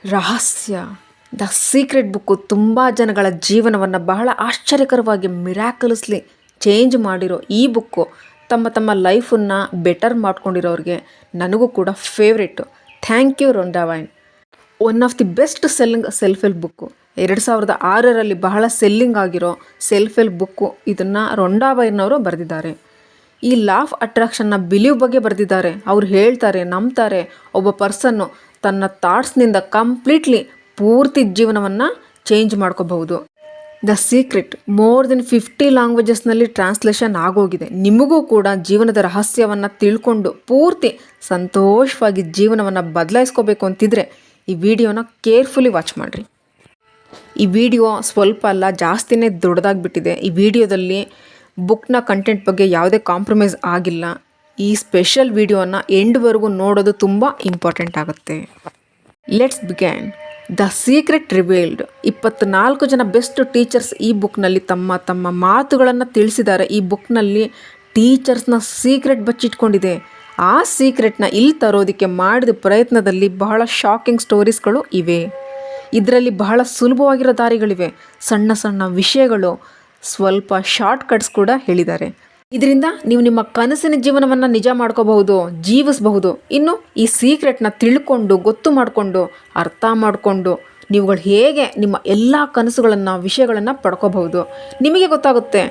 ರಹಸ್ಯ the secret book ತುಂಬ ಜನಗಳ ಜೀವನವನ್ನು ಬಹಳ ಆಶ್ಚರ್ಯಕರವಾಗಿ ಮಿರಾಕಲಸ್ಲಿ ಚೇಂಜ್ ಮಾಡಿರೋ ಈ ಬುಕ್ಕು ತಮ್ಮ ತಮ್ಮ ಲೈಫನ್ನು ಬೆಟರ್ ಮಾಡ್ಕೊಂಡಿರೋರಿಗೆ ನನಗೂ ಕೂಡ ಫೇವ್ರೇಟು. ಥ್ಯಾಂಕ್ ಯು ರೊಂಡಾ ವೈನ್. One of the best selling self help book. 2006ರಲ್ಲಿ ಬಹಳ ಸೆಲ್ಲಿಂಗ್ ಆಗಿರೋ ಸೆಲ್ಫ್ ಹೆಲ್ಪ್ ಬುಕ್ಕು. ಇದನ್ನು ರೊಂಡಾ ವೈನ್ನವರು ಬರೆದಿದ್ದಾರೆ. ಈ ಲಾ ಆಫ್ ಅಟ್ರಾಕ್ಷನ್ನ ಬಿಲೀವ್ ಬಗ್ಗೆ ಬರೆದಿದ್ದಾರೆ. ಅವ್ರು ಹೇಳ್ತಾರೆ, ನಂಬ್ತಾರೆ, ಒಬ್ಬ ಪರ್ಸನ್ನು ತನ್ನ ಥಾಟ್ಸ್ನಿಂದ ಕಂಪ್ಲೀಟ್ಲಿ ಪೂರ್ತಿ ಜೀವನವನ್ನು ಚೇಂಜ್ ಮಾಡ್ಕೋಬಹುದು. ದ ಸೀಕ್ರೆಟ್ ಮೋರ್ ದೆನ್ 50 ಲ್ಯಾಂಗ್ವೇಜಸ್ನಲ್ಲಿ ಟ್ರಾನ್ಸ್ಲೇಷನ್ ಆಗೋಗಿದೆ. ನಿಮಗೂ ಕೂಡ ಜೀವನದ ರಹಸ್ಯವನ್ನು ತಿಳ್ಕೊಂಡು ಪೂರ್ತಿ ಸಂತೋಷವಾಗಿ ಜೀವನವನ್ನು ಬದಲಾಯಿಸ್ಕೋಬೇಕು ಅಂತಿದ್ರೆ ಈ ವಿಡಿಯೋನ ಕೇರ್ಫುಲಿ ವಾಚ್ ಮಾಡಿರಿ. ಈ ವಿಡಿಯೋ ಸ್ವಲ್ಪ ಅಲ್ಲ, ಜಾಸ್ತಿನೇ ದೊಡ್ಡದಾಗಿಬಿಟ್ಟಿದೆ. ಈ ವಿಡಿಯೋದಲ್ಲಿ ಬುಕ್ನ ಕಂಟೆಂಟ್ ಬಗ್ಗೆ ಯಾವುದೇ ಕಾಂಪ್ರಮೈಸ್ ಆಗಿಲ್ಲ. ಈ ಸ್ಪೆಷಲ್ ವಿಡಿಯೋನ ಎಂಡ್ವರೆಗೂ ನೋಡೋದು ತುಂಬ ಇಂಪಾರ್ಟೆಂಟ್ ಆಗುತ್ತೆ. Let's began. The secret revealed. 24 ಜನ ಬೆಸ್ಟ್ ಟೀಚರ್ಸ್ ಈ ಬುಕ್ನಲ್ಲಿ ತಮ್ಮ ತಮ್ಮ ಮಾತುಗಳನ್ನು ತಿಳಿಸಿದ್ದಾರೆ. ಈ ಬುಕ್ನಲ್ಲಿ ಟೀಚರ್ಸ್ನ ಸೀಕ್ರೆಟ್ ಬಚ್ಚಿಟ್ಕೊಂಡಿದೆ. ಆ ಸೀಕ್ರೆಟ್ನ ಇಲ್ಲಿ ತರೋದಕ್ಕೆ ಮಾಡಿದ ಪ್ರಯತ್ನದಲ್ಲಿ ಬಹಳ ಶಾಕಿಂಗ್ ಸ್ಟೋರೀಸ್ಗಳು ಇವೆ. ಇದರಲ್ಲಿ ಬಹಳ ಸುಲಭವಾಗಿರೋ ದಾರಿಗಳಿವೆ. ಸಣ್ಣ ಸಣ್ಣ ವಿಷಯಗಳು, ಸ್ವಲ್ಪ ಶಾರ್ಟ್ ಕಟ್ಸ್ ಕೂಡ ಹೇಳಿದ್ದಾರೆ. ಇದರಿಂದ ನೀವು ನಿಮ್ಮ ಕನಸಿನ ಜೀವನವನ್ನು ನಿಜ ಮಾಡ್ಕೋಬಹುದು, ಜೀವಿಸಬಹುದು. ಇನ್ನು ಈ ಸೀಕ್ರೆಟ್ನ ತಿಳ್ಕೊಂಡು, ಗೊತ್ತು ಮಾಡಿಕೊಂಡು, ಅರ್ಥ ಮಾಡಿಕೊಂಡು ನೀವುಗಳು ಹೇಗೆ ನಿಮ್ಮ ಎಲ್ಲ ಕನಸುಗಳನ್ನು, ವಿಷಯಗಳನ್ನು ಪಡ್ಕೋಬಹುದು. ನಿಮಗೆ ಗೊತ್ತಾಗುತ್ತೆ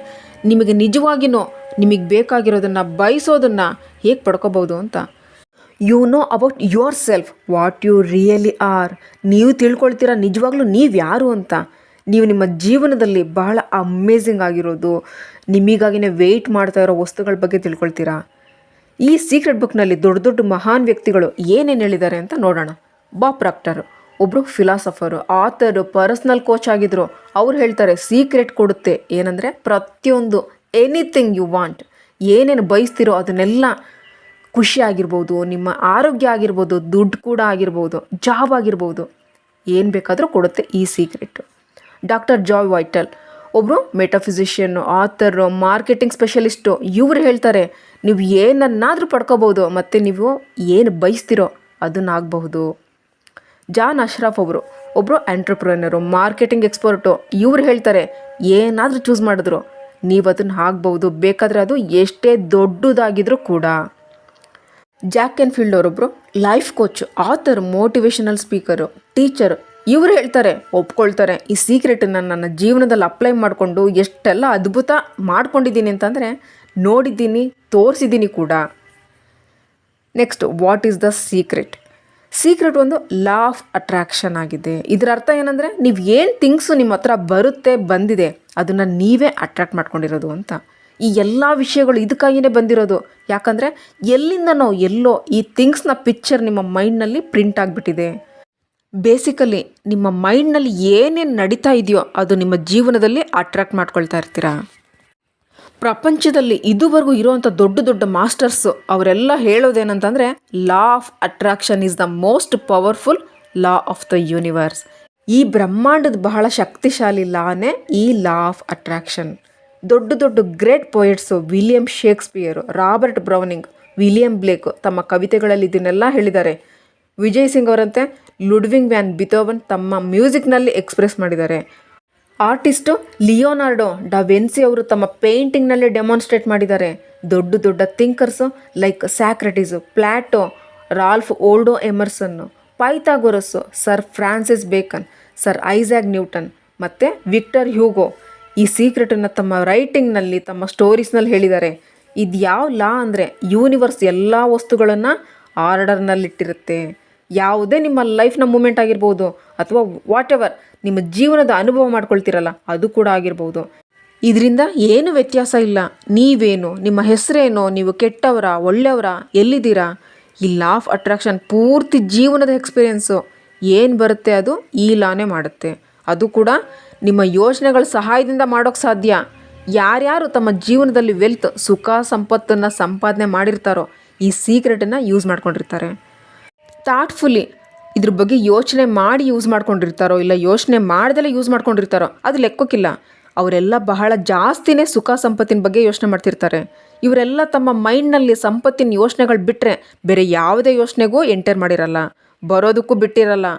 ನಿಮಗೆ ನಿಜವಾಗಿಯೂ ನಿಮಗೆ ಬೇಕಾಗಿರೋದನ್ನು, ಬಯಸೋದನ್ನು ಹೇಗೆ ಪಡ್ಕೋಬಹುದು ಅಂತ. You know about yourself, what you really are. ನೀವು ತಿಳ್ಕೊಳ್ತೀರಾ ನಿಜವಾಗ್ಲೂ ನೀವು ಯಾರು ಅಂತ. ನೀವು ನಿಮ್ಮ ಜೀವನದಲ್ಲಿ ಬಹಳ ಅಮೇಝಿಂಗ್ ಆಗಿರೋದು, ನಿಮಗಾಗಿನೇ ವೆಯ್ಟ್ ಮಾಡ್ತಾ ಇರೋ ವಸ್ತುಗಳ ಬಗ್ಗೆ ತಿಳ್ಕೊಳ್ತೀರಾ. ಈ ಸೀಕ್ರೆಟ್ ಬುಕ್ನಲ್ಲಿ ದೊಡ್ಡ ದೊಡ್ಡ ಮಹಾನ್ ವ್ಯಕ್ತಿಗಳು ಏನೇನು ಹೇಳಿದ್ದಾರೆ ಅಂತ ನೋಡೋಣ. ಬಾಬ್ ಪ್ರಾಕ್ಟರ್ ಒಬ್ಬರು ಫಿಲಾಸಫರು, ಆಥರು, ಪರ್ಸ್ನಲ್ ಕೋಚ್ ಆಗಿದ್ರು. ಅವ್ರು ಹೇಳ್ತಾರೆ ಸೀಕ್ರೆಟ್ ಕೊಡುತ್ತೆ ಏನಂದರೆ ಪ್ರತಿಯೊಂದು ಎನಿಥಿಂಗ್ ಯು ವಾಂಟ್, ಏನೇನು ಬಯಸ್ತಿರೋ ಅದನ್ನೆಲ್ಲ, ಖುಷಿ ಆಗಿರ್ಬೋದು, ನಿಮ್ಮ ಆರೋಗ್ಯ ಆಗಿರ್ಬೋದು, ದುಡ್ಡು ಕೂಡ ಆಗಿರ್ಬೋದು, ಜಾಬ್ ಆಗಿರ್ಬೋದು, ಏನು ಬೇಕಾದರೂ ಕೊಡುತ್ತೆ ಈ ಸೀಕ್ರೆಟ್. ಡಾಕ್ಟರ್ ಜಾಯ್ ವೈಟಲ್ ಒಬ್ಬರು ಮೆಟಾಫಿಸಿಷಿಯನ್ನು, ಆಥರು, ಮಾರ್ಕೆಟಿಂಗ್ ಸ್ಪೆಷಲಿಸ್ಟು. ಇವರು ಹೇಳ್ತಾರೆ ನೀವು ಏನನ್ನಾದರೂ ಪಡ್ಕೋಬೋದು ಮತ್ತು ನೀವು ಏನು ಬಯಸ್ತಿರೋ ಅದನ್ನಾಗಬಹುದು. ಜಾನ್ ಅಶ್ರಫ್ ಒಬ್ಬರು ಎಂಟ್ರಪ್ರನರು, ಮಾರ್ಕೆಟಿಂಗ್ ಎಕ್ಸ್ಪರ್ಟು. ಇವರು ಹೇಳ್ತಾರೆ ಏನಾದರೂ ಚೂಸ್ ಮಾಡಿದ್ರು ನೀವು ಅದನ್ನು ಆಗ್ಬೋದು, ಬೇಕಾದರೆ ಅದು ಎಷ್ಟೇ ದೊಡ್ಡದಾಗಿದ್ರೂ ಕೂಡ. ಜಾಕ್ ಕೆನ್ಫೀಲ್ಡ್ ಅವರೊಬ್ಬರು life coach, author, motivational speaker, teacher. ಇವರು ಹೇಳ್ತಾರೆ, ಒಪ್ಕೊಳ್ತಾರೆ ಈ ಸೀಕ್ರೆಟನ್ನು ನನ್ನ ಜೀವನದಲ್ಲಿ ಅಪ್ಲೈ ಮಾಡಿಕೊಂಡು ಎಷ್ಟೆಲ್ಲ ಅದ್ಭುತ ಮಾಡ್ಕೊಂಡಿದ್ದೀನಿ ಅಂತಂದರೆ ನೋಡಿದ್ದೀನಿ, ತೋರಿಸಿದ್ದೀನಿ ಕೂಡ. Next, what is the secret? Secret ಒಂದು ಲಾ ಆಫ್ ಅಟ್ರಾಕ್ಷನ್ ಆಗಿದೆ. ಇದರ ಅರ್ಥ ಏನಂದರೆ ನೀವು ಏನು ಥಿಂಗ್ಸು ನಿಮ್ಮ ಹತ್ರ ಬರುತ್ತೆ, ಬಂದಿದೆ, ಅದನ್ನು ನೀವೇ ಅಟ್ರಾಕ್ಟ್ ಮಾಡ್ಕೊಂಡಿರೋದು ಅಂತ. ಈ ಎಲ್ಲ ವಿಷಯಗಳು ಇದಕ್ಕಾಗಿಯೇ ಬಂದಿರೋದು. ಯಾಕಂದರೆ ಎಲ್ಲಿಂದನೋ ಎಲ್ಲೋ ಈ ಥಿಂಗ್ಸ್ನ ಪಿಕ್ಚರ್ ನಿಮ್ಮ ಮೈಂಡ್ನಲ್ಲಿ ಪ್ರಿಂಟ್ ಆಗಿಬಿಟ್ಟಿದೆ. ಬೇಸಿಕಲಿ ನಿಮ್ಮ ಮೈಂಡ್ನಲ್ಲಿ ಏನೇನು ನಡೀತಾ ಇದೆಯೋ ಅದು ನಿಮ್ಮ ಜೀವನದಲ್ಲಿ ಅಟ್ರಾಕ್ಟ್ ಮಾಡ್ಕೊಳ್ತಾ ಇರ್ತೀರಾ. ಪ್ರಪಂಚದಲ್ಲಿ ಇದುವರೆಗೂ ಇರೋವಂಥ ದೊಡ್ಡ ದೊಡ್ಡ ಮಾಸ್ಟರ್ಸು ಅವರೆಲ್ಲ ಹೇಳೋದೇನಂತಂದರೆ law of attraction is the most powerful law of the universe. ಈ ಬ್ರಹ್ಮಾಂಡದ ಬಹಳ ಶಕ್ತಿಶಾಲಿ ಲಾನೇ ಈ ಲಾ ಆಫ್ ಅಟ್ರಾಕ್ಷನ್. ದೊಡ್ಡ ದೊಡ್ಡ great poets, William Shakespeare, Robert Browning, William Blake ತಮ್ಮ ಕವಿತೆಗಳಲ್ಲಿ ಇದನ್ನೆಲ್ಲ ಹೇಳಿದ್ದಾರೆ. ವಿಜಯ್ ಸಿಂಗ್ ಅವರಂತೆ ಲುಡ್ವಿಗ್ ವ್ಯಾನ್ ಬಿಥೋವನ್ ತಮ್ಮ ಮ್ಯೂಸಿಕ್ನಲ್ಲಿ ಎಕ್ಸ್ಪ್ರೆಸ್ ಮಾಡಿದ್ದಾರೆ. ಆರ್ಟಿಸ್ಟು ಲಿಯೋನಾರ್ಡೋ ಡಾ ವಿನ್ಸಿ ಅವರು ತಮ್ಮ ಪೇಂಟಿಂಗ್ನಲ್ಲಿ ಡೆಮಾನ್ಸ್ಟ್ರೇಟ್ ಮಾಡಿದ್ದಾರೆ. ದೊಡ್ಡ ದೊಡ್ಡ thinkers like Socrates, Plato, Ralph Waldo Emerson, Pythagoras, sir Francis Bacon, sir Isaac Newton ಮತ್ತು ವಿಕ್ಟರ್ ಹ್ಯೂಗೋ ಈ ಸೀಕ್ರೆಟನ್ನು ತಮ್ಮ ರೈಟಿಂಗ್ನಲ್ಲಿ, ತಮ್ಮ ಸ್ಟೋರೀಸ್ನಲ್ಲಿ ಹೇಳಿದ್ದಾರೆ. ಇದು ಯಾವ ಲಾ ಅಂದರೆ ಯೂನಿವರ್ಸ್ ಎಲ್ಲ ವಸ್ತುಗಳನ್ನು ಆರ್ಡರ್ನಲ್ಲಿಟ್ಟಿರುತ್ತೆ. ಯಾವುದೇ ನಿಮ್ಮ ಲೈಫ್ನ ಮೂಮೆಂಟ್ ಆಗಿರ್ಬೋದು ಅಥವಾ ವಾಟ್ ಎವರ್ ನಿಮ್ಮ ಜೀವನದ ಅನುಭವ ಮಾಡ್ಕೊಳ್ತೀರಲ್ಲ ಅದು ಕೂಡ ಆಗಿರ್ಬೋದು. ಇದರಿಂದ ಏನು ವ್ಯತ್ಯಾಸ ಇಲ್ಲ. ನೀವೇನು, ನಿಮ್ಮ ಹೆಸರೇನೋ, ನೀವು ಕೆಟ್ಟವರ ಒಳ್ಳೆಯವರ, ಎಲ್ಲಿದ್ದೀರಾ, ಈ ಲಾ ಆಫ್ ಅಟ್ರಾಕ್ಷನ್ ಪೂರ್ತಿ ಜೀವನದ ಎಕ್ಸ್ಪೀರಿಯೆನ್ಸು ಏನು ಬರುತ್ತೆ ಅದು ಈ ಲಾನೇ ಮಾಡುತ್ತೆ. ಅದು ಕೂಡ ನಿಮ್ಮ ಯೋಚನೆಗಳ ಸಹಾಯದಿಂದ ಮಾಡೋಕ್ಕೆ ಸಾಧ್ಯ. ಯಾರ್ಯಾರು ತಮ್ಮ ಜೀವನದಲ್ಲಿ ವೆಲ್ತ್, ಸುಖ, ಸಂಪತ್ತನ್ನು ಸಂಪಾದನೆ ಮಾಡಿರ್ತಾರೋ ಈ ಸೀಕ್ರೆಟನ್ನು ಯೂಸ್ ಮಾಡ್ಕೊಂಡಿರ್ತಾರೆ. ಥಾಟ್ಫುಲ್ಲಿ ಇದ್ರ ಬಗ್ಗೆ ಯೋಚನೆ ಮಾಡಿ ಯೂಸ್ ಮಾಡ್ಕೊಂಡಿರ್ತಾರೋ ಇಲ್ಲ ಯೋಚನೆ ಮಾಡ್ದಲೇ ಯೂಸ್ ಮಾಡ್ಕೊಂಡಿರ್ತಾರೋ ಅದು ಲೆಕ್ಕೋಕ್ಕಿಲ್ಲ. ಅವರೆಲ್ಲ ಬಹಳ ಜಾಸ್ತಿನೇ ಸುಖ ಸಂಪತ್ತಿನ ಬಗ್ಗೆ ಯೋಚನೆ ಮಾಡ್ತಿರ್ತಾರೆ. ಇವರೆಲ್ಲ ತಮ್ಮ ಮೈಂಡ್ನಲ್ಲಿ ಸಂಪತ್ತಿನ ಯೋಚನೆಗಳು ಬಿಟ್ಟರೆ ಬೇರೆ ಯಾವುದೇ ಯೋಚನೆಗೂ ಎಂಟರ್ ಮಾಡಿರಲ್ಲ, ಬರೋದಕ್ಕೂ ಬಿಟ್ಟಿರಲ್ಲ.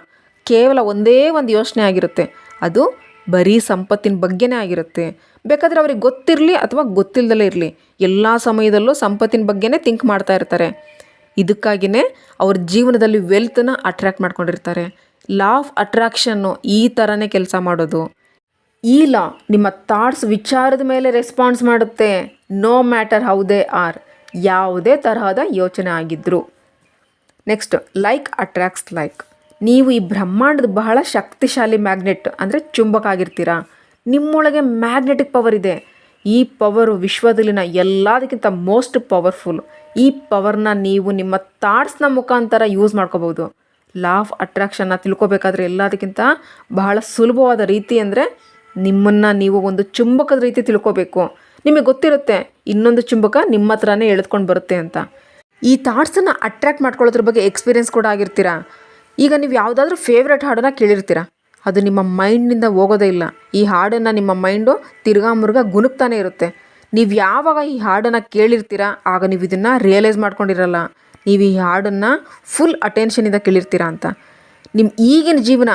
ಕೇವಲ ಒಂದೇ ಒಂದು ಯೋಚನೆ ಆಗಿರುತ್ತೆ, ಅದು ಬರೀ ಸಂಪತ್ತಿನ ಬಗ್ಗೆನೇ ಆಗಿರುತ್ತೆ. ಬೇಕಾದರೆ ಅವ್ರಿಗೆ ಗೊತ್ತಿರಲಿ ಅಥವಾ ಗೊತ್ತಿಲ್ಲದಲೇ ಇರಲಿ, ಎಲ್ಲ ಸಮಯದಲ್ಲೂ ಸಂಪತ್ತಿನ ಬಗ್ಗೆನೇ ಥಿಂಕ್ ಮಾಡ್ತಾ ಇರ್ತಾರೆ. ಇದಕ್ಕಾಗಿಯೇ ಅವ್ರ ಜೀವನದಲ್ಲಿ ವೆಲ್ತನ್ನ ಅಟ್ರ್ಯಾಕ್ಟ್ ಮಾಡ್ಕೊಂಡಿರ್ತಾರೆ. ಲಾ ಆಫ್ ಅಟ್ರಾಕ್ಷನ್ನು ಈ ಥರನೇ ಕೆಲಸ ಮಾಡೋದು. ಈ ಲಾ ನಿಮ್ಮ ಥಾಟ್ಸ್ ವಿಚಾರದ ಮೇಲೆ ರೆಸ್ಪಾನ್ಸ್ ಮಾಡುತ್ತೆ, no matter how they are, ಯಾವುದೇ ತರಹದ ಯೋಚನೆ ಆಗಿದ್ದರು. Next, like attracts like. ನೀವು ಈ ಬ್ರಹ್ಮಾಂಡದ ಬಹಳ ಶಕ್ತಿಶಾಲಿ ಮ್ಯಾಗ್ನೆಟ್ ಅಂದರೆ ಚುಂಬಕ ಆಗಿರ್ತೀರಾ. ನಿಮ್ಮೊಳಗೆ ಮ್ಯಾಗ್ನೆಟಿಕ್ ಪವರ್ ಇದೆ. ಈ ಪವರು ವಿಶ್ವದಲ್ಲಿನ ಎಲ್ಲದಕ್ಕಿಂತ ಮೋಸ್ಟ್ ಪವರ್ಫುಲ್. ಈ ಪವರ್ನ ನೀವು ನಿಮ್ಮ ಥಾಟ್ಸ್ನ ಮುಖಾಂತರ ಯೂಸ್ ಮಾಡ್ಕೋಬೋದು. ಲಾ ಆಫ್ ಅಟ್ರಾಕ್ಷನ್ನ ತಿಳ್ಕೊಬೇಕಾದ್ರೆ ಎಲ್ಲದಕ್ಕಿಂತ ಬಹಳ ಸುಲಭವಾದ ರೀತಿ ಅಂದರೆ ನಿಮ್ಮನ್ನು ನೀವು ಒಂದು ಚುಂಬಕದ ರೀತಿ ತಿಳ್ಕೊಬೇಕು. ನಿಮಗೆ ಗೊತ್ತಿರುತ್ತೆ ಇನ್ನೊಂದು ಚುಂಬಕ ನಿಮ್ಮ ಹತ್ರನೇ ಎಳೆದುಕೊಂಡು ಬರುತ್ತೆ ಅಂತ. ಈ ಥಾಟ್ಸನ್ನು ಅಟ್ರ್ಯಾಕ್ಟ್ ಮಾಡ್ಕೊಳ್ಳೋದ್ರ ಬಗ್ಗೆ ಎಕ್ಸ್ಪೀರಿಯೆನ್ಸ್ ಕೂಡ ಆಗಿರ್ತೀರಾ. ಈಗ ನೀವು ಯಾವುದಾದ್ರೂ ಫೇವ್ರೆಟ್ ಹಾಡನ್ನು ಕೇಳಿರ್ತೀರ, ಅದು ನಿಮ್ಮ ಮೈಂಡ್ನಿಂದ ಹೋಗೋದೇ ಇಲ್ಲ. ಈ ಹಾಡನ್ನು ನಿಮ್ಮ ಮೈಂಡು ತಿರ್ಗಾ ಮುರುಗಾ ಗುನುಕ್ತಾನೆ ಇರುತ್ತೆ. ನೀವು ಯಾವಾಗ ಈ ಹಾಡನ್ನು ಕೇಳಿರ್ತೀರ ಆಗ ನೀವು ಇದನ್ನು ರಿಯಲೈಸ್ ಮಾಡ್ಕೊಂಡಿರಲ್ಲ, ನೀವು ಈ ಹಾಡನ್ನು ಫುಲ್ ಅಟೆನ್ಷನಿಂದ ಕೇಳಿರ್ತೀರ ಅಂತ. ನಿಮ್ಮ ಈಗಿನ ಜೀವನ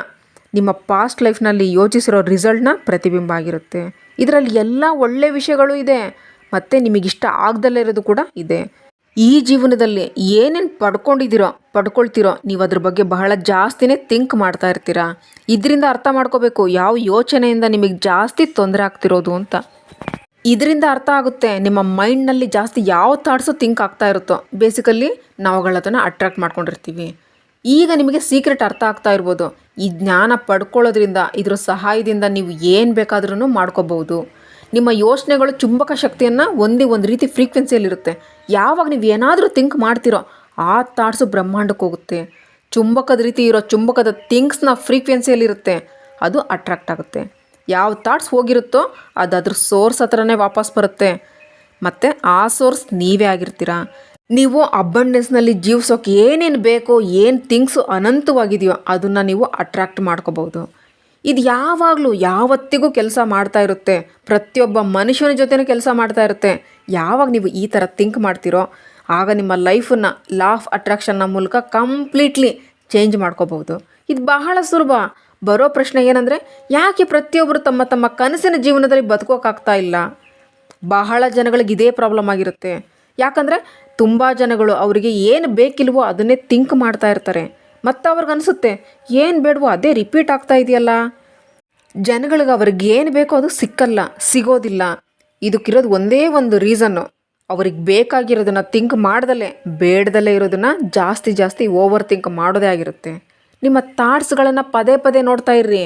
ನಿಮ್ಮ ಪಾಸ್ಟ್ ಲೈಫ್ನಲ್ಲಿ ಯೋಚಿಸಿರೋ ರಿಸಲ್ಟ್ನ ಪ್ರತಿಬಿಂಬ ಆಗಿರುತ್ತೆ. ಇದರಲ್ಲಿ ಎಲ್ಲ ಒಳ್ಳೆಯ ವಿಷಯಗಳು ಇದೆ, ಮತ್ತು ನಿಮಗಿಷ್ಟ ಆಗದಲ್ಲೇ ಇರೋದು ಕೂಡ ಇದೆ. ಈ ಜೀವನದಲ್ಲಿ ಏನೇನು ಪಡ್ಕೊಳ್ತೀರೋ ನೀವು ಅದ್ರ ಬಗ್ಗೆ ಬಹಳ ಜಾಸ್ತಿನೇ ಥಿಂಕ್ ಮಾಡ್ತಾ ಇರ್ತೀರಾ. ಇದರಿಂದ ಅರ್ಥ ಮಾಡ್ಕೋಬೇಕು ಯಾವ ಯೋಚನೆಯಿಂದ ನಿಮಗೆ ಜಾಸ್ತಿ ತೊಂದರೆ ಆಗ್ತಿರೋದು ಅಂತ. ಇದರಿಂದ ಅರ್ಥ ಆಗುತ್ತೆ ನಿಮ್ಮ ಮೈಂಡ್ನಲ್ಲಿ ಜಾಸ್ತಿ ಯಾವ ಥಾಟ್ಸು ಥಿಂಕ್ ಆಗ್ತಾ ಇರುತ್ತೋ ಬೇಸಿಕಲಿ ನಾವುಗಳದನ್ನು ಅಟ್ರಾಕ್ಟ್ ಮಾಡ್ಕೊಂಡಿರ್ತೀವಿ. ಈಗ ನಿಮಗೆ ಸೀಕ್ರೆಟ್ ಅರ್ಥ ಆಗ್ತಾ ಇರ್ಬೋದು. ಈ ಜ್ಞಾನ ಪಡ್ಕೊಳ್ಳೋದ್ರಿಂದ ಇದರ ಸಹಾಯದಿಂದ ನೀವು ಏನು ಬೇಕಾದ್ರೂ ಮಾಡ್ಕೋಬಹುದು. ನಿಮ್ಮ ಯೋಚನೆಗಳು ಚುಂಬಕ ಶಕ್ತಿಯನ್ನು ಒಂದು ರೀತಿ ಫ್ರೀಕ್ವೆನ್ಸಿಯಲ್ಲಿರುತ್ತೆ. ಯಾವಾಗ ನೀವು ಏನಾದರೂ ಥಿಂಕ್ ಮಾಡ್ತೀರೋ ಆ ಥಾಟ್ಸು ಬ್ರಹ್ಮಾಂಡಕ್ಕೆ ಹೋಗುತ್ತೆ. ಚುಂಬಕದ ರೀತಿ ಇರೋ ಚುಂಬಕದ ಥಿಂಕ್ಸ್ನ ಫ್ರೀಕ್ವೆನ್ಸಿಯಲ್ಲಿರುತ್ತೆ, ಅದು ಅಟ್ರಾಕ್ಟ್ ಆಗುತ್ತೆ. ಯಾವ ಥಾಟ್ಸ್ ಹೋಗಿರುತ್ತೋ ಅದು ಅದ್ರ ಸೋರ್ಸ್ ಹತ್ರನೇ ವಾಪಸ್ ಬರುತ್ತೆ, ಮತ್ತು ಆ ಸೋರ್ಸ್ ನೀವೇ ಆಗಿರ್ತೀರಾ. ನೀವು ಅಬಂಡೆನ್ಸ್ನಲ್ಲಿ ಜೀವಿಸೋಕೆ ಏನೇನು ಬೇಕೋ, ಏನು ಥಿಂಗ್ಸು ಅನಂತವಾಗಿದೆಯೋ ಅದನ್ನು ನೀವು ಅಟ್ರಾಕ್ಟ್ ಮಾಡ್ಕೋಬೋದು. ಇದು ಯಾವಾಗಲೂ ಯಾವತ್ತಿಗೂ ಕೆಲಸ ಮಾಡ್ತಾ ಇರುತ್ತೆ. ಪ್ರತಿಯೊಬ್ಬ ಮನುಷ್ಯನ ಜೊತೆನೂ ಕೆಲಸ ಮಾಡ್ತಾ ಇರುತ್ತೆ. ಯಾವಾಗ ನೀವು ಈ ಥರ ಥಿಂಕ್ ಮಾಡ್ತೀರೋ ಆಗ ನಿಮ್ಮ ಲೈಫನ್ನು ಲಾ ಆಫ್ ಅಟ್ರಾಕ್ಷನ್ನ ಮೂಲಕ ಕಂಪ್ಲೀಟ್ಲಿ ಚೇಂಜ್ ಮಾಡ್ಕೋಬಹುದು. ಇದು ಬಹಳ ಸುಲಭ. ಬರೋ ಪ್ರಶ್ನೆ ಏನಂದರೆ, ಯಾಕೆ ಪ್ರತಿಯೊಬ್ಬರು ತಮ್ಮ ತಮ್ಮ ಕನಸಿನ ಜೀವನದಲ್ಲಿ ಬದುಕೋಕ್ಕಾಗ್ತಾ ಇಲ್ಲ? ಬಹಳ ಜನಗಳಿಗೆ ಇದೇ ಪ್ರಾಬ್ಲಮ್ ಆಗಿರುತ್ತೆ. ಯಾಕಂದರೆ ತುಂಬ ಜನಗಳು ಅವರಿಗೆ ಏನು ಬೇಕಿಲ್ವೋ ಅದನ್ನೇ ಥಿಂಕ್ ಮಾಡ್ತಾ ಇರ್ತಾರೆ. ಮತ್ತು ಅವ್ರಿಗನ್ಸುತ್ತೆ ಏನು ಬೇಡವೋ ಅದೇ ರಿಪೀಟ್ ಆಗ್ತಾ ಇದೆಯಲ್ಲ. ಜನಗಳಿಗೆ ಅವ್ರಿಗೆ ಏನು ಬೇಕೋ ಅದು ಸಿಗೋದಿಲ್ಲ. ಇದಕ್ಕಿರೋದು ಒಂದೇ ಒಂದು ರೀಸನ್ನು, ಅವ್ರಿಗೆ ಬೇಕಾಗಿರೋದನ್ನು ಥಿಂಕ್ ಮಾಡ್ದಲೇ ಬೇಡದಲ್ಲೇ ಇರೋದನ್ನು ಜಾಸ್ತಿ ಓವರ್ ಥಿಂಕ್ ಮಾಡೋದೇ ಆಗಿರುತ್ತೆ. ನಿಮ್ಮ ಥಾಟ್ಸ್ಗಳನ್ನು ಪದೇ ನೋಡ್ತಾ ಇರ್ರಿ.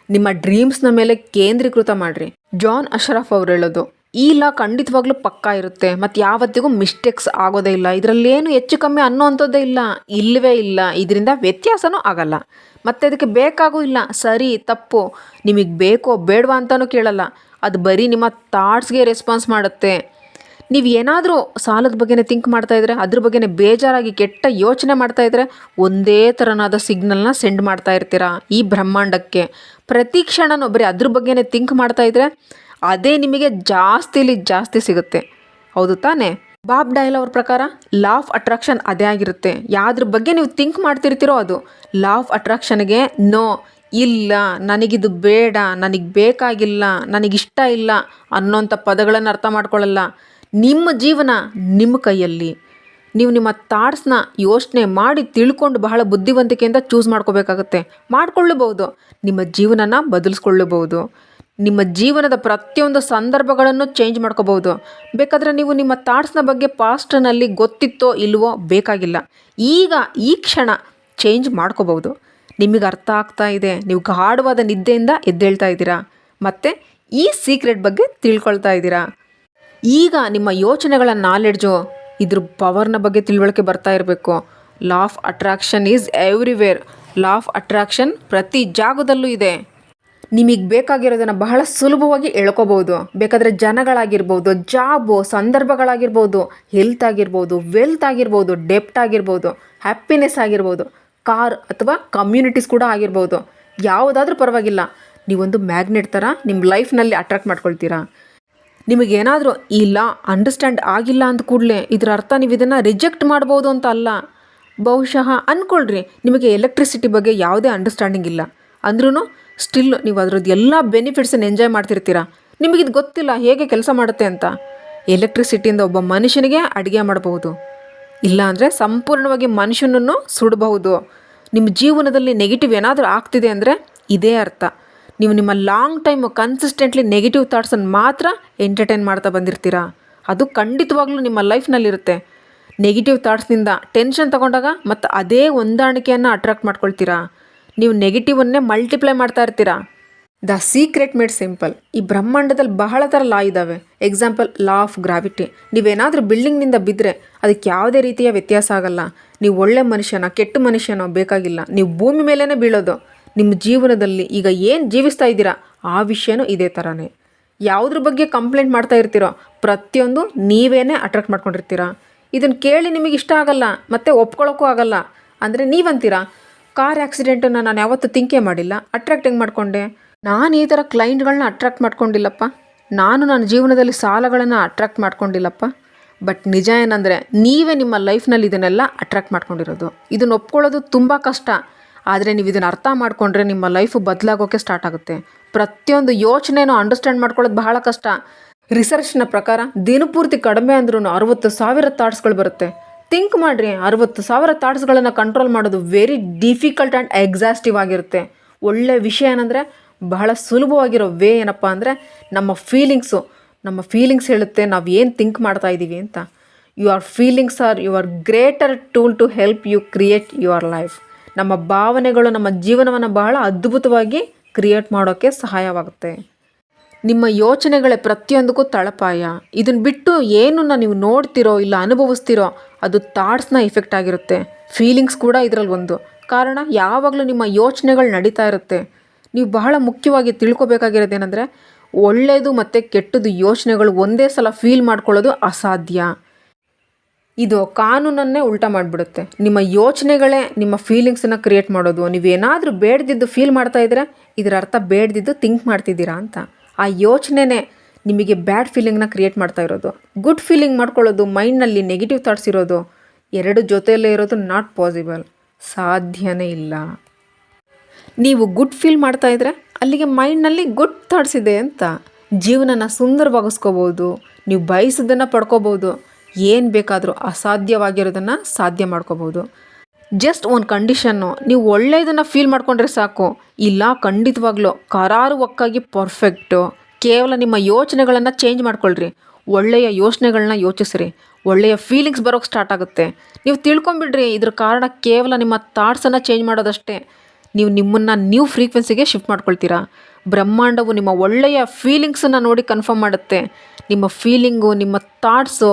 ನಿಮ್ಮ ಡ್ರೀಮ್ಸ್ನ ಮೇಲೆ ಕೇಂದ್ರೀಕೃತ ಮಾಡಿರಿ. ಜಾನ್ ಅಶ್ರಫ್ ಅವ್ರು ಹೇಳೋದು, ಈ ಲಾ ಖಂಡಿತವಾಗ್ಲೂ ಪಕ್ಕಾ ಇರುತ್ತೆ ಮತ್ತು ಯಾವತ್ತಿಗೂ ಮಿಸ್ಟೇಕ್ಸ್ ಆಗೋದೇ ಇಲ್ಲ. ಇದರಲ್ಲೇನು ಹೆಚ್ಚು ಕಮ್ಮಿ ಅನ್ನೋವಂಥದ್ದೇ ಇಲ್ಲವೇ ಇಲ್ಲ. ಇದರಿಂದ ವ್ಯತ್ಯಾಸನೂ ಆಗಲ್ಲ, ಮತ್ತು ಅದಕ್ಕೆ ಬೇಕಾಗೂ ಇಲ್ಲ. ಸರಿ ತಪ್ಪು ನಿಮಗೆ ಬೇಕೋ ಬೇಡವಾ ಅಂತಲೂ ಕೇಳಲ್ಲ. ಅದು ಬರೀ ನಿಮ್ಮ ಥಾಟ್ಸ್ಗೆ ರೆಸ್ಪಾನ್ಸ್ ಮಾಡುತ್ತೆ. ನೀವು ಏನಾದರೂ ಸಾಲದ ಬಗ್ಗೆನೇ ಥಿಂಕ್ ಮಾಡ್ತಾಯಿದ್ರೆ, ಅದ್ರ ಬಗ್ಗೆನೇ ಬೇಜಾರಾಗಿ ಕೆಟ್ಟ ಯೋಚನೆ ಮಾಡ್ತಾಯಿದ್ರೆ ಒಂದೇ ಥರನಾದ ಸಿಗ್ನಲ್ನ ಸೆಂಡ್ ಮಾಡ್ತಾ ಇರ್ತೀರಾ ಈ ಬ್ರಹ್ಮಾಂಡಕ್ಕೆ. ಪ್ರತಿ ಕ್ಷಣನೂ ಬರೀ ಅದ್ರ ಬಗ್ಗೆನೇ ಥಿಂಕ್ ಮಾಡ್ತಾಯಿದ್ರೆ ಅದೇ ನಿಮಗೆ ಜಾಸ್ತಿ ಸಿಗುತ್ತೆ. ಹೌದು ತಾನೇ? ಬಾಬ್ ಡಯಲ್ ಅವ್ರ ಪ್ರಕಾರ ಲಾ ಆಫ್ ಅಟ್ರಾಕ್ಷನ್ ಅದೇ ಆಗಿರುತ್ತೆ. ಯಾವುದ್ರ ಬಗ್ಗೆ ನೀವು ಥಿಂಕ್ ಮಾಡ್ತಿರ್ತೀರೋ ಅದು. ಲಾ ಆಫ್ ಅಟ್ರಾಕ್ಷನ್ಗೆ ನೋ, ಇಲ್ಲ, ನನಗಿದು ಬೇಡ, ನನಗೆ ಬೇಕಾಗಿಲ್ಲ, ನನಗಿಷ್ಟ ಇಲ್ಲ ಅನ್ನೋಂಥ ಪದಗಳನ್ನು ಅರ್ಥ ಮಾಡ್ಕೊಳ್ಳಲ್ಲ. ನಿಮ್ಮ ಜೀವನ ನಿಮ್ಮ ಕೈಯಲ್ಲಿ. ನೀವು ನಿಮ್ಮ ಥಾಟ್ಸ್ನ ಯೋಚನೆ ಮಾಡಿ ತಿಳ್ಕೊಂಡು ಬಹಳ ಬುದ್ಧಿವಂತಿಕೆಯಿಂದ ಚೂಸ್ ಮಾಡ್ಕೋಬೇಕಾಗತ್ತೆ. ಮಾಡ್ಕೊಳ್ಳಬಹುದು, ನಿಮ್ಮ ಜೀವನನ ಬದಲಿಸ್ಕೊಳ್ಳಬಹುದು. ನಿಮ್ಮ ಜೀವನದ ಪ್ರತಿಯೊಂದು ಸಂದರ್ಭಗಳನ್ನು ಚೇಂಜ್ ಮಾಡ್ಕೋಬಹುದು. ಬೇಕಾದರೆ ನೀವು ನಿಮ್ಮ ಥಾಟ್ಸ್ನ ಬಗ್ಗೆ ಪಾಸ್ಟ್ನಲ್ಲಿ ಗೊತ್ತಿತ್ತೋ ಇಲ್ವೋ ಬೇಕಾಗಿಲ್ಲ, ಈಗ ಈ ಕ್ಷಣ ಚೇಂಜ್ ಮಾಡ್ಕೋಬಹುದು. ನಿಮಗೆ ಅರ್ಥ ಆಗ್ತಾ ಇದೆ, ನೀವು ಗಾಢವಾದ ನಿದ್ದೆಯಿಂದ ಎದ್ದೇಳ್ತಾ ಇದ್ದೀರಾ ಮತ್ತು ಈ ಸೀಕ್ರೆಟ್ ಬಗ್ಗೆ ತಿಳ್ಕೊಳ್ತಾ ಇದ್ದೀರಾ. ಈಗ ನಿಮ್ಮ ಯೋಚನೆಗಳ ನಾಲೆಡ್ಜು, ಇದ್ರ ಪವರ್ನ ಬಗ್ಗೆ ತಿಳುವಳಿಕೆ ಬರ್ತಾ ಇರಬೇಕು. ಲಾ of attraction is everywhere. Law of attraction ಪ್ರತಿ ಜಾಗದಲ್ಲೂ ಇದೆ. ನಿಮಗೆ ಬೇಕಾಗಿರೋದನ್ನು ಬಹಳ ಸುಲಭವಾಗಿ ಎಳ್ಕೋಬೋದು. ಬೇಕಾದರೆ ಜನಗಳಾಗಿರ್ಬೋದು, ಜಾಬು, ಸಂದರ್ಭಗಳಾಗಿರ್ಬೋದು, ಹೆಲ್ತ್ ಆಗಿರ್ಬೋದು, ವೆಲ್ತ್ ಆಗಿರ್ಬೋದು, ಡೆಪ್ಟ್ ಆಗಿರ್ಬೋದು, ಹ್ಯಾಪಿನೆಸ್ ಆಗಿರ್ಬೋದು, ಕಾರ್ ಅಥವಾ ಕಮ್ಯುನಿಟೀಸ್ ಕೂಡ ಆಗಿರ್ಬೋದು. ಯಾವುದಾದ್ರೂ ಪರವಾಗಿಲ್ಲ, ನೀವೊಂದು ಮ್ಯಾಗ್ನೆಟ್ ಥರ ನಿಮ್ಮ ಲೈಫ್ನಲ್ಲಿ ಅಟ್ರಾಕ್ಟ್ ಮಾಡ್ಕೊಳ್ತೀರಾ. ನಿಮಗೇನಾದರೂ ಈ ಲಾ ಅಂಡರ್ಸ್ಟ್ಯಾಂಡ್ ಆಗಿಲ್ಲ ಅಂದ ಕೂಡಲೇ ಇದರ ಅರ್ಥ ನೀವು ಇದನ್ನು ರಿಜೆಕ್ಟ್ ಮಾಡ್ಬೋದು ಅಂತ ಅಲ್ಲ. ಬಹುಶಃ ಅಂದ್ಕೊಳ್ರಿ ನಿಮಗೆ ಎಲೆಕ್ಟ್ರಿಸಿಟಿ ಬಗ್ಗೆ ಯಾವುದೇ ಅಂಡರ್ಸ್ಟ್ಯಾಂಡಿಂಗ್ ಇಲ್ಲ ಅಂದ್ರೂ ಸ್ಟಿಲ್ ನೀವು ಅದರದ್ದು ಎಲ್ಲ ಬೆನಿಫಿಟ್ಸನ್ನು ಎಂಜಾಯ್ ಮಾಡ್ತಿರ್ತೀರ. ನಿಮಗಿದು ಗೊತ್ತಿಲ್ಲ ಹೇಗೆ ಕೆಲಸ ಮಾಡುತ್ತೆ ಅಂತ. ಎಲೆಕ್ಟ್ರಿಸಿಟಿಯಿಂದ ಒಬ್ಬ ಮನುಷ್ಯನಿಗೆ ಅಡುಗೆ ಮಾಡಬಹುದು, ಇಲ್ಲ ಅಂದರೆ ಸಂಪೂರ್ಣವಾಗಿ ಮನುಷ್ಯನನ್ನು ಸುಡಬಹುದು. ನಿಮ್ಮ ಜೀವನದಲ್ಲಿ ನೆಗೆಟಿವ್ ಏನಾದರೂ ಆಗ್ತಿದೆ ಅಂದರೆ ಇದೇ ಅರ್ಥ. ನೀವು ನಿಮ್ಮ ಲಾಂಗ್ ಟೈಮು ಕನ್ಸಿಸ್ಟೆಂಟ್ಲಿ ನೆಗೆಟಿವ್ ಥಾಟ್ಸನ್ನು ಮಾತ್ರ ಎಂಟರ್ಟೈನ್ ಮಾಡ್ತಾ ಬಂದಿರ್ತೀರಾ. ಅದು ಖಂಡಿತವಾಗ್ಲೂ ನಿಮ್ಮ ಲೈಫ್ನಲ್ಲಿರುತ್ತೆ. ನೆಗೆಟಿವ್ ಥಾಟ್ಸ್ನಿಂದ ಟೆನ್ಷನ್ ತಗೊಂಡಾಗ ಮತ್ತು ಅದೇ ಹೊಂದಾಣಿಕೆಯನ್ನು ಅಟ್ರಾಕ್ಟ್ ಮಾಡ್ಕೊಳ್ತೀರಾ. ನೀವು ನೆಗೆಟಿವನ್ನೇ ಮಲ್ಟಿಪ್ಲೈ ಮಾಡ್ತಾ ಇರ್ತೀರಾ. The secret made simple. ಈ ಬ್ರಹ್ಮಾಂಡದಲ್ಲಿ ಬಹಳ ಥರ ಲಾ ಇದ್ದಾವೆ. Example, law of gravity. ನೀವೇನಾದರೂ ಬಿಲ್ಡಿಂಗ್ನಿಂದ ಬಿದ್ದರೆ ಅದಕ್ಕೆ ಯಾವುದೇ ರೀತಿಯ ವ್ಯತ್ಯಾಸ ಆಗಲ್ಲ. ನೀವು ಒಳ್ಳೆ ಮನುಷ್ಯನೋ ಕೆಟ್ಟ ಮನುಷ್ಯನೋ ಬೇಕಾಗಿಲ್ಲ, ನೀವು ಭೂಮಿ ಮೇಲೇ ಬೀಳೋದು. ನಿಮ್ಮ ಜೀವನದಲ್ಲಿ ಈಗ ಏನು ಜೀವಿಸ್ತಾ ಇದ್ದೀರಾ ಆ ವಿಷಯನೂ ಇದೇ ಥರನೇ. ಯಾವುದ್ರ ಬಗ್ಗೆ ಕಂಪ್ಲೇಂಟ್ ಮಾಡ್ತಾ ಇರ್ತೀರೋ ಪ್ರತಿಯೊಂದು ನೀವೇನೇ ಅಟ್ರಾಕ್ಟ್ ಮಾಡ್ಕೊಂಡಿರ್ತೀರಾ. ಇದನ್ನು ಕೇಳಿ ನಿಮಗೆ ಇಷ್ಟ ಆಗಲ್ಲ ಮತ್ತು ಒಪ್ಕೊಳ್ಳೋಕ್ಕೂ ಆಗಲ್ಲ. ಅಂದರೆ ನೀವಂತೀರಾ, ಕಾರ್ ಆಕ್ಸಿಡೆಂಟನ್ನು ನಾನು ಯಾವತ್ತೂ ಥಿಂಕೇ ಮಾಡಿಲ್ಲ, ಅಟ್ರಾಕ್ಟ್ ಹೆಂಗೆ ಮಾಡಿಕೊಂಡೆ? ನಾನು ಈ ಥರ ಕ್ಲೈಂಟ್ಗಳನ್ನ ಅಟ್ರಾಕ್ಟ್ ಮಾಡ್ಕೊಂಡಿಲ್ಲಪ್ಪ, ನಾನು ನನ್ನ ಜೀವನದಲ್ಲಿ ಸಾಲಗಳನ್ನು ಅಟ್ರಾಕ್ಟ್ ಮಾಡ್ಕೊಂಡಿಲ್ಲಪ್ಪ. ಬಟ್ ನಿಜ ಏನಂದರೆ ನೀವೇ ನಿಮ್ಮ ಲೈಫ್ನಲ್ಲಿ ಇದನ್ನೆಲ್ಲ ಅಟ್ರಾಕ್ಟ್ ಮಾಡ್ಕೊಂಡಿರೋದು. ಇದನ್ನು ಒಪ್ಕೊಳ್ಳೋದು ತುಂಬ ಕಷ್ಟ. ಆದರೆ ನೀವು ಇದನ್ನು ಅರ್ಥ ಮಾಡಿಕೊಂಡ್ರೆ ನಿಮ್ಮ ಲೈಫು ಬದಲಾಗೋಕ್ಕೆ ಸ್ಟಾರ್ಟ್ ಆಗುತ್ತೆ. ಪ್ರತಿಯೊಂದು ಯೋಚನೆನೂ ಅಂಡರ್ಸ್ಟ್ಯಾಂಡ್ ಮಾಡ್ಕೊಳ್ಳೋದು ಬಹಳ ಕಷ್ಟ. ರಿಸರ್ಚ್ನ ಪ್ರಕಾರ ದಿನಪೂರ್ತಿ ಕಡಿಮೆ ಅಂದ್ರೂ 60,000 ಥಾಟ್ಸ್ಗಳು ಬರುತ್ತೆ. ಥಿಂಕ್ ಮಾಡಿರಿ, 60,000 ಥಾಟ್ಸ್ಗಳನ್ನು ಕಂಟ್ರೋಲ್ ಮಾಡೋದು ವೆರಿ ಡಿಫಿಕಲ್ಟ್ ಆ್ಯಂಡ್ ಎಕ್ಸಾಸ್ಟಿವ್ ಆಗಿರುತ್ತೆ. ಒಳ್ಳೆ ವಿಷಯ ಏನಂದರೆ ಬಹಳ ಸುಲಭವಾಗಿರೋ ವೇ ಏನಪ್ಪ ಅಂದರೆ ನಮ್ಮ ಫೀಲಿಂಗ್ಸ್ ಹೇಳುತ್ತೆ ನಾವು ಏನು ಥಿಂಕ್ ಮಾಡ್ತಾ ಇದ್ದೀವಿ ಅಂತ. Your feelings are your greater tool to help you create your life. ನಮ್ಮ ಭಾವನೆಗಳು ನಮ್ಮ ಜೀವನವನ್ನು ಬಹಳ ಅದ್ಭುತವಾಗಿ ಕ್ರಿಯೇಟ್ ಮಾಡೋಕ್ಕೆ ಸಹಾಯವಾಗುತ್ತೆ. ನಿಮ್ಮ ಯೋಚನೆಗಳೇ ಪ್ರತಿಯೊಂದಕ್ಕೂ ತಳಪಾಯ. ಇದನ್ನು ಬಿಟ್ಟು ಏನನ್ನ ನೀವು ನೋಡ್ತಿರೋ ಇಲ್ಲ ಅನುಭವಿಸ್ತಿರೋ ಅದು ಥಾಟ್ಸ್ನ ಎಫೆಕ್ಟ್ ಆಗಿರುತ್ತೆ. ಫೀಲಿಂಗ್ಸ್ ಕೂಡ ಇದರಲ್ಲಿ ಒಂದು ಕಾರಣ. ಯಾವಾಗಲೂ ನಿಮ್ಮ ಯೋಚನೆಗಳು ನಡೀತಾ ಇರುತ್ತೆ. ನೀವು ಬಹಳ ಮುಖ್ಯವಾಗಿ ತಿಳ್ಕೊಬೇಕಾಗಿರೋದೇನೆಂದರೆ ಒಳ್ಳೆಯದು ಮತ್ತು ಕೆಟ್ಟದ್ದು ಯೋಚನೆಗಳು ಒಂದೇ ಸಲ ಫೀಲ್ ಮಾಡ್ಕೊಳ್ಳೋದು ಅಸಾಧ್ಯ. ಇದು ಕಾನೂನನ್ನೇ ಉಲ್ಟಾ ಮಾಡಿಬಿಡುತ್ತೆ. ನಿಮ್ಮ ಯೋಚನೆಗಳೇ ನಿಮ್ಮ ಫೀಲಿಂಗ್ಸನ್ನು ಕ್ರಿಯೇಟ್ ಮಾಡೋದು. ನೀವೇನಾದರೂ ಬೇಡದಿದ್ದು ಫೀಲ್ ಮಾಡ್ತಾ ಇದ್ದರೆ ಇದರ ಅರ್ಥ ಬೇಡದಿದ್ದು ಥಿಂಕ್ ಮಾಡ್ತಿದ್ದೀರಾ ಅಂತ. ಆ ಯೋಚನೆನೇ ನಿಮಗೆ ಬ್ಯಾಡ್ ಫೀಲಿಂಗ್ನ ಕ್ರಿಯೇಟ್ ಮಾಡ್ತಾ ಇರೋದು. ಗುಡ್ ಫೀಲಿಂಗ್ ಮಾಡ್ಕೊಳ್ಳೋದು, ಮೈಂಡ್ನಲ್ಲಿ ನೆಗೆಟಿವ್ ಥಾಟ್ಸ್ ಇರೋದು, ಎರಡು ಜೊತೆಯಲ್ಲೇ ಇರೋದು ನಾಟ್ ಪಾಸಿಬಲ್, ಸಾಧ್ಯನೇ ಇಲ್ಲ. ನೀವು ಗುಡ್ ಫೀಲ್ ಮಾಡ್ತಾ ಇದ್ದರೆ ಅಲ್ಲಿಗೆ ಮೈಂಡ್ನಲ್ಲಿ ಗುಡ್ ಥಾಟ್ಸ್ ಇದೆ ಅಂತ. ಜೀವನನ ಸುಂದರವಾಗಿಸ್ಕೋಬೋದು, ನೀವು ಬಯಸೋದನ್ನು ಪಡ್ಕೋಬೋದು, ಏನು ಬೇಕಾದರೂ ಅಸಾಧ್ಯವಾಗಿರೋದನ್ನು ಸಾಧ್ಯ ಮಾಡ್ಕೋಬೋದು. ಜಸ್ಟ್ ಒಂದು ಕಂಡೀಷನ್ನು, ನೀವು ಒಳ್ಳೆಯದನ್ನು ಫೀಲ್ ಮಾಡ್ಕೊಂಡ್ರೆ ಸಾಕು. ಇಲ್ಲ, ಖಂಡಿತವಾಗ್ಲೂ ಕರಾರುವಕ್ಕಾಗಿ ಪರ್ಫೆಕ್ಟು. ಕೇವಲ ನಿಮ್ಮ ಯೋಚನೆಗಳನ್ನು ಚೇಂಜ್ ಮಾಡ್ಕೊಳ್ರಿ. ಒಳ್ಳೆಯ ಯೋಚನೆಗಳನ್ನ ಯೋಚಿಸ್ರಿ, ಒಳ್ಳೆಯ ಫೀಲಿಂಗ್ಸ್ ಬರೋಕ್ಕೆ ಸ್ಟಾರ್ಟ್ ಆಗುತ್ತೆ. ನೀವು ತಿಳ್ಕೊಂಬಿಡ್ರಿ ಇದ್ರ ಕಾರಣ ಕೇವಲ ನಿಮ್ಮ ಥಾಟ್ಸನ್ನು ಚೇಂಜ್ ಮಾಡೋದಷ್ಟೇ. ನೀವು ನಿಮ್ಮನ್ನು ನ್ಯೂ ಫ್ರೀಕ್ವೆನ್ಸಿಗೆ ಶಿಫ್ಟ್ ಮಾಡ್ಕೊಳ್ತೀರಾ. ಬ್ರಹ್ಮಾಂಡವು ನಿಮ್ಮ ಒಳ್ಳೆಯ ಫೀಲಿಂಗ್ಸನ್ನು ನೋಡಿ ಕನ್ಫರ್ಮ್ ಮಾಡುತ್ತೆ. ನಿಮ್ಮ ಫೀಲಿಂಗು, ನಿಮ್ಮ ಥಾಟ್ಸು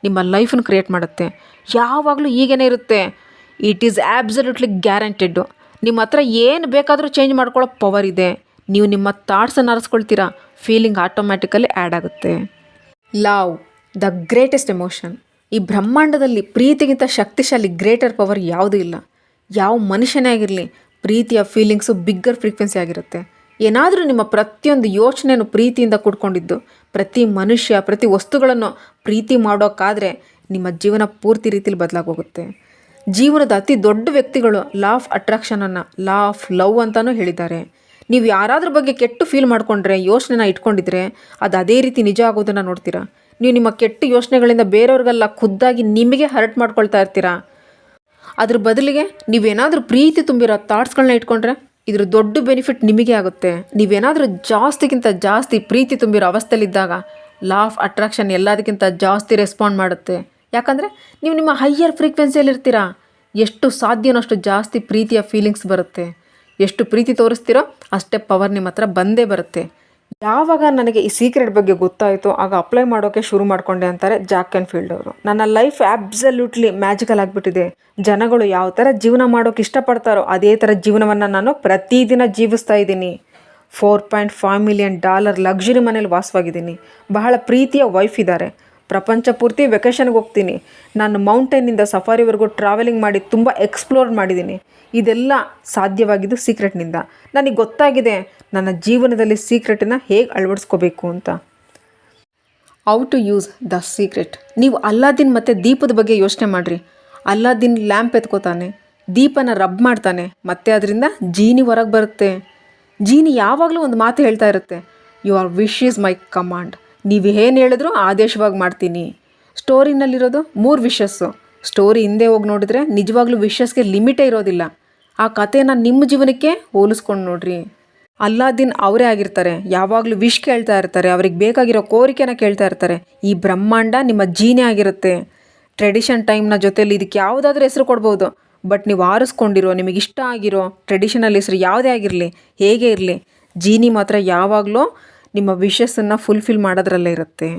ನಿಮ್ಮ ಲೈಫನ್ನು ಕ್ರಿಯೇಟ್ ಮಾಡುತ್ತೆ. ಯಾವಾಗಲೂ ಹೀಗೇ ಇರುತ್ತೆ. It is absolutely guaranteed. ನಿಮ್ಮ ಹತ್ರ ಏನು ಬೇಕಾದರೂ ಚೇಂಜ್ ಮಾಡ್ಕೊಳ್ಳೋ ಪವರ್ ಇದೆ. ನೀವು ನಿಮ್ಮ ಥಾಟ್ಸನ್ನು ಅರಸ್ಕೊಳ್ತೀರಾ, ಫೀಲಿಂಗ್ ಆಟೋಮ್ಯಾಟಿಕಲಿ ಆ್ಯಡ್ ಆಗುತ್ತೆ. Love, the greatest emotion. ಈ ಬ್ರಹ್ಮಾಂಡದಲ್ಲಿ ಪ್ರೀತಿಗಿಂತ ಶಕ್ತಿಶಾಲಿ ಗ್ರೇಟರ್ ಪವರ್ ಯಾವುದೂ ಇಲ್ಲ. ಯಾವ ಮನುಷ್ಯನೇ ಆಗಿರಲಿ, ಪ್ರೀತಿಯ ಫೀಲಿಂಗ್ಸು ಬಿಗ್ಗರ್ ಫ್ರೀಕ್ವೆನ್ಸಿ ಆಗಿರುತ್ತೆ. ಏನಾದರೂ ನಿಮ್ಮ ಪ್ರತಿಯೊಂದು ಯೋಚನೆಯನ್ನು ಪ್ರೀತಿಯಿಂದ ಕೂಡ್ಕೊಂಡಿದ್ದು, ಪ್ರತಿ ಮನುಷ್ಯ ಪ್ರತಿ ವಸ್ತುಗಳನ್ನು ಪ್ರೀತಿ ಮಾಡೋಕ್ಕಾದರೆ ನಿಮ್ಮ ಜೀವನ ಪೂರ್ತಿ ರೀತಿಯಲ್ಲಿ ಬದಲಾಗೋಗುತ್ತೆ. ಜೀವನದ ಅತಿ ದೊಡ್ಡ ವ್ಯಕ್ತಿಗಳು ಲಾ ಆಫ್ ಅಟ್ರಾಕ್ಷನನ್ನು ಲಾ ಆಫ್ ಲವ್ ಅಂತಲೂ ಹೇಳಿದ್ದಾರೆ. ನೀವು ಯಾರಾದ್ರ ಬಗ್ಗೆ ಕೆಟ್ಟು ಫೀಲ್ ಮಾಡಿಕೊಂಡ್ರೆ, ಯೋಚನೆನ ಇಟ್ಕೊಂಡಿದ್ರೆ ಅದು ಅದೇ ರೀತಿ ನಿಜ ಆಗೋದನ್ನು ನೋಡ್ತೀರಾ. ನೀವು ನಿಮ್ಮ ಕೆಟ್ಟ ಯೋಚನೆಗಳಿಂದ ಬೇರೆಯವ್ರಿಗೆಲ್ಲ ಖುದ್ದಾಗಿ ನಿಮಗೆ ಹರ್ಟ್ ಮಾಡ್ಕೊಳ್ತಾ ಇರ್ತೀರಾ. ಅದ್ರ ಬದಲಿಗೆ ನೀವೇನಾದರೂ ಪ್ರೀತಿ ತುಂಬಿರೋ ಥಾಟ್ಸ್ಗಳನ್ನ ಇಟ್ಕೊಂಡ್ರೆ ಇದ್ರ ದೊಡ್ಡ ಬೆನಿಫಿಟ್ ನಿಮಗೆ ಆಗುತ್ತೆ. ನೀವೇನಾದರೂ ಜಾಸ್ತಿಗಿಂತ ಜಾಸ್ತಿ ಪ್ರೀತಿ ತುಂಬಿರೋ ಅವಸ್ಥೆಯಲ್ಲಿದ್ದಾಗ ಲಾ ಆಫ್ ಅಟ್ರಾಕ್ಷನ್ ಎಲ್ಲದಕ್ಕಿಂತ ಜಾಸ್ತಿ ರೆಸ್ಪಾಂಡ್ ಮಾಡುತ್ತೆ. ಯಾಕಂದರೆ ನೀವು ನಿಮ್ಮ ಹೈಯರ್ ಫ್ರೀಕ್ವೆನ್ಸಿಯಲ್ಲಿರ್ತೀರಾ. ಎಷ್ಟು ಸಾಧ್ಯನೋ ಅಷ್ಟು ಜಾಸ್ತಿ ಪ್ರೀತಿಯ ಫೀಲಿಂಗ್ಸ್ ಬರುತ್ತೆ. ಎಷ್ಟು ಪ್ರೀತಿ ತೋರಿಸ್ತೀರೋ ಅಷ್ಟೇ ಪವರ್ ನಿಮ್ಮ ಹತ್ರ ಬಂದೇ ಬರುತ್ತೆ. ಯಾವಾಗ ನನಗೆ ಈ ಸೀಕ್ರೆಟ್ ಬಗ್ಗೆ ಗೊತ್ತಾಯಿತು ಆಗ ಅಪ್ಲೈ ಮಾಡೋಕ್ಕೆ ಶುರು ಮಾಡಿಕೊಂಡೆ ಅಂತಾರೆ ಜಾಕ್ ಕ್ಯಾನ್ಫೀಲ್ಡ್ ಅವರು. ನನ್ನ ಲೈಫ್ ಆಬ್ಸಲ್ಯೂಟ್ಲಿ ಮ್ಯಾಜಿಕಲ್ ಆಗಿಬಿಟ್ಟಿದೆ. ಜನಗಳು ಯಾವ ಥರ ಜೀವನ ಮಾಡೋಕ್ಕೆ ಇಷ್ಟಪಡ್ತಾರೋ ಅದೇ ಥರ ಜೀವನವನ್ನು ನಾನು ಪ್ರತಿದಿನ ಜೀವಿಸ್ತಾ ಇದ್ದೀನಿ. $4.5 million ಲಕ್ಸುರಿ ಮನೇಲಿ ವಾಸವಾಗಿದ್ದೀನಿ. ಬಹಳ ಪ್ರೀತಿಯ ವೈಫ್ ಇದ್ದಾರೆ. ಪ್ರಪಂಚ ಪೂರ್ತಿ ವೆಕೇಷನ್ಗೆ ಹೋಗ್ತೀನಿ. ನಾನು ಮೌಂಟೇನಿಂದ ಸಫಾರಿವರೆಗೂ ಟ್ರಾವೆಲಿಂಗ್ ಮಾಡಿ ತುಂಬ ಎಕ್ಸ್ಪ್ಲೋರ್ ಮಾಡಿದ್ದೀನಿ. ಇದೆಲ್ಲ ಸಾಧ್ಯವಾಗಿದ್ದು ಸೀಕ್ರೆಟ್ನಿಂದ. ನನಗೆ ಗೊತ್ತಾಗಿದೆ ನನ್ನ ಜೀವನದಲ್ಲಿ ಸೀಕ್ರೆಟನ್ನು ಹೇಗೆ ಅಳವಡಿಸ್ಕೋಬೇಕು ಅಂತ. How to use the secret. ನೀವು ಅಲ್ಲಾದಿನ್ ಮತ್ತು ದೀಪದ ಬಗ್ಗೆ ಯೋಚನೆ ಮಾಡಿರಿ. ಅಲ್ಲಾದಿನ್ ಲ್ಯಾಂಪ್ ಎತ್ಕೋತಾನೆ, ದೀಪನ ರಬ್ ಮಾಡ್ತಾನೆ, ಮತ್ತೆ ಅದರಿಂದ ಜೀನಿ ಹೊರಗೆ ಬರುತ್ತೆ. ಜೀನಿ ಯಾವಾಗಲೂ ಒಂದು ಮಾತು ಹೇಳ್ತಾ ಇರುತ್ತೆ, your wish is my command. ನೀವು ಏನು ಹೇಳಿದ್ರೂ ಆದೇಶವಾಗಿ ಮಾಡ್ತೀನಿ. ಸ್ಟೋರಿನಲ್ಲಿರೋದು 3 ವಿಶಸ್ಸು. ಸ್ಟೋರಿ ಹಿಂದೆ ಹೋಗಿ ನೋಡಿದ್ರೆ ನಿಜವಾಗ್ಲೂ ವಿಶಸ್ಗೆ ಲಿಮಿಟೇ ಇರೋದಿಲ್ಲ. ಆ ಕಥೆನ ನಿಮ್ಮ ಜೀವನಕ್ಕೆ ಹೋಲಿಸ್ಕೊಂಡು ನೋಡ್ರಿ. ಅಲ್ಲಾದಿನ್ ಅವರೇ ಆಗಿರ್ತಾರೆ, ಯಾವಾಗಲೂ ವಿಶ್ ಕೇಳ್ತಾ ಇರ್ತಾರೆ, ಅವ್ರಿಗೆ ಬೇಕಾಗಿರೋ ಕೋರಿಕೆನ ಕೇಳ್ತಾ ಇರ್ತಾರೆ. ಈ ಬ್ರಹ್ಮಾಂಡ ನಿಮ್ಮ ಜೀನೇ ಆಗಿರುತ್ತೆ. ಟ್ರೆಡಿಷನ್ ಟೈಮ್ನ ಜೊತೆಯಲ್ಲಿ ಇದಕ್ಕೆ ಯಾವುದಾದ್ರೂ ಹೆಸರು ಕೊಡ್ಬೋದು, ಬಟ್ ನೀವು ಆರಿಸ್ಕೊಂಡಿರೋ ನಿಮಗೆ ಇಷ್ಟ ಆಗಿರೋ ಟ್ರೆಡಿಷನಲ್ ಹೆಸರು ಯಾವುದೇ ಆಗಿರಲಿ, ಹೇಗೆ ಇರಲಿ, ಜೀನಿ ಮಾತ್ರ ಯಾವಾಗಲೂ ನಿಮ್ಮ ವಿಶಸ್ಸನ್ನು ಫುಲ್ಫಿಲ್ ಮಾಡೋದ್ರಲ್ಲೇ ಇರುತ್ತೆ.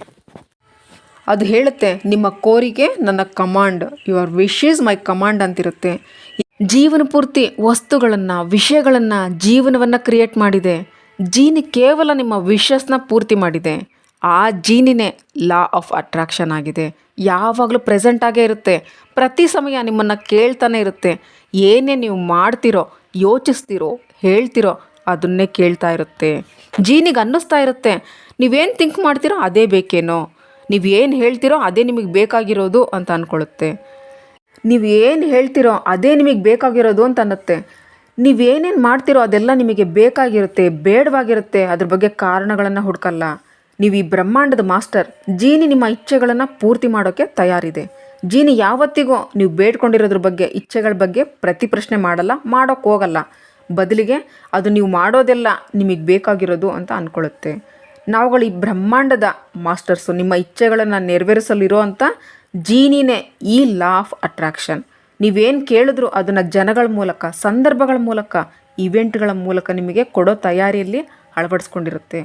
ಅದು ಹೇಳುತ್ತೆ, ನಿಮ್ಮ ಕೋರಿಕೆ ನನ್ನ command, your wish is my command ಅಂತಿರುತ್ತೆ. ಜೀವನ ಪೂರ್ತಿ ವಸ್ತುಗಳನ್ನು, ವಿಷಯಗಳನ್ನು, ಜೀವನವನ್ನು ಕ್ರಿಯೇಟ್ ಮಾಡಿದೆ. ಜೀನಿ ಕೇವಲ ನಿಮ್ಮ ವಿಶಸ್ನ ಪೂರ್ತಿ ಮಾಡಿದೆ. ಆ ಜೀನಿನೇ ಲಾ ಆಫ್ ಅಟ್ರಾಕ್ಷನ್ ಆಗಿದೆ. ಯಾವಾಗಲೂ ಪ್ರೆಸೆಂಟಾಗೇ ಇರುತ್ತೆ. ಪ್ರತಿ ಸಮಯ ನಿಮ್ಮನ್ನು ಕೇಳ್ತಾನೆ ಇರುತ್ತೆ. ಏನೇ ನೀವು ಮಾಡ್ತಿರೋ, ಯೋಚಿಸ್ತಿರೋ, ಹೇಳ್ತಿರೋ ಅದನ್ನೇ ಕೇಳ್ತಾ ಇರುತ್ತೆ. ಜೀನಿಗೆ ಅನ್ನಿಸ್ತಾ ಇರುತ್ತೆ, ನೀವೇನು ಥಿಂಕ್ ಮಾಡ್ತಿರೋ ಅದೇ ಬೇಕೇನೋ, ನೀವೇನು ಹೇಳ್ತಿರೋ ಅದೇ ನಿಮಗೆ ಬೇಕಾಗಿರೋದು ಅಂತ ಅಂದ್ಕೊಳ್ಳುತ್ತೆ. ನೀವೇನು ಹೇಳ್ತಿರೋ ಅದೇ ನಿಮಗೆ ಬೇಕಾಗಿರೋದು ಅಂತ ಅನ್ನುತ್ತೆ. ನೀವೇನೇನು ಮಾಡ್ತಿರೋ ಅದೆಲ್ಲ ನಿಮಗೆ ಬೇಕಾಗಿರುತ್ತೆ, ಬೇಡವಾಗಿರುತ್ತೆ. ಅದ್ರ ಬಗ್ಗೆ ಕಾರಣಗಳನ್ನು ಹುಡುಕಲ್ಲ. ನೀವು ಈ ಬ್ರಹ್ಮಾಂಡದ ಮಾಸ್ಟರ್. ಜೀನಿ ನಿಮ್ಮ ಇಚ್ಛೆಗಳನ್ನು ಪೂರ್ತಿ ಮಾಡೋಕ್ಕೆ ತಯಾರಿದೆ. ಜೀನಿ ಯಾವತ್ತಿಗೂ ನೀವು ಬೇಡ್ಕೊಂಡಿರೋದ್ರ ಬಗ್ಗೆ, ಇಚ್ಛೆಗಳ ಬಗ್ಗೆ ಪ್ರತಿ ಪ್ರಶ್ನೆ ಮಾಡಲ್ಲ, ಮಾಡೋಕ್ಕೆ ಹೋಗಲ್ಲ. ಬದಲಿಗೆ ಅದು ನೀವು ಮಾಡೋದೆಲ್ಲ ನಿಮಗೆ ಬೇಕಾಗಿರೋದು ಅಂತ ಅಂದ್ಕೊಳ್ಳುತ್ತೆ. ನಾವುಗಳು ಈ ಬ್ರಹ್ಮಾಂಡದ ಮಾಸ್ಟರ್ಸು. ನಿಮ್ಮ ಇಚ್ಛೆಗಳನ್ನು ನೆರವೇರಿಸಲಿರೋ ಅಂಥ ಜೀನಿನೇ ಈ ಲಾ ಆಫ್ ಅಟ್ರಾಕ್ಷನ್. ನೀವೇನು ಕೇಳಿದ್ರು ಅದನ್ನು ಜನಗಳ ಮೂಲಕ, ಸಂದರ್ಭಗಳ ಮೂಲಕ, ಇವೆಂಟ್ಗಳ ಮೂಲಕ ನಿಮಗೆ ಕೊಡೋ ತಯಾರಿಯಲ್ಲಿ ಅಳವಡಿಸ್ಕೊಂಡಿರುತ್ತೆ.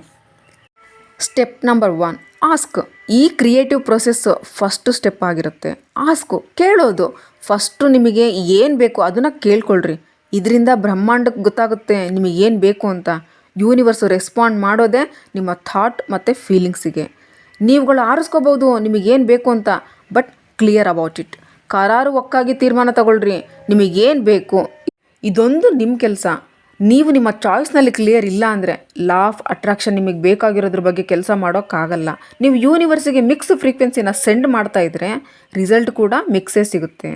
Step number 1, ask. ಈ ಕ್ರಿಯೇಟಿವ್ ಪ್ರೊಸೆಸ್ಸು ಫಸ್ಟು ಸ್ಟೆಪ್ ಆಗಿರುತ್ತೆ. ಆಸ್ಕು, ಕೇಳೋದು. ಫಸ್ಟು ನಿಮಗೆ ಏನು ಬೇಕು ಅದನ್ನು ಕೇಳ್ಕೊಳ್ರಿ. ಇದರಿಂದ ಬ್ರಹ್ಮಾಂಡಕ್ಕೆ ಗೊತ್ತಾಗುತ್ತೆ ನಿಮಗೇನು ಬೇಕು ಅಂತ. ಯೂನಿವರ್ಸು ರೆಸ್ಪಾಂಡ್ ಮಾಡೋದೇ ನಿಮ್ಮ ಥಾಟ್ ಮತ್ತು ಫೀಲಿಂಗ್ಸಿಗೆ. ನೀವುಗಳು ಆರಿಸ್ಕೋಬೋದು ನಿಮಗೇನು ಬೇಕು ಅಂತ, ಬಟ್ ಕ್ಲಿಯರ್ ಅಬೌಟ್ ಇಟ್. ಕರಾರುವಕ್ಕಾಗಿ ತೀರ್ಮಾನ ತಗೊಳ್ರಿ, ನಿಮಗೇನು ಬೇಕು. ಇದೊಂದು ನಿಮ್ಮ ಕೆಲಸ. ನೀವು ನಿಮ್ಮ ಚಾಯ್ಸ್ನಲ್ಲಿ ಕ್ಲಿಯರ್ ಇಲ್ಲ ಅಂದರೆ ಲಾ ಆಫ್ ಅಟ್ರಾಕ್ಷನ್ ನಿಮಗೆ ಬೇಕಾಗಿರೋದ್ರ ಬಗ್ಗೆ ಕೆಲಸ ಮಾಡೋಕ್ಕಾಗಲ್ಲ. ನೀವು ಯೂನಿವರ್ಸಿಗೆ ಮಿಕ್ಸ್ ಫ್ರೀಕ್ವೆನ್ಸಿನ ಸೆಂಡ್ ಮಾಡ್ತಾ ಇದ್ದರೆ ರಿಸಲ್ಟ್ ಕೂಡ ಮಿಕ್ಸೇ ಸಿಗುತ್ತೆ.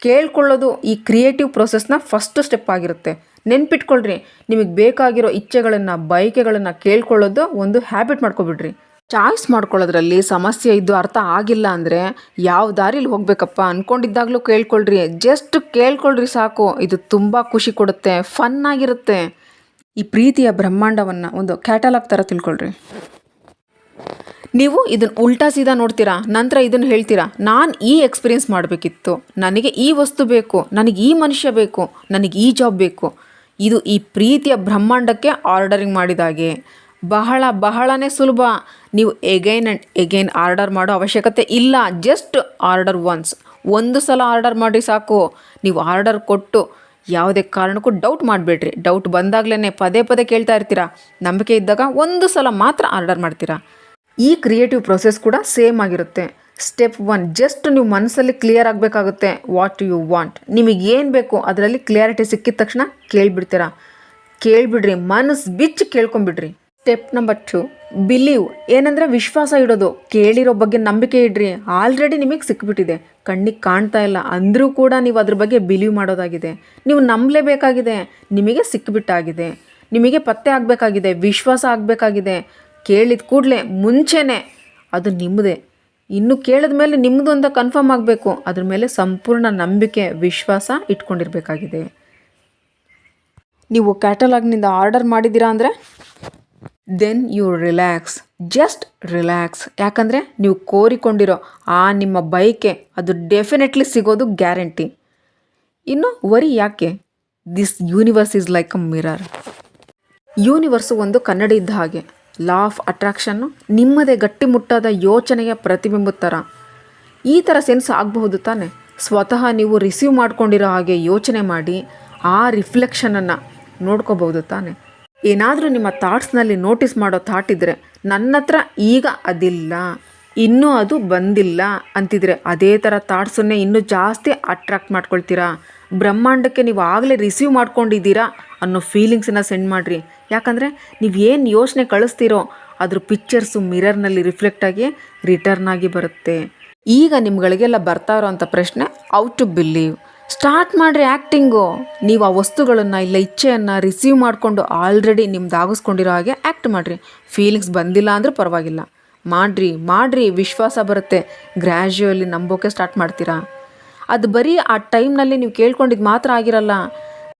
ಕೇಳ್ಕೊಳ್ಳೋದು ಈ ಕ್ರಿಯೇಟಿವ್ ಪ್ರೊಸೆಸ್ನ ಫಸ್ಟ್ ಸ್ಟೆಪ್ ಆಗಿರುತ್ತೆ. ನೆನ್ಪಿಟ್ಕೊಳ್ರಿ, ನಿಮಗೆ ಬೇಕಾಗಿರೋ ಇಚ್ಛೆಗಳನ್ನು, ಬಯಕೆಗಳನ್ನು ಕೇಳ್ಕೊಳ್ಳೋದು ಒಂದು ಹ್ಯಾಬಿಟ್ ಮಾಡ್ಕೊಬಿಡ್ರಿ. ಚಾಯ್ಸ್ ಮಾಡ್ಕೊಳ್ಳೋದ್ರಲ್ಲಿ ಸಮಸ್ಯೆ ಇದ್ದು ಅರ್ಥ ಆಗಿಲ್ಲ ಅಂದರೆ ಯಾವ ದಾರಿಲಿ ಹೋಗಬೇಕಪ್ಪ ಅಂದ್ಕೊಂಡಿದ್ದಾಗಲೂ ಕೇಳ್ಕೊಳ್ರಿ. ಜಸ್ಟ್ ಕೇಳ್ಕೊಳ್ರಿ ಸಾಕು. ಇದು ತುಂಬ ಖುಷಿ ಕೊಡುತ್ತೆ, ಫನ್ ಆಗಿರುತ್ತೆ. ಈ ಪ್ರೀತಿಯ ಬ್ರಹ್ಮಾಂಡವನ್ನು ಒಂದು ಕ್ಯಾಟಲಾಗ್ ಥರ ತಿಳ್ಕೊಳ್ರಿ. ನೀವು ಇದನ್ನು ಉಲ್ಟಾ ಸೀದಾ ನೋಡ್ತೀರಾ, ನಂತರ ಇದನ್ನು ಹೇಳ್ತೀರಾ, ನಾನು ಈ ಎಕ್ಸ್ಪೀರಿಯೆನ್ಸ್ ಮಾಡಬೇಕಿತ್ತು, ನನಗೆ ಈ ವಸ್ತು ಬೇಕು, ನನಗೆ ಈ ಮನುಷ್ಯ ಬೇಕು, ನನಗೆ ಈ ಜಾಬ್ ಬೇಕು. ಇದು ಈ ಪ್ರೀತಿಯ ಬ್ರಹ್ಮಾಂಡಕ್ಕೆ ಆರ್ಡರಿಂಗ್ ಮಾಡಿದಾಗೆ. ಬಹಳನೇ ಸುಲಭ. ನೀವು ಎಗೈನ್ ಆ್ಯಂಡ್ ಎಗೈನ್ ಆರ್ಡರ್ ಮಾಡೋ ಅವಶ್ಯಕತೆ ಇಲ್ಲ. Just order once. ಒಂದು ಸಲ ಆರ್ಡರ್ ಮಾಡಿ ಸಾಕು. ನೀವು ಆರ್ಡರ್ ಕೊಟ್ಟು ಯಾವುದೇ ಕಾರಣಕ್ಕೂ ಡೌಟ್ ಮಾಡಬೇಡ್ರಿ. ಡೌಟ್ ಬಂದಾಗಲೇ ಪದೇ ಕೇಳ್ತಾ ಇರ್ತೀರಾ. ನಂಬಿಕೆ ಇದ್ದಾಗ ಒಂದು ಸಲ ಮಾತ್ರ ಆರ್ಡರ್ ಮಾಡ್ತೀರಾ. ಈ ಕ್ರಿಯೇಟಿವ್ ಪ್ರೊಸೆಸ್ ಕೂಡ ಸೇಮ್ ಆಗಿರುತ್ತೆ. ಸ್ಟೆಪ್ 1, ಜಸ್ಟ್ ನೀವು ಮನಸ್ಸಲ್ಲಿ ಕ್ಲಿಯರ್ ಆಗಬೇಕಾಗುತ್ತೆ. ವಾಟ್ ಯು ವಾಂಟ್, ನಿಮಗೇನು ಬೇಕು ಅದರಲ್ಲಿ ಕ್ಲಿಯಾರಿಟಿ ಸಿಕ್ಕಿದ ತಕ್ಷಣ ಕೇಳಿಬಿಡ್ರಿ. ಮನಸ್ಸು ಬಿಚ್ಚಿ ಕೇಳ್ಕೊಂಬಿಡ್ರಿ. Step number 2, believe. ಏನಂದರೆ ವಿಶ್ವಾಸ ಇಡೋದು. ಕೇಳಿರೋ ಬಗ್ಗೆ ನಂಬಿಕೆ ಇಡ್ರಿ. ಆಲ್ರೆಡಿ ನಿಮಗೆ ಸಿಕ್ಬಿಟ್ಟಿದೆ, ಕಣ್ಣಿಗೆ ಕಾಣ್ತಾ ಇಲ್ಲ ಅಂದರೂ ಕೂಡ ನೀವು ಅದ್ರ ಬಗ್ಗೆ ಬಿಲೀವ್ ಮಾಡೋದಾಗಿದೆ. ನೀವು ನಂಬಲೇಬೇಕಾಗಿದೆ. ನಿಮಗೆ ಸಿಕ್ಕಿಬಿಟ್ಟಾಗಿದೆ, ನಿಮಗೆ ಪತ್ತೆ ಆಗಬೇಕಾಗಿದೆ, ವಿಶ್ವಾಸ ಆಗಬೇಕಾಗಿದೆ. ಕೇಳಿದ ಕೂಡಲೇ ಮುಂಚೆನೇ ಅದು ನಿಮ್ಮದೇ. ಇನ್ನು ಕೇಳಿದ ಮೇಲೆ ನಿಮ್ಮದು ಅಂತ ಕನ್ಫರ್ಮ್ ಆಗಬೇಕು. ಅದ್ರ ಮೇಲೆ ಸಂಪೂರ್ಣ ನಂಬಿಕೆ, ವಿಶ್ವಾಸ ಇಟ್ಕೊಂಡಿರಬೇಕಾಗಿದೆ. ನೀವು ಕ್ಯಾಟಲಾಗ್ನಿಂದ ಆರ್ಡರ್ ಮಾಡಿದ್ದೀರಾ ಅಂದರೆ then you relax. Just relax. ಯಾಕಂದರೆ ನೀವು ಕೋರಿಕೊಂಡಿರೋ ಆ ನಿಮ್ಮ ಬಯಕೆ ಅದು ಡೆಫಿನೆಟ್ಲಿ ಸಿಗೋದು ಗ್ಯಾರಂಟಿ. ಇನ್ನು ವರಿ ಯಾಕೆ? This universe is like a mirror. Universe ಒಂದು ಕನ್ನಡಿ ಇದ್ದ ಹಾಗೆ. ಲಾ ಆಫ್ ಅಟ್ರಾಕ್ಷನ್ನು ನಿಮ್ಮದೇ ಗಟ್ಟಿಮುಟ್ಟಾದ ಯೋಚನೆಯ ಪ್ರತಿಬಿಂಬದ ಥರ. ಈ ಥರ ಸೆನ್ಸ್ ಆಗಬಹುದು ತಾನೆ? ಸ್ವತಃ ನೀವು ರಿಸೀವ್ ಮಾಡ್ಕೊಂಡಿರೋ ಹಾಗೆ ಯೋಚನೆ ಮಾಡಿ ಆ ರಿಫ್ಲೆಕ್ಷನನ್ನು ನೋಡ್ಕೋಬಹುದು ತಾನೆ? ಏನಾದರೂ ನಿಮ್ಮ ಥಾಟ್ಸ್ನಲ್ಲಿ ನೋಟಿಸ್ ಮಾಡೋ ಥಾಟ್ ಇದ್ದರೆ, ನನ್ನ ಹತ್ರ ಈಗ ಅದಿಲ್ಲ, ಇನ್ನೂ ಅದು ಬಂದಿಲ್ಲ ಅಂತಿದ್ರೆ ಅದೇ ಥರ ಥಾಟ್ಸನ್ನೇ ಇನ್ನೂ ಜಾಸ್ತಿ ಅಟ್ರಾಕ್ಟ್ ಮಾಡ್ಕೊಳ್ತೀರಾ. ಬ್ರಹ್ಮಾಂಡಕ್ಕೆ ನೀವು ಆಗಲೇ ರಿಸೀವ್ ಮಾಡ್ಕೊಂಡಿದ್ದೀರಾ ಅನ್ನೋ ಫೀಲಿಂಗ್ಸನ್ನು ಸೆಂಡ್ ಮಾಡಿರಿ. ಯಾಕಂದರೆ ನೀವು ಏನು ಯೋಚನೆ ಕಳಿಸ್ತೀರೋ ಅದ್ರ ಪಿಕ್ಚರ್ಸು ಮಿರರ್ನಲ್ಲಿ ರಿಫ್ಲೆಕ್ಟ್ ಆಗಿ ರಿಟರ್ನ್ ಆಗಿ ಬರುತ್ತೆ. ಈಗ ನಿಮ್ಗಳಿಗೆಲ್ಲ ಬರ್ತಾ ಇರೋವಂಥ ಪ್ರಶ್ನೆ, ಹೌ ಟು ಬಿಲೀವ್. ಸ್ಟಾರ್ಟ್ ಮಾಡಿರಿ ಆ್ಯಕ್ಟಿಂಗು. ನೀವು ಆ ವಸ್ತುಗಳನ್ನು ಇಲ್ಲ ಇಚ್ಛೆಯನ್ನು ರಿಸೀವ್ ಮಾಡಿಕೊಂಡು ಆಲ್ರೆಡಿ ನಿಮ್ದಾಗಿಸ್ಕೊಂಡಿರೋ ಹಾಗೆ ಆ್ಯಕ್ಟ್ ಮಾಡಿರಿ. ಫೀಲಿಂಗ್ಸ್ ಬಂದಿಲ್ಲ ಅಂದರೂ ಪರವಾಗಿಲ್ಲ, ಮಾಡಿರಿ ವಿಶ್ವಾಸ ಬರುತ್ತೆ. ಗ್ರ್ಯಾಜುವಲಿ ನಂಬೋಕೆ ಸ್ಟಾರ್ಟ್ ಮಾಡ್ತೀರಾ. ಅದು ಬರೀ ಆ ಟೈಮ್ನಲ್ಲಿ ನೀವು ಕೇಳ್ಕೊಂಡಿದ್ದು ಮಾತ್ರ ಆಗಿರಲ್ಲ.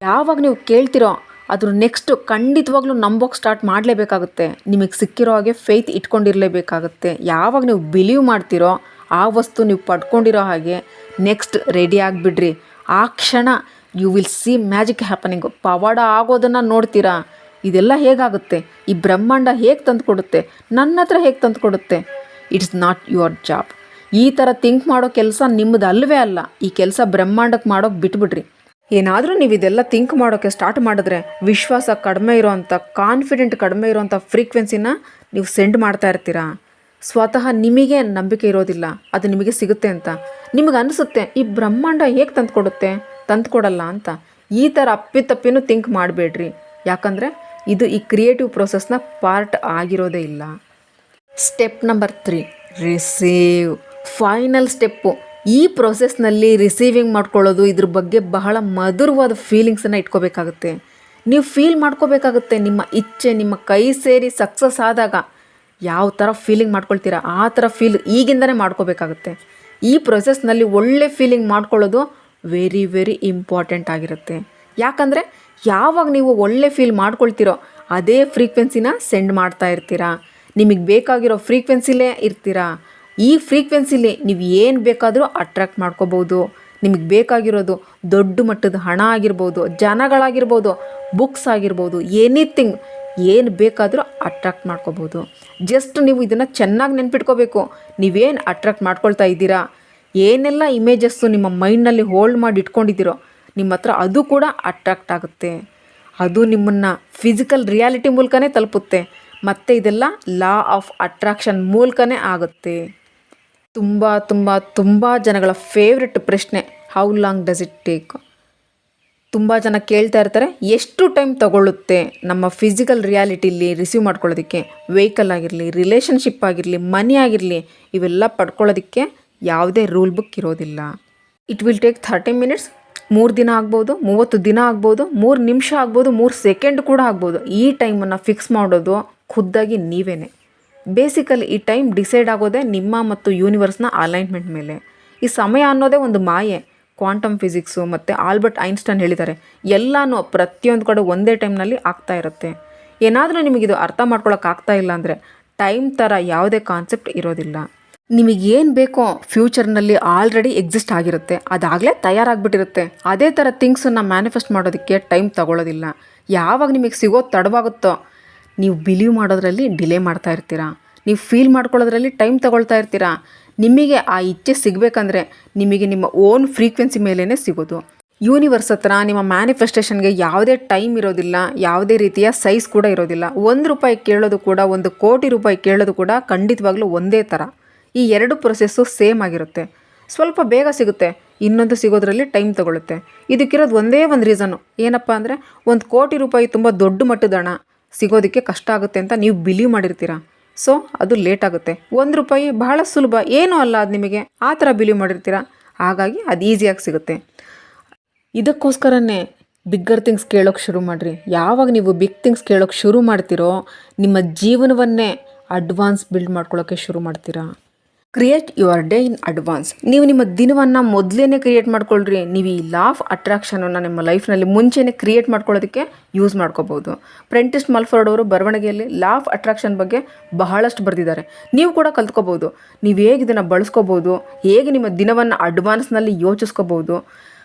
ಯಾವಾಗ ನೀವು ಕೇಳ್ತಿರೋ ಅದ್ರ ನೆಕ್ಸ್ಟು ಖಂಡಿತವಾಗ್ಲೂ ನಂಬೋಕೆ ಸ್ಟಾರ್ಟ್ ಮಾಡಲೇಬೇಕಾಗುತ್ತೆ. ನಿಮಗೆ ಸಿಕ್ಕಿರೋ ಹಾಗೆ ಫೇತ್ ಇಟ್ಕೊಂಡಿರಲೇಬೇಕಾಗುತ್ತೆ. ಯಾವಾಗ ನೀವು ಬಿಲೀವ್ ಮಾಡ್ತಿರೋ ಆ ವಸ್ತು ನೀವು ಪಡ್ಕೊಂಡಿರೋ ಹಾಗೆ ನೆಕ್ಸ್ಟ್ ರೆಡಿ ಆಗಿಬಿಡ್ರಿ. ಆ ಕ್ಷಣ ಯು ವಿಲ್ ಸಿ ಮ್ಯಾಜಿಕ್ ಹ್ಯಾಪನಿಂಗು. ಪವಾಡ ಆಗೋದನ್ನು ನೋಡ್ತೀರಾ. ಇದೆಲ್ಲ ಹೇಗಾಗುತ್ತೆ, ಈ ಬ್ರಹ್ಮಾಂಡ ಹೇಗೆ ತಂದುಕೊಡುತ್ತೆ, ನನ್ನ ಹತ್ರ ಹೇಗೆ ತಂದುಕೊಡುತ್ತೆ. It's not your job. ಈ ಥರ ಥಿಂಕ್ ಮಾಡೋ ಕೆಲಸ ನಿಮ್ಮದು ಅಲ್ಲವೇ ಅಲ್ಲ. ಈ ಕೆಲಸ ಬ್ರಹ್ಮಾಂಡಕ್ಕೆ ಮಾಡೋಕ್ಕೆ ಬಿಟ್ಬಿಡ್ರಿ. ಏನಾದರೂ ನೀವು ಇದೆಲ್ಲ ಥಿಂಕ್ ಮಾಡೋಕ್ಕೆ ಸ್ಟಾರ್ಟ್ ಮಾಡಿದ್ರೆ ವಿಶ್ವಾಸ ಕಡಿಮೆ ಇರೋವಂಥ, ಕಾನ್ಫಿಡೆಂಟ್ ಕಡಿಮೆ ಇರೋವಂಥ ಫ್ರೀಕ್ವೆನ್ಸಿನ ನೀವು ಸೆಂಡ್ ಮಾಡ್ತಾ ಇರ್ತೀರಾ. ಸ್ವತಃ ನಿಮಗೆ ನಂಬಿಕೆ ಇರೋದಿಲ್ಲ ಅದು ನಿಮಗೆ ಸಿಗುತ್ತೆ ಅಂತ. ನಿಮಗೆ ಅನಿಸುತ್ತೆ ಈ ಬ್ರಹ್ಮಾಂಡ ಹೇಗೆ ತಂದುಕೊಡಲ್ಲ ಅಂತ. ಈ ಥರ ಅಪ್ಪಿತಪ್ಪಿನೂ ಥಿಂಕ್ ಮಾಡಬೇಡ್ರಿ. ಯಾಕಂದರೆ ಇದು ಈ ಕ್ರಿಯೇಟಿವ್ ಪ್ರೊಸೆಸ್ನ ಪಾರ್ಟ್ ಆಗಿರೋದೇ ಇಲ್ಲ. Step number 3, receive. Final step. ಈ ಪ್ರೊಸೆಸ್ನಲ್ಲಿ ರಿಸೀವಿಂಗ್ ಮಾಡ್ಕೊಳ್ಳೋದು, ಇದ್ರ ಬಗ್ಗೆ ಬಹಳ ಮಧುರವಾದ ಫೀಲಿಂಗ್ಸನ್ನು ಇಟ್ಕೋಬೇಕಾಗುತ್ತೆ. ನೀವು ಫೀಲ್ ಮಾಡ್ಕೋಬೇಕಾಗುತ್ತೆ. ನಿಮ್ಮ ಇಚ್ಛೆ ನಿಮ್ಮ ಕೈ ಸೇರಿ ಸಕ್ಸಸ್ ಆದಾಗ ಯಾವ ಥರ ಫೀಲಿಂಗ್ ಮಾಡ್ಕೊಳ್ತೀರಾ ಆ ಥರ ಫೀಲ್ ಈಗಿಂದನೇ ಮಾಡ್ಕೋಬೇಕಾಗುತ್ತೆ. ಈ ಪ್ರೊಸೆಸ್ನಲ್ಲಿ ಒಳ್ಳೆ ಫೀಲಿಂಗ್ ಮಾಡ್ಕೊಳ್ಳೋದು ವೆರಿ ವೆರಿ ಇಂಪಾರ್ಟೆಂಟ್ ಆಗಿರುತ್ತೆ. ಯಾಕಂದರೆ ಯಾವಾಗ ನೀವು ಒಳ್ಳೆ ಫೀಲ್ ಮಾಡ್ಕೊಳ್ತೀರೋ ಅದೇ ಫ್ರೀಕ್ವೆನ್ಸಿನ ಸೆಂಡ್ ಮಾಡ್ತಾ ಇರ್ತೀರಾ. ನಿಮಗೆ ಬೇಕಾಗಿರೋ ಫ್ರೀಕ್ವೆನ್ಸಿಲೇ ಇರ್ತೀರಾ. ಈ ಫ್ರೀಕ್ವೆನ್ಸಿಲಿ ನೀವು ಏನು ಬೇಕಾದರೂ ಅಟ್ರ್ಯಾಕ್ಟ್ ಮಾಡ್ಕೋಬೋದು. ನಿಮಗೆ ಬೇಕಾಗಿರೋದು ದೊಡ್ಡ ಮಟ್ಟದ ಹಣ ಆಗಿರ್ಬೋದು, ಜನಗಳಾಗಿರ್ಬೋದು, ಬುಕ್ಸ್ ಆಗಿರ್ಬೋದು, ಎನಿಥಿಂಗ್ ಏನು ಬೇಕಾದರೂ ಅಟ್ರ್ಯಾಕ್ಟ್ ಮಾಡ್ಕೋಬೋದು. ಜಸ್ಟ್ ನೀವು ಇದನ್ನು ಚೆನ್ನಾಗಿ ನೆನ್ಪಿಟ್ಕೋಬೇಕು. ನೀವೇನು ಅಟ್ರ್ಯಾಕ್ಟ್ ಮಾಡ್ಕೊಳ್ತಾ ಇದ್ದೀರಾ, ಏನೆಲ್ಲ ಇಮೇಜಸ್ಸು ನಿಮ್ಮ ಮೈಂಡ್ನಲ್ಲಿ ಹೋಲ್ಡ್ ಮಾಡಿ ಇಟ್ಕೊಂಡಿದ್ದೀರೋ ನಿಮ್ಮ ಹತ್ರ ಅದು ಕೂಡ ಅಟ್ರ್ಯಾಕ್ಟ್ ಆಗುತ್ತೆ. ಅದು ನಿಮ್ಮನ್ನು ಫಿಸಿಕಲ್ ರಿಯಾಲಿಟಿ ಮೂಲಕನೇ ತಲುಪುತ್ತೆ. ಮತ್ತು ಇದೆಲ್ಲ ಲಾ ಆಫ್ ಅಟ್ರಾಕ್ಷನ್ ಮೂಲಕನೇ ಆಗುತ್ತೆ. ತುಂಬ ತುಂಬ ತುಂಬ ಜನಗಳ ಫೇವ್ರೆಟ್ ಪ್ರಶ್ನೆ, how long does it take. ತುಂಬ ಜನ ಕೇಳ್ತಾ ಇರ್ತಾರೆ, ಎಷ್ಟು ಟೈಮ್ ತಗೊಳ್ಳುತ್ತೆ ನಮ್ಮ ಫಿಸಿಕಲ್ ರಿಯಾಲಿಟಿಲಿ ರಿಸೀವ್ ಮಾಡ್ಕೊಳ್ಳೋದಕ್ಕೆ. ವೆಹಿಕಲ್ ಆಗಿರಲಿ, ರಿಲೇಷನ್ಶಿಪ್ ಆಗಿರಲಿ, ಮನಿ ಆಗಿರಲಿ, ಇವೆಲ್ಲ ಪಡ್ಕೊಳ್ಳೋದಕ್ಕೆ ಯಾವುದೇ ರೂಲ್ ಬುಕ್ ಇರೋದಿಲ್ಲ. ಇಟ್ ವಿಲ್ ಟೇಕ್ 30 ಮಿನಿಟ್ಸ್, 3 ದಿನ ಆಗ್ಬೋದು, 30 ದಿನ ಆಗ್ಬೋದು, 3 ನಿಮಿಷ ಆಗ್ಬೋದು, 3 ಸೆಕೆಂಡ್ ಕೂಡ ಆಗ್ಬೋದು. ಈ ಟೈಮನ್ನು ಫಿಕ್ಸ್ ಮಾಡೋದು ಖುದ್ದಾಗಿ ನೀವೇನೆ. ಬೇಸಿಕಲಿ ಈ ಟೈಮ್ ಡಿಸೈಡ್ ಆಗೋದೇ ನಿಮ್ಮ ಮತ್ತು ಯೂನಿವರ್ಸ್ನ ಅಲೈನ್ಮೆಂಟ್ ಮೇಲೆ. ಈ ಸಮಯ ಅನ್ನೋದೇ ಒಂದು ಮಾಯೆ. ಕ್ವಾಂಟಮ್ ಫಿಸಿಕ್ಸು ಮತ್ತು ಆಲ್ಬರ್ಟ್ ಐನ್ಸ್ಟೈನ್ ಹೇಳಿದ್ದಾರೆ, ಎಲ್ಲನೂ ಪ್ರತಿಯೊಂದು ಕಡೆ ಒಂದೇ ಟೈಮ್ನಲ್ಲಿ ಆಗ್ತಾ ಇರುತ್ತೆ. ಏನಾದರೂ ನಿಮಗಿದು ಅರ್ಥ ಮಾಡ್ಕೊಳಕ್ಕೆ ಆಗ್ತಾ ಇಲ್ಲ ಅಂದರೆ ಟೈಮ್ ಥರ ಯಾವುದೇ ಕಾನ್ಸೆಪ್ಟ್ ಇರೋದಿಲ್ಲ. ನಿಮಗೇನು ಬೇಕೋ ಫ್ಯೂಚರ್ನಲ್ಲಿ ಆಲ್ರೆಡಿ ಎಕ್ಸಿಸ್ಟ್ ಆಗಿರುತ್ತೆ, ಅದಾಗಲೇ ತಯಾರಾಗಿಬಿಟ್ಟಿರುತ್ತೆ. ಅದೇ ಥರ ಥಿಂಗ್ಸನ್ನು ಮ್ಯಾನಿಫೆಸ್ಟ್ ಮಾಡೋದಕ್ಕೆ ಟೈಮ್ ತಗೊಳ್ಳೋದಿಲ್ಲ. ಯಾವಾಗ ನಿಮಗೆ ಸಿಗೋದು ತಡವಾಗುತ್ತೋ ನೀವು ಬಿಲೀವ್ ಮಾಡೋದ್ರಲ್ಲಿ ಡಿಲೇ ಮಾಡ್ತಾ ಇರ್ತೀರಾ. ನೀವು ಫೀಲ್ ಮಾಡ್ಕೊಳ್ಳೋದ್ರಲ್ಲಿ ಟೈಮ್ ತಗೊಳ್ತಾ ಇರ್ತೀರಾ. ನಿಮಗೆ ಆ ಇಚ್ಛೆ ಸಿಗಬೇಕಂದ್ರೆ ನಿಮಗೆ ನಿಮ್ಮ ಓನ್ ಫ್ರೀಕ್ವೆನ್ಸಿ ಮೇಲೇ ಸಿಗೋದು. ಯೂನಿವರ್ಸ್ ಹತ್ರ ನಿಮ್ಮ ಮ್ಯಾನಿಫೆಸ್ಟೇಷನ್ಗೆ ಯಾವುದೇ ಟೈಮ್ ಇರೋದಿಲ್ಲ, ಯಾವುದೇ ರೀತಿಯ ಸೈಜ್ ಕೂಡ ಇರೋದಿಲ್ಲ. 1 ರೂಪಾಯಿ ಕೇಳೋದು ಕೂಡ, 1 ಕೋಟಿ ರೂಪಾಯಿ ಕೇಳೋದು ಕೂಡ ಖಂಡಿತವಾಗ್ಲೂ ಒಂದೇ ಥರ. ಈ 2 ಪ್ರೊಸೆಸ್ಸು ಸೇಮ್ ಆಗಿರುತ್ತೆ. ಸ್ವಲ್ಪ ಬೇಗ ಸಿಗುತ್ತೆ, ಇನ್ನೊಂದು ಸಿಗೋದ್ರಲ್ಲಿ ಟೈಮ್ ತೊಗೊಳುತ್ತೆ. ಇದಕ್ಕಿರೋದು ಒಂದೇ ಒಂದು ರೀಸನ್ನು ಏನಪ್ಪ ಅಂದರೆ, 1 ಕೋಟಿ ರೂಪಾಯಿ ತುಂಬ ದೊಡ್ಡ ಮಟ್ಟದ ಹಣ ಸಿಗೋದಕ್ಕೆ ಕಷ್ಟ ಆಗುತ್ತೆ ಅಂತ ನೀವು ಬಿಲೀವ್ ಮಾಡಿರ್ತೀರ. ಸೊ ಅದು ಲೇಟ್ ಆಗುತ್ತೆ. 1 ರೂಪಾಯಿ ಬಹಳ ಸುಲಭ, ಏನೂ ಅಲ್ಲ ಅದು ನಿಮಗೆ, ಆ ಥರ ಬಿಲೀವ್ ಮಾಡಿರ್ತೀರ. ಹಾಗಾಗಿ ಅದು ಈಸಿಯಾಗಿ ಸಿಗುತ್ತೆ. ಇದಕ್ಕೋಸ್ಕರನೇ ಬಿಗ್ಗರ್ ಥಿಂಗ್ಸ್ ಕೇಳೋಕ್ಕೆ ಶುರು ಮಾಡಿರಿ. ಯಾವಾಗ ನೀವು ಬಿಗ್ ಥಿಂಗ್ಸ್ ಕೇಳೋಕ್ಕೆ ಶುರು ಮಾಡ್ತೀರೋ ನಿಮ್ಮ ಜೀವನವನ್ನೇ ಅಡ್ವಾನ್ಸ್ ಬಿಲ್ಡ್ ಮಾಡ್ಕೊಳ್ಳೋಕ್ಕೆ ಶುರು ಮಾಡ್ತೀರಾ. Create your day in advance. ನೀವು ನಿಮ್ಮ ದಿನವನ್ನು ಮೊದಲೇ ಕ್ರಿಯೇಟ್ ಮಾಡ್ಕೊಳ್ರಿ. ನೀವು ಈ ಲಾ ಆಫ್ ಅಟ್ರಾಕ್ಷನನ್ನು ನಿಮ್ಮ ಲೈಫ್ನಲ್ಲಿ ಮುಂಚೆನೇ ಕ್ರಿಯೇಟ್ ಮಾಡ್ಕೊಳ್ಳೋದಕ್ಕೆ ಯೂಸ್ ಮಾಡ್ಕೋಬೋದು. ಪ್ರೆಂಟಿಸ್ಟ್ ಮಲ್ಫರ್ಡ್ ಅವರು ಬರವಣಿಗೆಯಲ್ಲಿ ಲಾ ಆಫ್ ಅಟ್ರಾಕ್ಷನ್ ಬಗ್ಗೆ ಬಹಳಷ್ಟು ಬರೆದಿದ್ದಾರೆ. ನೀವು ಕೂಡ ಕಲ್ತ್ಕೋಬೋದು. ನೀವು ಹೇಗೆ ಇದನ್ನು ಬಳಸ್ಕೋಬೋದು, ಹೇಗೆ ನಿಮ್ಮ ದಿನವನ್ನು ಅಡ್ವಾನ್ಸ್ನಲ್ಲಿ ಯೋಚಿಸ್ಕೋಬೋದು.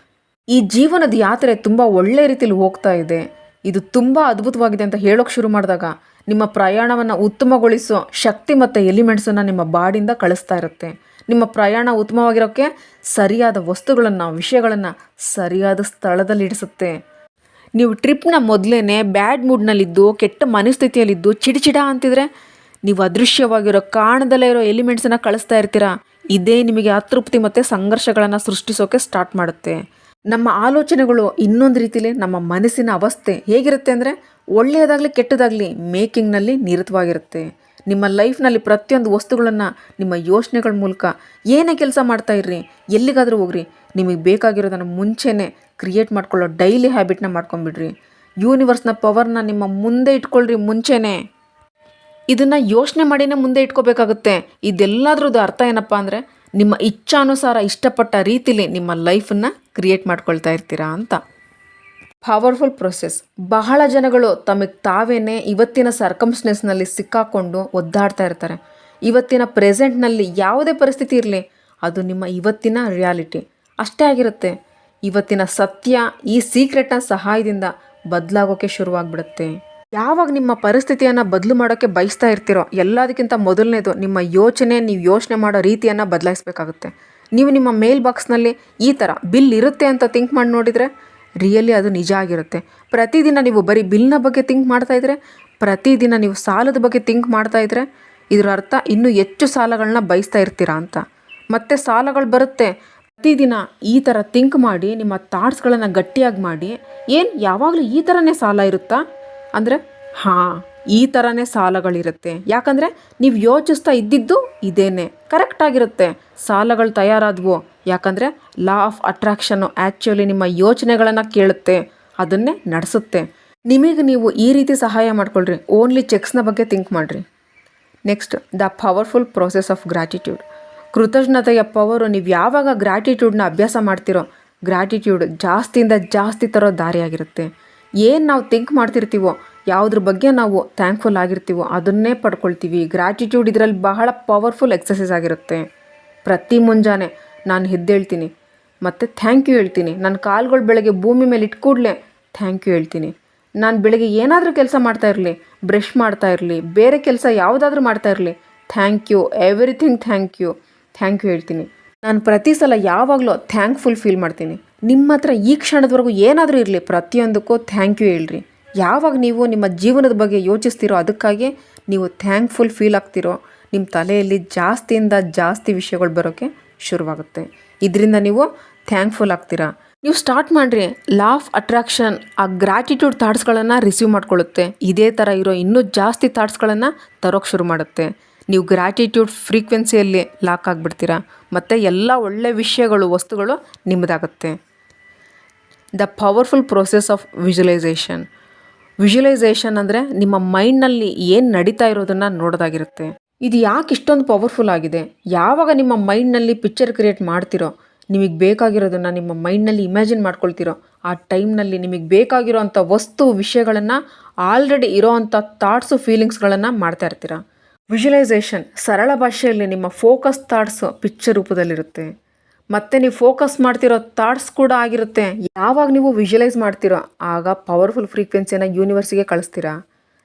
ಈ ಜೀವನದ ಯಾತ್ರೆ ತುಂಬ ಒಳ್ಳೆಯ ರೀತಿಯಲ್ಲಿ ಹೋಗ್ತಾ ಇದೆ, ಇದು ತುಂಬ ಅದ್ಭುತವಾಗಿದೆ ಅಂತ ಹೇಳೋಕ್ಕೆ ಶುರು ಮಾಡಿದಾಗ ನಿಮ್ಮ ಪ್ರಯಾಣವನ್ನು ಉತ್ತಮಗೊಳಿಸೋ ಶಕ್ತಿ ಮತ್ತು ಎಲಿಮೆಂಟ್ಸನ್ನು ನಿಮ್ಮ ಬಾಡಿಯಿಂದ ಕಳಿಸ್ತಾ ಇರುತ್ತೆ. ನಿಮ್ಮ ಪ್ರಯಾಣ ಉತ್ತಮವಾಗಿರೋಕ್ಕೆ ಸರಿಯಾದ ವಸ್ತುಗಳನ್ನು, ವಿಷಯಗಳನ್ನು ಸರಿಯಾದ ಸ್ಥಳದಲ್ಲಿ ಇಡಿಸುತ್ತೆ. ನೀವು ಟ್ರಿಪ್ನ ಮೊದಲೇ ಬ್ಯಾಡ್ ಮೂಡ್ನಲ್ಲಿದ್ದು, ಕೆಟ್ಟ ಮನಸ್ಥಿತಿಯಲ್ಲಿದ್ದು, ಚಿಡಿಚಿಡ ಅಂತಿದ್ರೆ ನೀವು ಅದೃಶ್ಯವಾಗಿರೋ, ಕಾಣದಲ್ಲೇ ಇರೋ ಎಲಿಮೆಂಟ್ಸನ್ನು ಕಳಿಸ್ತಾ ಇರ್ತೀರಾ. ಇದೇ ನಿಮಗೆ ಅತೃಪ್ತಿ ಮತ್ತು ಸಂಘರ್ಷಗಳನ್ನು ಸೃಷ್ಟಿಸೋಕ್ಕೆ ಸ್ಟಾರ್ಟ್ ಮಾಡುತ್ತೆ. ನಮ್ಮ ಆಲೋಚನೆಗಳು ಇನ್ನೊಂದು ರೀತಿಯಲ್ಲಿ ನಮ್ಮ ಮನಸ್ಸಿನ ಅವಸ್ಥೆ ಹೇಗಿರುತ್ತೆ ಅಂದರೆ, ಒಳ್ಳೆಯದಾಗಲಿ ಕೆಟ್ಟದಾಗಲಿ ಮೇಕಿಂಗ್ನಲ್ಲಿ ನಿರತವಾಗಿರುತ್ತೆ. ನಿಮ್ಮ ಲೈಫ್ನಲ್ಲಿ ಪ್ರತಿಯೊಂದು ವಸ್ತುಗಳನ್ನು ನಿಮ್ಮ ಯೋಚನೆಗಳ ಮೂಲಕ ಏನೇ ಕೆಲಸ ಮಾಡ್ತಾಯಿರ್ರಿ, ಎಲ್ಲಿಗಾದರೂ ಹೋಗ್ರಿ, ನಿಮಗೆ ಬೇಕಾಗಿರೋದನ್ನು ಮುಂಚೆನೇ ಕ್ರಿಯೇಟ್ ಮಾಡ್ಕೊಳ್ಳೋ ಡೈಲಿ ಹ್ಯಾಬಿಟ್ನ ಮಾಡ್ಕೊಂಬಿಡ್ರಿ. ಯೂನಿವರ್ಸ್ನ ಪವರ್ನ ನಿಮ್ಮ ಮುಂದೆ ಇಟ್ಕೊಳ್ರಿ ಮುಂಚೆನೇ. ಇದನ್ನು ಯೋಚನೆ ಮಾಡಿನೇ ಮುಂದೆ ಇಟ್ಕೋಬೇಕಾಗುತ್ತೆ. ಇದೆಲ್ಲದ್ರದ್ದು ಅರ್ಥ ಏನಪ್ಪ ಅಂದರೆ ನಿಮ್ಮ ಇಚ್ಛಾನುಸಾರ ಇಷ್ಟಪಟ್ಟ ರೀತಿಲಿ ನಿಮ್ಮ ಲೈಫನ್ನು ಕ್ರಿಯೇಟ್ ಮಾಡ್ಕೊಳ್ತಾ ಇರ್ತೀರಾ ಅಂತ. Powerful process. ಬಹಳ ಜನಗಳು ತಮಗೆ ತಾವೇನೇ ಇವತ್ತಿನ ಸರ್ಕಮ್ಸ್ಟೆನ್ಸ್ನಲ್ಲಿ ಸಿಕ್ಕಾಕೊಂಡು ಒದ್ದಾಡ್ತಾ ಇರ್ತಾರೆ. ಇವತ್ತಿನ ಪ್ರೆಸೆಂಟ್ನಲ್ಲಿ ಯಾವುದೇ ಪರಿಸ್ಥಿತಿ ಇರಲಿ, ಅದು ನಿಮ್ಮ ಇವತ್ತಿನ ರಿಯಾಲಿಟಿ ಅಷ್ಟೇ ಆಗಿರುತ್ತೆ. ಇವತ್ತಿನ ಸತ್ಯ ಈ ಸೀಕ್ರೆಟ್ನ ಸಹಾಯದಿಂದ ಬದಲಾಗೋಕ್ಕೆ ಶುರುವಾಗ್ಬಿಡುತ್ತೆ. ಯಾವಾಗ ನಿಮ್ಮ ಪರಿಸ್ಥಿತಿಯನ್ನು ಬದಲು ಮಾಡೋಕ್ಕೆ ಬಯಸ್ತಾ ಇರ್ತೀರೋ, ಎಲ್ಲದಕ್ಕಿಂತ ಮೊದಲನೇದು ನಿಮ್ಮ ನೀವು ಯೋಚನೆ ಮಾಡೋ ರೀತಿಯನ್ನು ಬದಲಾಯಿಸಬೇಕಾಗುತ್ತೆ. ನೀವು ನಿಮ್ಮ ಮೇಲ್ ಬಾಕ್ಸ್ನಲ್ಲಿ ಈ ಥರ ಬಿಲ್ ಇರುತ್ತೆ ಅಂತ ಥಿಂಕ್ ಮಾಡಿ ನೋಡಿದರೆ ರಿಯಲಿ ಅದು ನಿಜ ಆಗಿರುತ್ತೆ. ಪ್ರತಿದಿನ ನೀವು ಬರೀ ಬಿಲ್ನ ಬಗ್ಗೆ ಥಿಂಕ್ ಮಾಡ್ತಾಯಿದ್ರೆ, ಪ್ರತಿದಿನ ನೀವು ಸಾಲದ ಬಗ್ಗೆ ಥಿಂಕ್ ಮಾಡ್ತಾಯಿದ್ರೆ, ಇದರ ಅರ್ಥ ಇನ್ನೂ ಹೆಚ್ಚು ಸಾಲಗಳನ್ನ ಬಯಸ್ತಾ ಇರ್ತೀರಾ ಅಂತ. ಮತ್ತು ಸಾಲಗಳು ಬರುತ್ತೆ. ಪ್ರತಿದಿನ ಈ ಥರ ಥಿಂಕ್ ಮಾಡಿ ನಿಮ್ಮ ಥಾಟ್ಸ್ಗಳನ್ನು ಗಟ್ಟಿಯಾಗಿ ಮಾಡಿ, ಏನು ಯಾವಾಗಲೂ ಈ ಥರನೇ ಸಾಲ ಇರುತ್ತಾ ಅಂದರೆ ಹಾಂ, ಈ ಥರನೇ ಸಾಲಗಳಿರುತ್ತೆ. ಯಾಕಂದರೆ ನೀವು ಯೋಚಿಸ್ತಾ ಇದ್ದಿದ್ದು ಇದೇನೆ ಕರೆಕ್ಟಾಗಿರುತ್ತೆ. ಸಾಲಗಳು ತಯಾರಾದವು ಯಾಕಂದರೆ ಲಾ ಆಫ್ ಅಟ್ರಾಕ್ಷನ್ನು ಆ್ಯಕ್ಚುಲಿ ನಿಮ್ಮ ಯೋಚನೆಗಳನ್ನು ಕೇಳುತ್ತೆ, ಅದನ್ನೇ ನಡೆಸುತ್ತೆ. ನಿಮಗೆ ನೀವು ಈ ರೀತಿ ಸಹಾಯ ಮಾಡ್ಕೊಳ್ರಿ. ಓನ್ಲಿ ಚೆಕ್ಸ್ನ ಬಗ್ಗೆ ಥಿಂಕ್ ಮಾಡಿರಿ. Next, the powerful process of gratitude. ಕೃತಜ್ಞತೆಯ ಪವರು. ನೀವು ಯಾವಾಗ ಗ್ರ್ಯಾಟಿಟ್ಯೂಡ್ನ ಅಭ್ಯಾಸ ಮಾಡ್ತಿರೋ, ಗ್ರ್ಯಾಟಿಟ್ಯೂಡ್ ಜಾಸ್ತಿಯಿಂದ ಜಾಸ್ತಿ ತರೋ ದಾರಿಯಾಗಿರುತ್ತೆ. ಏನು ನಾವು ಥಿಂಕ್ ಮಾಡ್ತಿರ್ತೀವೋ, ಯಾವುದ್ರ ಬಗ್ಗೆ ನಾವು ಥ್ಯಾಂಕ್ಫುಲ್ ಆಗಿರ್ತೀವೋ ಅದನ್ನೇ ಪಡ್ಕೊಳ್ತೀವಿ. ಗ್ರ್ಯಾಟಿಟ್ಯೂಡ್ ಇದರಲ್ಲಿ ಬಹಳ ಪವರ್ಫುಲ್ ಎಕ್ಸಸೈಸ್ ಆಗಿರುತ್ತೆ. ಪ್ರತಿ ಮುಂಜಾನೆ ನಾನು ಎದ್ದೇಳ್ತೀನಿ ಮತ್ತು ಥ್ಯಾಂಕ್ ಯು ಹೇಳ್ತೀನಿ. ನನ್ನ ಕಾಲುಗಳು ಬೆಳಗ್ಗೆ ಭೂಮಿ ಮೇಲೆ ಇಟ್ಕೂಡಲೇ ಥ್ಯಾಂಕ್ ಯು ಹೇಳ್ತೀನಿ. ನಾನು ಬೆಳಗ್ಗೆ ಏನಾದರೂ ಕೆಲಸ ಮಾಡ್ತಾ ಇರಲಿ, ಬ್ರಷ್ ಮಾಡ್ತಾ ಇರಲಿ, ಬೇರೆ ಕೆಲಸ ಯಾವುದಾದ್ರೂ ಮಾಡ್ತಾ ಇರಲಿ, thank you, everything thank you ಹೇಳ್ತೀನಿ. ನಾನು ಪ್ರತಿ ಸಲ ಯಾವಾಗಲೂ ಥ್ಯಾಂಕ್ಫುಲ್ ಫೀಲ್ ಮಾಡ್ತೀನಿ. ನಿಮ್ಮ ಹತ್ರ ಈ ಕ್ಷಣದವರೆಗೂ ಏನಾದರೂ ಇರಲಿ, ಪ್ರತಿಯೊಂದಕ್ಕೂ ಥ್ಯಾಂಕ್ ಯು ಹೇಳ್ರಿ. ಯಾವಾಗ ನೀವು ನಿಮ್ಮ ಜೀವನದ ಬಗ್ಗೆ ಯೋಚಿಸ್ತೀರೋ, ಅದಕ್ಕಾಗಿ ನೀವು ಥ್ಯಾಂಕ್ಫುಲ್ ಫೀಲ್ ಆಗ್ತಿರೋ, ನಿಮ್ಮ ತಲೆಯಲ್ಲಿ ಜಾಸ್ತಿಯಿಂದ ಜಾಸ್ತಿ ವಿಷಯಗಳು ಬರೋಕ್ಕೆ ಶುರುವಾಗುತ್ತೆ. ಇದರಿಂದ ನೀವು ಥ್ಯಾಂಕ್ಫುಲ್ ಆಗ್ತೀರಾ. ನೀವು ಸ್ಟಾರ್ಟ್ ಮಾಡಿರಿ. ಲಾ ಆಫ್ ಅಟ್ರಾಕ್ಷನ್ ಆ ಗ್ರ್ಯಾಟಿಟ್ಯೂಡ್ ಥಾಟ್ಸ್ಗಳನ್ನು ರಿಸೀವ್ ಮಾಡ್ಕೊಳ್ಳುತ್ತೆ. ಇದೇ ಥರ ಇರೋ ಇನ್ನೂ ಜಾಸ್ತಿ ಥಾಟ್ಸ್ಗಳನ್ನು ತರೋಕ್ಕೆ ಶುರು ಮಾಡುತ್ತೆ. ನೀವು ಗ್ರ್ಯಾಟಿಟ್ಯೂಡ್ ಫ್ರೀಕ್ವೆನ್ಸಿಯಲ್ಲಿ ಲಾಕ್ ಆಗಿಬಿಡ್ತೀರಾ ಮತ್ತು ಎಲ್ಲ ಒಳ್ಳೆ ವಿಷಯಗಳು, ವಸ್ತುಗಳು ನಿಮ್ಮದಾಗುತ್ತೆ. The powerful process of visualisation. Visualisation ಅಂದರೆ ನಿಮ್ಮ ಮೈಂಡ್ನಲ್ಲಿ ಏನು ನಡೀತಾ ಇರೋದನ್ನು ನೋಡೋದಾಗಿರುತ್ತೆ. ಇದು ಯಾಕೆ ಇಷ್ಟೊಂದು ಪವರ್ಫುಲ್ ಆಗಿದೆ? ಯಾವಾಗ ನಿಮ್ಮ ಮೈಂಡ್ನಲ್ಲಿ ಪಿಕ್ಚರ್ ಕ್ರಿಯೇಟ್ ಮಾಡ್ತಿರೋ, ನಿಮಗೆ ಬೇಕಾಗಿರೋದನ್ನು ನಿಮ್ಮ ಮೈಂಡ್ನಲ್ಲಿ ಇಮ್ಯಾಜಿನ್ ಮಾಡ್ಕೊಳ್ತಿರೋ, ಆ ಟೈಮ್ನಲ್ಲಿ ನಿಮಗೆ ಬೇಕಾಗಿರೋ ಅಂಥ ವಸ್ತು, ವಿಷಯಗಳನ್ನು, ಆಲ್ರೆಡಿ ಇರೋ ಅಂಥ ಥಾಟ್ಸು, ಫೀಲಿಂಗ್ಸ್ಗಳನ್ನು ಮಾಡ್ತಾ ಇರ್ತೀರ. ವಿಜುವಲೈಸೇಷನ್ ಸರಳ ಭಾಷೆಯಲ್ಲಿ ನಿಮ್ಮ ಫೋಕಸ್ ಥಾಟ್ಸು ಪಿಕ್ಚರ್ ರೂಪದಲ್ಲಿರುತ್ತೆ. ಮತ್ತು ನೀವು ಫೋಕಸ್ ಮಾಡ್ತಿರೋ ಥಾಟ್ಸ್ ಕೂಡ ಆಗಿರುತ್ತೆ. ಯಾವಾಗ ನೀವು ವಿಜುವಲೈಸ್ ಮಾಡ್ತಿರೋ ಆಗ ಪವರ್ಫುಲ್ ಫ್ರೀಕ್ವೆನ್ಸಿಯನ್ನು ಯೂನಿವರ್ಸಿಗೆ ಕಳಿಸ್ತೀರಾ.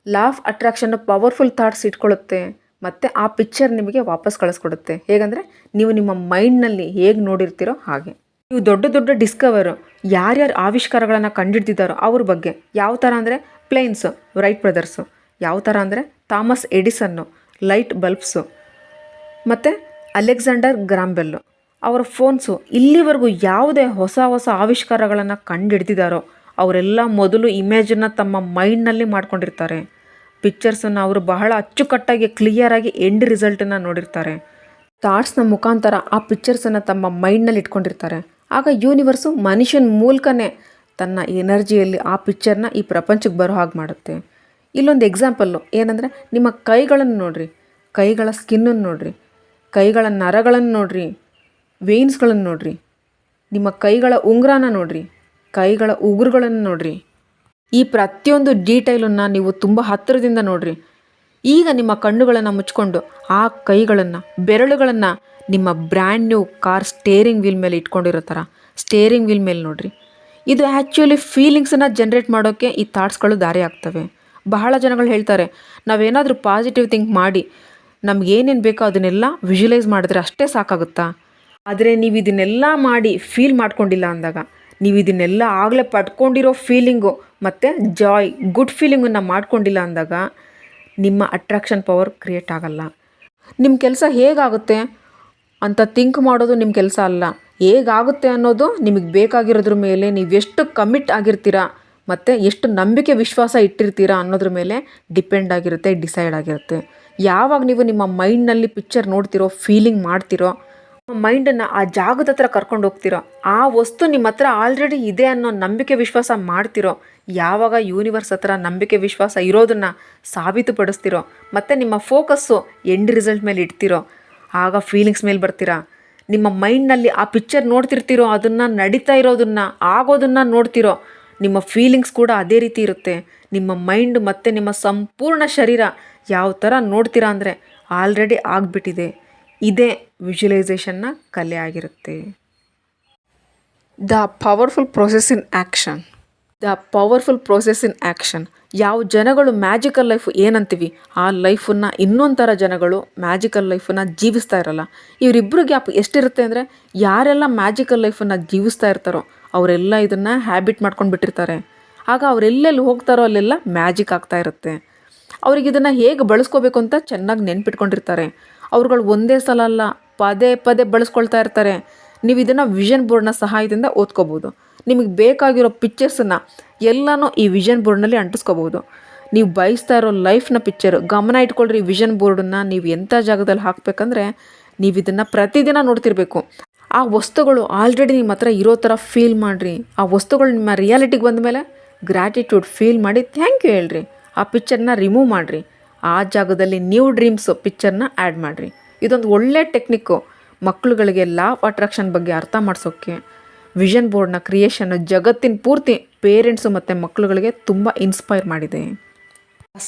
Law of attraction powerful thoughts ಇಟ್ಕೊಳ್ಳುತ್ತೆ ಮತ್ತು ಆ ಪಿಕ್ಚರ್ ನಿಮಗೆ ವಾಪಸ್ ಕಳಿಸ್ಕೊಡುತ್ತೆ. ಹೇಗಂದರೆ ನೀವು ನಿಮ್ಮ ಮೈಂಡ್ನಲ್ಲಿ ಹೇಗೆ ನೋಡಿರ್ತೀರೋ ಹಾಗೆ. ನೀವು ದೊಡ್ಡ ದೊಡ್ಡ ಡಿಸ್ಕವರು, ಯಾರ್ಯಾರು ಆವಿಷ್ಕಾರಗಳನ್ನು ಕಂಡುಹಿಡ್ದಿದ್ದಾರೋ ಅವ್ರ ಬಗ್ಗೆ, ಯಾವ ಥರ ಅಂದರೆ ಪ್ಲೇನ್ಸು, ರೈಟ್ ಬ್ರದರ್ಸು, ಯಾವ ಥರ ಅಂದರೆ ಥಾಮಸ್ ಎಡಿಸನ್ನು, ಲೈಟ್ ಬಲ್ಬ್ಸು, ಮತ್ತು ಅಲೆಕ್ಸಾಂಡರ್ ಗ್ರಾಂಬೆಲ್ಲು ಅವರ ಫೋನ್ಸು, ಇಲ್ಲಿವರೆಗೂ ಯಾವುದೇ ಹೊಸ ಹೊಸ ಆವಿಷ್ಕಾರಗಳನ್ನು ಕಂಡುಹಿಡ್ದಿದ್ದಾರೋ ಅವರೆಲ್ಲ ಮೊದಲು ಇಮೇಜನ್ನು ತಮ್ಮ ಮೈಂಡ್ನಲ್ಲಿ ಮಾಡ್ಕೊಂಡಿರ್ತಾರೆ. ಪಿಕ್ಚರ್ಸನ್ನು ಅವರು ಬಹಳ ಅಚ್ಚುಕಟ್ಟಾಗಿ ಕ್ಲಿಯರಾಗಿ ಎಂಡ್ ರಿಸಲ್ಟನ್ನು ನೋಡಿರ್ತಾರೆ. ಥಾಟ್ಸ್ನ ಮುಖಾಂತರ ಆ ಪಿಕ್ಚರ್ಸನ್ನು ತಮ್ಮ ಮೈಂಡ್ನಲ್ಲಿ ಇಟ್ಕೊಂಡಿರ್ತಾರೆ. ಆಗ ಯೂನಿವರ್ಸು ಮನುಷ್ಯನ ಮೂಲಕನೇ ತನ್ನ ಎನರ್ಜಿಯಲ್ಲಿ ಆ ಪಿಕ್ಚರ್ನ ಈ ಪ್ರಪಂಚಕ್ಕೆ ಬರೋ ಹಾಗೆ ಮಾಡುತ್ತೆ. ಇಲ್ಲೊಂದು ಎಕ್ಸಾಂಪಲ್ಲು ಏನಂದರೆ, ನಿಮ್ಮ ಕೈಗಳನ್ನು ನೋಡಿರಿ, ಕೈಗಳ ಸ್ಕಿನ್ನನ್ನು ನೋಡಿರಿ, ಕೈಗಳ ನರಗಳನ್ನು ನೋಡಿರಿ, ವೇನ್ಸ್ಗಳನ್ನು ನೋಡಿರಿ, ನಿಮ್ಮ ಕೈಗಳ ಉಂಗುರನ ನೋಡಿರಿ, ಕೈಗಳ ಉಗುರುಗಳನ್ನು ನೋಡಿರಿ. ಈ ಪ್ರತಿಯೊಂದು ಡೀಟೈಲನ್ನು ನೀವು ತುಂಬ ಹತ್ತಿರದಿಂದ ನೋಡಿರಿ. ಈಗ ನಿಮ್ಮ ಕಣ್ಣುಗಳನ್ನು ಮುಚ್ಕೊಂಡು ಆ ಕೈಗಳನ್ನು, ಬೆರಳುಗಳನ್ನು ನಿಮ್ಮ brand new car steering wheel ಮೇಲೆ ಇಟ್ಕೊಂಡಿರೋ ಥರ ಸ್ಟೇರಿಂಗ್ ವೀಲ್ ಮೇಲೆ ನೋಡಿರಿ. ಇದು ಆ್ಯಕ್ಚುಲಿ ಫೀಲಿಂಗ್ಸನ್ನು ಜನ್ರೇಟ್ ಮಾಡೋಕ್ಕೆ ಈ ಥಾಟ್ಸ್ಗಳು ದಾರಿ ಆಗ್ತವೆ. ಬಹಳ ಜನಗಳು ಹೇಳ್ತಾರೆ, ನಾವೇನಾದರೂ ಪಾಸಿಟಿವ್ ಥಿಂಕ್ ಮಾಡಿ ನಮಗೇನೇನು ಬೇಕೋ ಅದನ್ನೆಲ್ಲ ವಿಜುವಲೈಸ್ ಮಾಡಿದ್ರೆ ಅಷ್ಟೇ ಸಾಕಾಗುತ್ತಾ? ಆದರೆ ನೀವು ಇದನ್ನೆಲ್ಲ ಮಾಡಿ ಫೀಲ್ ಮಾಡ್ಕೊಂಡಿಲ್ಲ ಅಂದಾಗ, ನೀವು ಇದನ್ನೆಲ್ಲ ಆಗಲೇ ಪಡ್ಕೊಂಡಿರೋ ಫೀಲಿಂಗು ಮತ್ತು ಜಾಯ್, ಗುಡ್ ಫೀಲಿಂಗನ್ನು ಮಾಡ್ಕೊಂಡಿಲ್ಲ ಅಂದಾಗ ನಿಮ್ಮ ಅಟ್ರಾಕ್ಷನ್ ಪವರ್ ಕ್ರಿಯೇಟ್ ಆಗಲ್ಲ. ನಿಮ್ಮ ಕೆಲಸ ಹೇಗಾಗುತ್ತೆ ಅಂತ ಥಿಂಕ್ ಮಾಡೋದು ನಿಮ್ಮ ಕೆಲಸ ಅಲ್ಲ. ಹೇಗಾಗುತ್ತೆ ಅನ್ನೋದು ನಿಮಗೆ ಬೇಕಾಗಿರೋದ್ರ ಮೇಲೆ ನೀವೆಷ್ಟು ಕಮಿಟ್ ಆಗಿರ್ತೀರಾ ಮತ್ತು ಎಷ್ಟು ನಂಬಿಕೆ ವಿಶ್ವಾಸ ಇಟ್ಟಿರ್ತೀರಾ ಅನ್ನೋದ್ರ ಮೇಲೆ ಡಿಪೆಂಡ್ ಆಗಿರುತ್ತೆ, ಡಿಸೈಡ್ ಆಗಿರುತ್ತೆ. ಯಾವಾಗ ನೀವು ನಿಮ್ಮ ಮೈಂಡ್ನಲ್ಲಿ ಪಿಕ್ಚರ್ ನೋಡ್ತಿರೋ, ಫೀಲಿಂಗ್ ಮಾಡ್ತಿರೋ, ಮೈಂಡನ್ನು ಆ ಜಾಗದ ಹತ್ರ ಕರ್ಕೊಂಡು ಹೋಗ್ತಿರೋ, ಆ ವಸ್ತು ನಿಮ್ಮ ಹತ್ರ ಆಲ್ರೆಡಿ ಇದೆ ಅನ್ನೋ ನಂಬಿಕೆ ವಿಶ್ವಾಸ ಮಾಡ್ತಿರೋ, ಯಾವಾಗ ಯೂನಿವರ್ಸ್ ಹತ್ರ ನಂಬಿಕೆ ವಿಶ್ವಾಸ ಇರೋದನ್ನು ಸಾಬೀತುಪಡಿಸ್ತಿರೋ, ಮತ್ತು ನಿಮ್ಮ ಫೋಕಸ್ಸು ಎಂಡ್ ರಿಸಲ್ಟ್ ಮೇಲೆ ಇಡ್ತಿರೋ, ಆಗ ಫೀಲಿಂಗ್ಸ್ ಮೇಲೆ ಬರ್ತೀರಾ. ನಿಮ್ಮ ಮೈಂಡ್ನಲ್ಲಿ ಆ ಪಿಕ್ಚರ್ ನೋಡ್ತಿರ್ತಿರೋ, ಅದನ್ನು ನಡೀತಾ ಇರೋದನ್ನು, ಆಗೋದನ್ನು ನೋಡ್ತಿರೋ, ನಿಮ್ಮ ಫೀಲಿಂಗ್ಸ್ ಕೂಡ ಅದೇ ರೀತಿ ಇರುತ್ತೆ. ನಿಮ್ಮ ಮೈಂಡ್ ಮತ್ತು ನಿಮ್ಮ ಸಂಪೂರ್ಣ ಶರೀರ ಯಾವ ಥರ ನೋಡ್ತೀರಾ ಅಂದರೆ ಆಲ್ರೆಡಿ ಆಗಿಬಿಟ್ಟಿದೆ. ಇದೇ ವಿಜುವಲೈಸೇಷನ್ನ ಕಲೆ ಆಗಿರುತ್ತೆ. The powerful process in action. The powerful process in action. ಯಾವ ಜನಗಳು ಮ್ಯಾಜಿಕಲ್ ಲೈಫ್ ಏನಂತೀವಿ, ಆ ಲೈಫನ್ನು ಇನ್ನೊಂದು ಥರ ಜನಗಳು ಮ್ಯಾಜಿಕಲ್ ಲೈಫನ್ನು ಜೀವಿಸ್ತಾ ಇರಲ್ಲ. ಇವರಿಬ್ಬರು ಗ್ಯಾಪ್ ಎಷ್ಟಿರುತ್ತೆ ಅಂದರೆ, ಯಾರೆಲ್ಲ ಮ್ಯಾಜಿಕಲ್ ಲೈಫನ್ನು ಜೀವಿಸ್ತಾ ಇರ್ತಾರೋ ಅವರೆಲ್ಲ ಇದನ್ನು ಹ್ಯಾಬಿಟ್ ಮಾಡ್ಕೊಂಡು ಬಿಟ್ಟಿರ್ತಾರೆ. ಆಗ ಅವರೆಲ್ಲೆಲ್ಲಿ ಹೋಗ್ತಾರೋ ಅಲ್ಲೆಲ್ಲ ಮ್ಯಾಜಿಕ್ ಆಗ್ತಾ ಇರುತ್ತೆ. ಅವ್ರಿಗೆ ಇದನ್ನು ಹೇಗೆ ಬಳಸ್ಕೋಬೇಕು ಅಂತ ಚೆನ್ನಾಗಿ ನೆನ್ಪಿಟ್ಕೊಂಡಿರ್ತಾರೆ. ಅವ್ರುಗಳು ಒಂದೇ ಸಲ ಅಲ್ಲ, ಪದೇ ಪದೇ ಬಳಸ್ಕೊಳ್ತಾ ಇರ್ತಾರೆ. ನೀವು ಇದನ್ನು ವಿಷನ್ ಬೋರ್ಡ್ನ ಸಹಾಯದಿಂದ ಓದ್ಕೋಬೋದು. ನಿಮಗೆ ಬೇಕಾಗಿರೋ ಪಿಕ್ಚರ್ಸನ್ನು ಎಲ್ಲನೂ ಈ ವಿಷನ್ ಬೋರ್ಡ್ನಲ್ಲಿ ಅಂಟಿಸ್ಕೋಬೋದು. ನೀವು ಬಯಸ್ತಾ ಇರೋ ಲೈಫ್ನ ಪಿಕ್ಚರ್ ಗಮನ ಇಟ್ಕೊಳ್ರಿ. ವಿಷನ್ ಬೋರ್ಡನ್ನು ನೀವು ಎಂಥ ಜಾಗದಲ್ಲಿ ಹಾಕಬೇಕಂದ್ರೆ, ನೀವು ಇದನ್ನು ಪ್ರತಿದಿನ ನೋಡ್ತಿರ್ಬೇಕು. ಆ ವಸ್ತುಗಳು ಆಲ್ರೆಡಿ ನಿಮ್ಮ ಹತ್ರ ಇರೋ ಥರ ಫೀಲ್ ಮಾಡಿರಿ. ಆ ವಸ್ತುಗಳು ನಿಮ್ಮ ರಿಯಾಲಿಟಿಗೆ ಬಂದ ಮೇಲೆ ಗ್ರ್ಯಾಟಿಟ್ಯೂಡ್ ಫೀಲ್ ಮಾಡಿ ಥ್ಯಾಂಕ್ ಯು ಹೇಳ್ರಿ. ಆ ಪಿಕ್ಚರ್ನ ರಿಮೂವ್ ಮಾಡಿರಿ. ಆ ಜಾಗದಲ್ಲಿ ನ್ಯೂ ಡ್ರೀಮ್ಸು ಪಿಕ್ಚರ್ನ ಆ್ಯಡ್ ಮಾಡಿರಿ. ಇದೊಂದು ಒಳ್ಳೆ ಟೆಕ್ನಿಕ್ಕು ಮಕ್ಕಳುಗಳಿಗೆ ಲಾ ಆಫ್ ಅಟ್ರಾಕ್ಷನ್ ಬಗ್ಗೆ ಅರ್ಥ ಮಾಡಿಸೋಕ್ಕೆ. ವಿಷನ್ ಬೋರ್ಡ್ನ ಕ್ರಿಯೇಷನ್ನು ಜಗತ್ತಿನ ಪೂರ್ತಿ ಪೇರೆಂಟ್ಸು ಮತ್ತು ಮಕ್ಕಳುಗಳಿಗೆ ತುಂಬ ಇನ್ಸ್ಪೈರ್ ಮಾಡಿದೆ.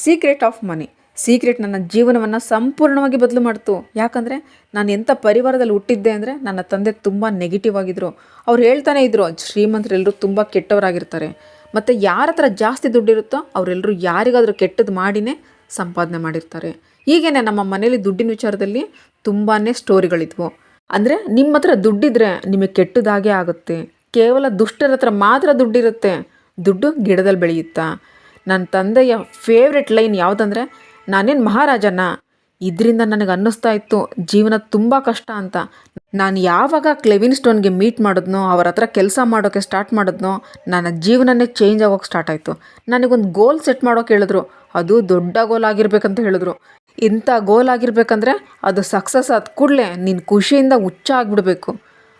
Secret of money. ಸೀಕ್ರೆಟ್ ನನ್ನ ಜೀವನವನ್ನು ಸಂಪೂರ್ಣವಾಗಿ ಬದಲು ಮಾಡ್ತು. ಯಾಕಂದರೆ ನಾನು ಎಂಥ ಪರಿವಾರದಲ್ಲಿ ಹುಟ್ಟಿದ್ದೆ ಅಂದರೆ, ನನ್ನ ತಂದೆ ತುಂಬ ನೆಗೆಟಿವ್ ಆಗಿದ್ದರು. ಅವ್ರು ಹೇಳ್ತಾನೆ ಇದ್ದರು, ಶ್ರೀಮಂತರೆಲ್ಲರೂ ತುಂಬ ಕೆಟ್ಟವರಾಗಿರ್ತಾರೆ, ಮತ್ತು ಯಾರ ಹತ್ರ ಜಾಸ್ತಿ ದುಡ್ಡಿರುತ್ತೋ ಅವರೆಲ್ಲರೂ ಯಾರಿಗಾದರೂ ಕೆಟ್ಟದ್ದು ಮಾಡಿನೇ ಸಂಪಾದನೆ ಮಾಡಿರ್ತಾರೆ. ಹೀಗೇ ನಮ್ಮ ಮನೇಲಿ ದುಡ್ಡಿನ ವಿಚಾರದಲ್ಲಿ ತುಂಬಾ ಸ್ಟೋರಿಗಳಿದ್ವು. ಅಂದರೆ ನಿಮ್ಮ ಹತ್ರ ದುಡ್ಡಿದ್ರೆ ನಿಮಗೆ ಕೆಟ್ಟದಾಗೇ ಆಗುತ್ತೆ. ಕೇವಲ ದುಷ್ಟರ ಹತ್ರ ಮಾತ್ರ ದುಡ್ಡಿರುತ್ತೆ. ದುಡ್ಡು ಗಿಡದಲ್ಲಿ ಬೆಳೆಯುತ್ತಾ. ನನ್ನ ತಂದೆಯ ಫೇವ್ರೆಟ್ ಲೈನ್ ಯಾವುದಂದರೆ, ನಾನೇನು ಮಹಾರಾಜನ, ಇದರಿಂದ ನನಗೆ ಅನ್ನಿಸ್ತಾ ಇತ್ತು ಜೀವನ ತುಂಬ ಕಷ್ಟ ಅಂತ. ನಾನು ಯಾವಾಗ ಕ್ಲೆವಿನ್ ಸ್ಟೋನ್ಗೆ ಮೀಟ್ ಮಾಡಿದ್ನೋ, ಅವರ ಹತ್ರ ಕೆಲಸ ಮಾಡೋಕ್ಕೆ ಸ್ಟಾರ್ಟ್ ಮಾಡಿದ್ನೋ, ನನ್ನ ಜೀವನನೇ ಚೇಂಜ್ ಆಗೋಕ್ಕೆ ಸ್ಟಾರ್ಟ್ ಆಯಿತು. ನನಗೊಂದು ಗೋಲ್ ಸೆಟ್ ಮಾಡೋಕೆ ಹೇಳಿದ್ರು. ಅದು ದೊಡ್ಡ ಗೋಲ್ ಆಗಿರ್ಬೇಕಂತ ಹೇಳಿದ್ರು. ಇಂಥ ಗೋಲ್ ಆಗಿರ್ಬೇಕಂದ್ರೆ ಅದು ಸಕ್ಸಸ್ ಆದ ಕೂಡಲೇ ನೀನು ಖುಷಿಯಿಂದ ಹುಚ್ಚ ಆಗಿಬಿಡಬೇಕು.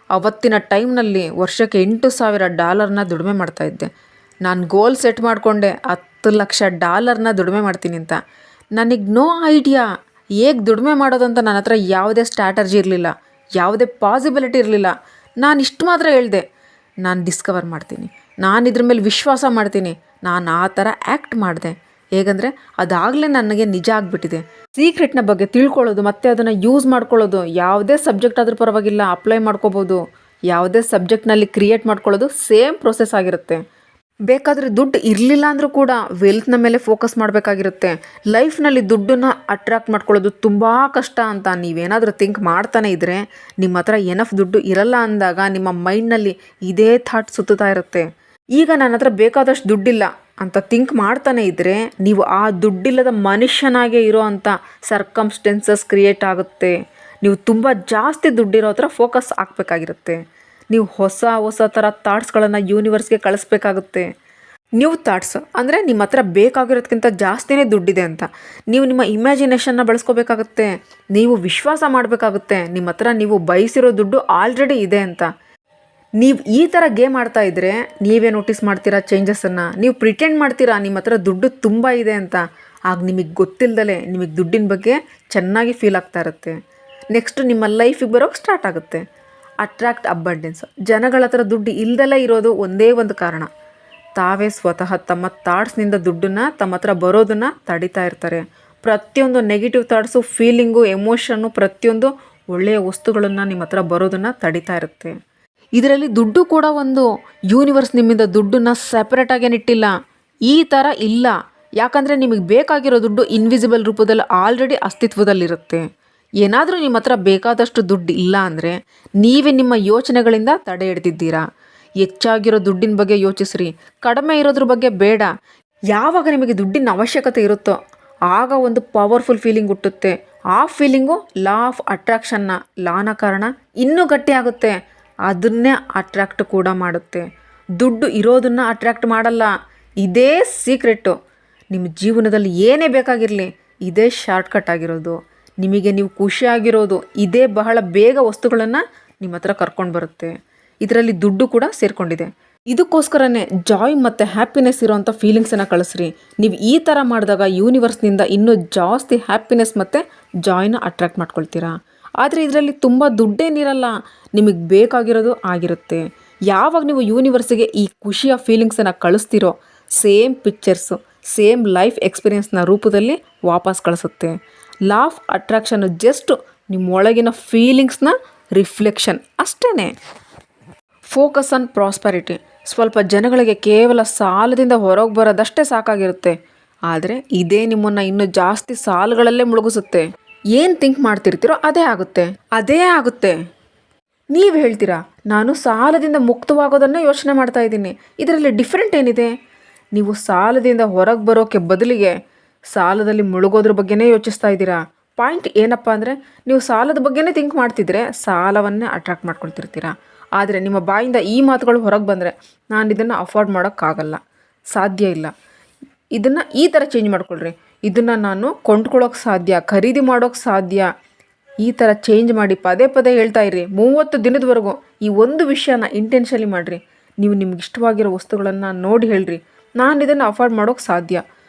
ಅವತ್ತಿನ ಟೈಮ್ನಲ್ಲಿ ವರ್ಷಕ್ಕೆ $8,000 ದುಡಿಮೆ ಮಾಡ್ತಾಯಿದ್ದೆ. ನಾನು ಗೋಲ್ ಸೆಟ್ ಮಾಡಿಕೊಂಡೆ $10,00,000 ದುಡಿಮೆ ಮಾಡ್ತೀನಿ ಅಂತ. ನನಗೆ ನೋ ಐಡಿಯಾ ಹೇಗೆ ದುಡಿಮೆ ಮಾಡೋದಂತ. ನನ್ನ ಹತ್ರ ಯಾವುದೇ ಸ್ಟ್ರಾಟರ್ಜಿ ಇರಲಿಲ್ಲ, ಯಾವುದೇ ಪಾಸಿಬಿಲಿಟಿ ಇರಲಿಲ್ಲ. ನಾನು ಇಷ್ಟು ಮಾತ್ರ ಹೇಳಿದೆ, ನಾನು ಡಿಸ್ಕವರ್ ಮಾಡ್ತೀನಿ, ನಾನು ಇದ್ರ ಮೇಲೆ ವಿಶ್ವಾಸ ಮಾಡ್ತೀನಿ. ನಾನು ಆ ಥರ ಆ್ಯಕ್ಟ್ ಮಾಡಿದೆ. ಹೇಗಂದರೆ ಅದಾಗಲೇ ನನಗೆ ನಿಜ ಆಗಿಬಿಟ್ಟಿದೆ. ಸೀಕ್ರೆಟ್ನ ಬಗ್ಗೆ ತಿಳ್ಕೊಳ್ಳೋದು ಮತ್ತು ಅದನ್ನು ಯೂಸ್ ಮಾಡ್ಕೊಳ್ಳೋದು, ಯಾವುದೇ ಸಬ್ಜೆಕ್ಟ್ ಆದರೂ ಪರವಾಗಿಲ್ಲ ಅಪ್ಲೈ ಮಾಡ್ಕೋಬೋದು. ಯಾವುದೇ ಸಬ್ಜೆಕ್ಟ್ನಲ್ಲಿ ಕ್ರಿಯೇಟ್ ಮಾಡ್ಕೊಳ್ಳೋದು ಸೇಮ್ ಪ್ರೊಸೆಸ್ ಆಗಿರುತ್ತೆ. ಬೇಕಾದರೆ ದುಡ್ಡು ಇರಲಿಲ್ಲ ಅಂದರೂ ಕೂಡ ವೆಲ್ತ್ನ ಮೇಲೆ ಫೋಕಸ್ ಮಾಡಬೇಕಾಗಿರುತ್ತೆ. ಲೈಫ್ನಲ್ಲಿ ದುಡ್ಡನ್ನು ಅಟ್ರಾಕ್ಟ್ ಮಾಡ್ಕೊಳ್ಳೋದು ತುಂಬ ಕಷ್ಟ ಅಂತ ನೀವೇನಾದರೂ ಥಿಂಕ್ ಮಾಡ್ತಾನೆ ಇದ್ದರೆ, ನಿಮ್ಮ ಹತ್ರ ಎನಫ್ ದುಡ್ಡು ಇರಲ್ಲ ಅಂದಾಗ ನಿಮ್ಮ ಮೈಂಡ್ನಲ್ಲಿ ಇದೇ ಥಾಟ್ ಸುತ್ತುತ್ತಾ ಇರುತ್ತೆ. ಈಗ ನನ್ನ ಹತ್ರ ಬೇಕಾದಷ್ಟು ದುಡ್ಡಿಲ್ಲ ಅಂತ ಥಿಂಕ್ ಮಾಡ್ತಾನೆ ಇದ್ದರೆ, ನೀವು ಆ ದುಡ್ಡಿಲ್ಲದ ಮನುಷ್ಯನಾಗೇ ಇರೋ ಅಂಥ ಸರ್ಕಮ್ಸ್ಟೆನ್ಸಸ್ ಕ್ರಿಯೇಟ್ ಆಗುತ್ತೆ. ನೀವು ತುಂಬ ಜಾಸ್ತಿ ದುಡ್ಡಿರೋ ಹತ್ರ ಫೋಕಸ್ ಹಾಕಬೇಕಾಗಿರುತ್ತೆ. ನೀವು ಹೊಸ ಹೊಸ ಥರ ಥಾಟ್ಸ್ಗಳನ್ನು ಯೂನಿವರ್ಸ್ಗೆ ಕಳಿಸ್ಬೇಕಾಗುತ್ತೆ. ನ್ಯೂ ಥಾಟ್ಸ್ ಅಂದರೆ ನಿಮ್ಮ ಹತ್ರ ಬೇಕಾಗಿರೋದಕ್ಕಿಂತ ಜಾಸ್ತಿನೇ ದುಡ್ಡಿದೆ ಅಂತ. ನೀವು ನಿಮ್ಮ ಇಮ್ಯಾಜಿನೇಷನ್ನ ಬಳಸ್ಕೋಬೇಕಾಗುತ್ತೆ. ನೀವು ವಿಶ್ವಾಸ ಮಾಡಬೇಕಾಗುತ್ತೆ ನಿಮ್ಮ ಹತ್ರ ನೀವು ಬಯಸಿರೋ ದುಡ್ಡು ಆಲ್ರೆಡಿ ಇದೆ ಅಂತ. ನೀವು ಈ ಥರ ಗೇಮ್ ಆಡ್ತಾ ಇದ್ದರೆ ನೀವೇ ನೋಟಿಸ್ ಮಾಡ್ತೀರಾ ಚೇಂಜಸನ್ನು. ನೀವು ಪ್ರಿಟೆಂಡ್ ಮಾಡ್ತೀರಾ ನಿಮ್ಮ ಹತ್ರ ದುಡ್ಡು ತುಂಬ ಇದೆ ಅಂತ. ಆಗ ನಿಮಗೆ ಗೊತ್ತಿಲ್ಲದಲೇ ನಿಮಗೆ ದುಡ್ಡಿನ ಬಗ್ಗೆ ಚೆನ್ನಾಗಿ ಫೀಲ್ ಆಗ್ತಾ ಇರುತ್ತೆ. ನೆಕ್ಸ್ಟು ನಿಮ್ಮ ಲೈಫಿಗೆ ಬರೋಕ್ಕೆ ಸ್ಟಾರ್ಟ್ ಆಗುತ್ತೆ. Attract abundance. ಜನಗಳ ಹತ್ರ ದುಡ್ಡು ಇಲ್ದಲೇ ಇರೋದು ಒಂದೇ ಒಂದು ಕಾರಣ, ತಾವೇ ಸ್ವತಃ ತಮ್ಮ ಥಾಟ್ಸ್ನಿಂದ ದುಡ್ಡನ್ನು ತಮ್ಮ ಹತ್ರ ಬರೋದನ್ನು ತಡಿತಾ ಇರ್ತಾರೆ. ಪ್ರತಿಯೊಂದು ನೆಗೆಟಿವ್ ಥಾಟ್ಸು, ಫೀಲಿಂಗು, ಎಮೋಷನ್ನು, ಪ್ರತಿಯೊಂದು ಒಳ್ಳೆಯ ವಸ್ತುಗಳನ್ನು ನಿಮ್ಮ ಹತ್ರ ಬರೋದನ್ನು ತಡಿತಾ ಇರುತ್ತೆ. ಇದರಲ್ಲಿ ದುಡ್ಡು ಕೂಡ ಒಂದು. ಯೂನಿವರ್ಸ್ ನಿಮ್ಮಿಂದ ದುಡ್ಡನ್ನು ಸೆಪ್ರೇಟಾಗೇನಿಟ್ಟಿಲ್ಲ, ಈ ಥರ ಇಲ್ಲ. ಯಾಕಂದರೆ ನಿಮಗೆ ಬೇಕಾಗಿರೋ ದುಡ್ಡು ಇನ್ವಿಸಿಬಲ್ ರೂಪದಲ್ಲಿ ಆಲ್ರೆಡಿ ಅಸ್ತಿತ್ವದಲ್ಲಿರುತ್ತೆ. ಏನಾದರೂ ನಿಮ್ಮ ಹತ್ರ ಬೇಕಾದಷ್ಟು ದುಡ್ಡು ಇಲ್ಲ ಅಂದರೆ ನೀವೇ ನಿಮ್ಮ ಯೋಚನೆಗಳಿಂದ ತಡೆ ಹಿಡ್ದಿದ್ದೀರಾ. ಹೆಚ್ಚಾಗಿರೋ ದುಡ್ಡಿನ ಬಗ್ಗೆ ಯೋಚಿಸ್ರಿ, ಕಡಿಮೆ ಇರೋದ್ರ ಬಗ್ಗೆ ಬೇಡ. ಯಾವಾಗ ನಿಮಗೆ ದುಡ್ಡಿನ ಅವಶ್ಯಕತೆ ಇರುತ್ತೋ ಆಗ ಒಂದು ಪವರ್ಫುಲ್ ಫೀಲಿಂಗ್ ಹುಟ್ಟುತ್ತೆ. ಆ ಫೀಲಿಂಗು ಲಾ ಆಫ್ ಅಟ್ರಾಕ್ಷನ್ನ ಲಾನ ಕಾರಣ ಇನ್ನೂ ಗಟ್ಟಿಯಾಗುತ್ತೆ. ಅದನ್ನೇ ಅಟ್ರಾಕ್ಟ್ ಕೂಡ ಮಾಡುತ್ತೆ. ದುಡ್ಡು ಇರೋದನ್ನು ಅಟ್ರಾಕ್ಟ್ ಮಾಡಲ್ಲ. ಇದೇ ಸೀಕ್ರೆಟ್ಟು. ನಿಮ್ಮ ಜೀವನದಲ್ಲಿ ಏನೇ ಬೇಕಾಗಿರಲಿ, ಇದೇ ಶಾರ್ಟ್ಕಟ್ ಆಗಿರೋದು. ನಿಮಗೆ ನೀವು ಖುಷಿಯಾಗಿರೋದು ಇದೇ ಬಹಳ ಬೇಗ ವಸ್ತುಗಳನ್ನು ನಿಮ್ಮ ಹತ್ರ ಕರ್ಕೊಂಡು ಬರುತ್ತೆ. ಇದರಲ್ಲಿ ದುಡ್ಡು ಕೂಡ ಸೇರಿಕೊಂಡಿದೆ. ಇದಕ್ಕೋಸ್ಕರನೇ ಜಾಯ್ ಮತ್ತು ಹ್ಯಾಪಿನೆಸ್ ಇರೋವಂಥ ಫೀಲಿಂಗ್ಸನ್ನು ಕಳಿಸ್ರಿ. ನೀವು ಈ ಥರ ಮಾಡಿದಾಗ ಯೂನಿವರ್ಸ್ನಿಂದ ಇನ್ನೂ ಜಾಸ್ತಿ ಹ್ಯಾಪಿನೆಸ್ ಮತ್ತು ಜಾಯ್ನ ಅಟ್ರ್ಯಾಕ್ಟ್ ಮಾಡ್ಕೊಳ್ತೀರಾ. ಆದರೆ ಇದರಲ್ಲಿ ತುಂಬ ದುಡ್ಡೇನಿರಲ್ಲ, ನಿಮಗೆ ಬೇಕಾಗಿರೋದು ಆಗಿರುತ್ತೆ. ಯಾವಾಗ ನೀವು ಯೂನಿವರ್ಸಿಗೆ ಈ ಖುಷಿಯ ಫೀಲಿಂಗ್ಸನ್ನು ಕಳಿಸ್ತೀರೋ ಸೇಮ್ ಪಿಕ್ಚರ್ಸು ಸೇಮ್ ಲೈಫ್ ಎಕ್ಸ್ಪೀರಿಯೆನ್ಸ್ನ ರೂಪದಲ್ಲಿ ವಾಪಸ್ ಕಳಿಸುತ್ತೆ. ಲಾ ಆಫ್ ಅಟ್ರಾಕ್ಷನ್ನು ಜಸ್ಟ್ ನಿಮ್ಮೊಳಗಿನ ಫೀಲಿಂಗ್ಸ್ನ ರಿಫ್ಲೆಕ್ಷನ್ ಅಷ್ಟೇ. Focus on prosperity. ಸ್ವಲ್ಪ ಜನಗಳಿಗೆ ಕೇವಲ ಸಾಲದಿಂದ ಹೊರಗೆ ಬರೋದಷ್ಟೇ ಸಾಕಾಗಿರುತ್ತೆ. ಆದರೆ ಇದೇ ನಿಮ್ಮನ್ನು ಇನ್ನೂ ಜಾಸ್ತಿ ಸಾಲಗಳಲ್ಲೇ ಮುಳುಗಿಸುತ್ತೆ. ಏನು ಥಿಂಕ್ ಮಾಡ್ತಿರ್ತೀರೋ ಅದೇ ಆಗುತ್ತೆ. ನೀವು ಹೇಳ್ತೀರಾ, ನಾನು ಸಾಲದಿಂದ ಮುಕ್ತವಾಗೋದನ್ನೇ ಯೋಚನೆ ಮಾಡ್ತಾ ಇದ್ದೀನಿ, ಇದರಲ್ಲಿ ಡಿಫ್ರೆಂಟ್ ಏನಿದೆ? ನೀವು ಸಾಲದಿಂದ ಹೊರಗೆ ಬರೋಕ್ಕೆ ಬದಲಿಗೆ ಸಾಲದಲ್ಲಿ ಮುಳುಗೋದ್ರ ಬಗ್ಗೆನೇ ಯೋಚಿಸ್ತಾ ಇದ್ದೀರಾ. ಪಾಯಿಂಟ್ ಏನಪ್ಪ ಅಂದರೆ, ನೀವು ಸಾಲದ ಬಗ್ಗೆನೇ ಥಿಂಕ್ ಮಾಡ್ತಿದ್ರೆ ಸಾಲವನ್ನೇ ಅಟ್ರಾಕ್ಟ್ ಮಾಡ್ಕೊಳ್ತಿರ್ತೀರಾ. ಆದರೆ ನಿಮ್ಮ ಬಾಯಿಂದ ಈ ಮಾತುಗಳು ಹೊರಗೆ ಬಂದರೆ, ನಾನು ಇದನ್ನು ಅಫೋರ್ಡ್ ಮಾಡೋಕ್ಕಾಗಲ್ಲ, ಸಾಧ್ಯ ಇಲ್ಲ, ಇದನ್ನು ಈ ಥರ ಚೇಂಜ್ ಮಾಡ್ಕೊಳ್ರಿ, ಇದನ್ನು ನಾನು ಕೊಂಡ್ಕೊಳ್ಳೋಕೆ ಸಾಧ್ಯ, ಖರೀದಿ ಮಾಡೋಕ್ಕೆ ಸಾಧ್ಯ, ಈ ಥರ ಚೇಂಜ್ ಮಾಡಿ ಪದೇ ಪದೇ ಹೇಳ್ತಾ ಇರ್ರಿ 30 ದಿನದವರೆಗೂ. ಈ ಒಂದು ವಿಷಯನ ಇಂಟೆನ್ಷನ್ಲಿ ಮಾಡಿರಿ. ನೀವು ನಿಮ್ಗೆ ಇಷ್ಟವಾಗಿರೋ ವಸ್ತುಗಳನ್ನು ನೋಡಿ ಹೇಳ್ರಿ, ನಾನು ಇದನ್ನು ಅಫೋರ್ಡ್ ಮಾಡೋಕ್ಕೆ ಸಾಧ್ಯ.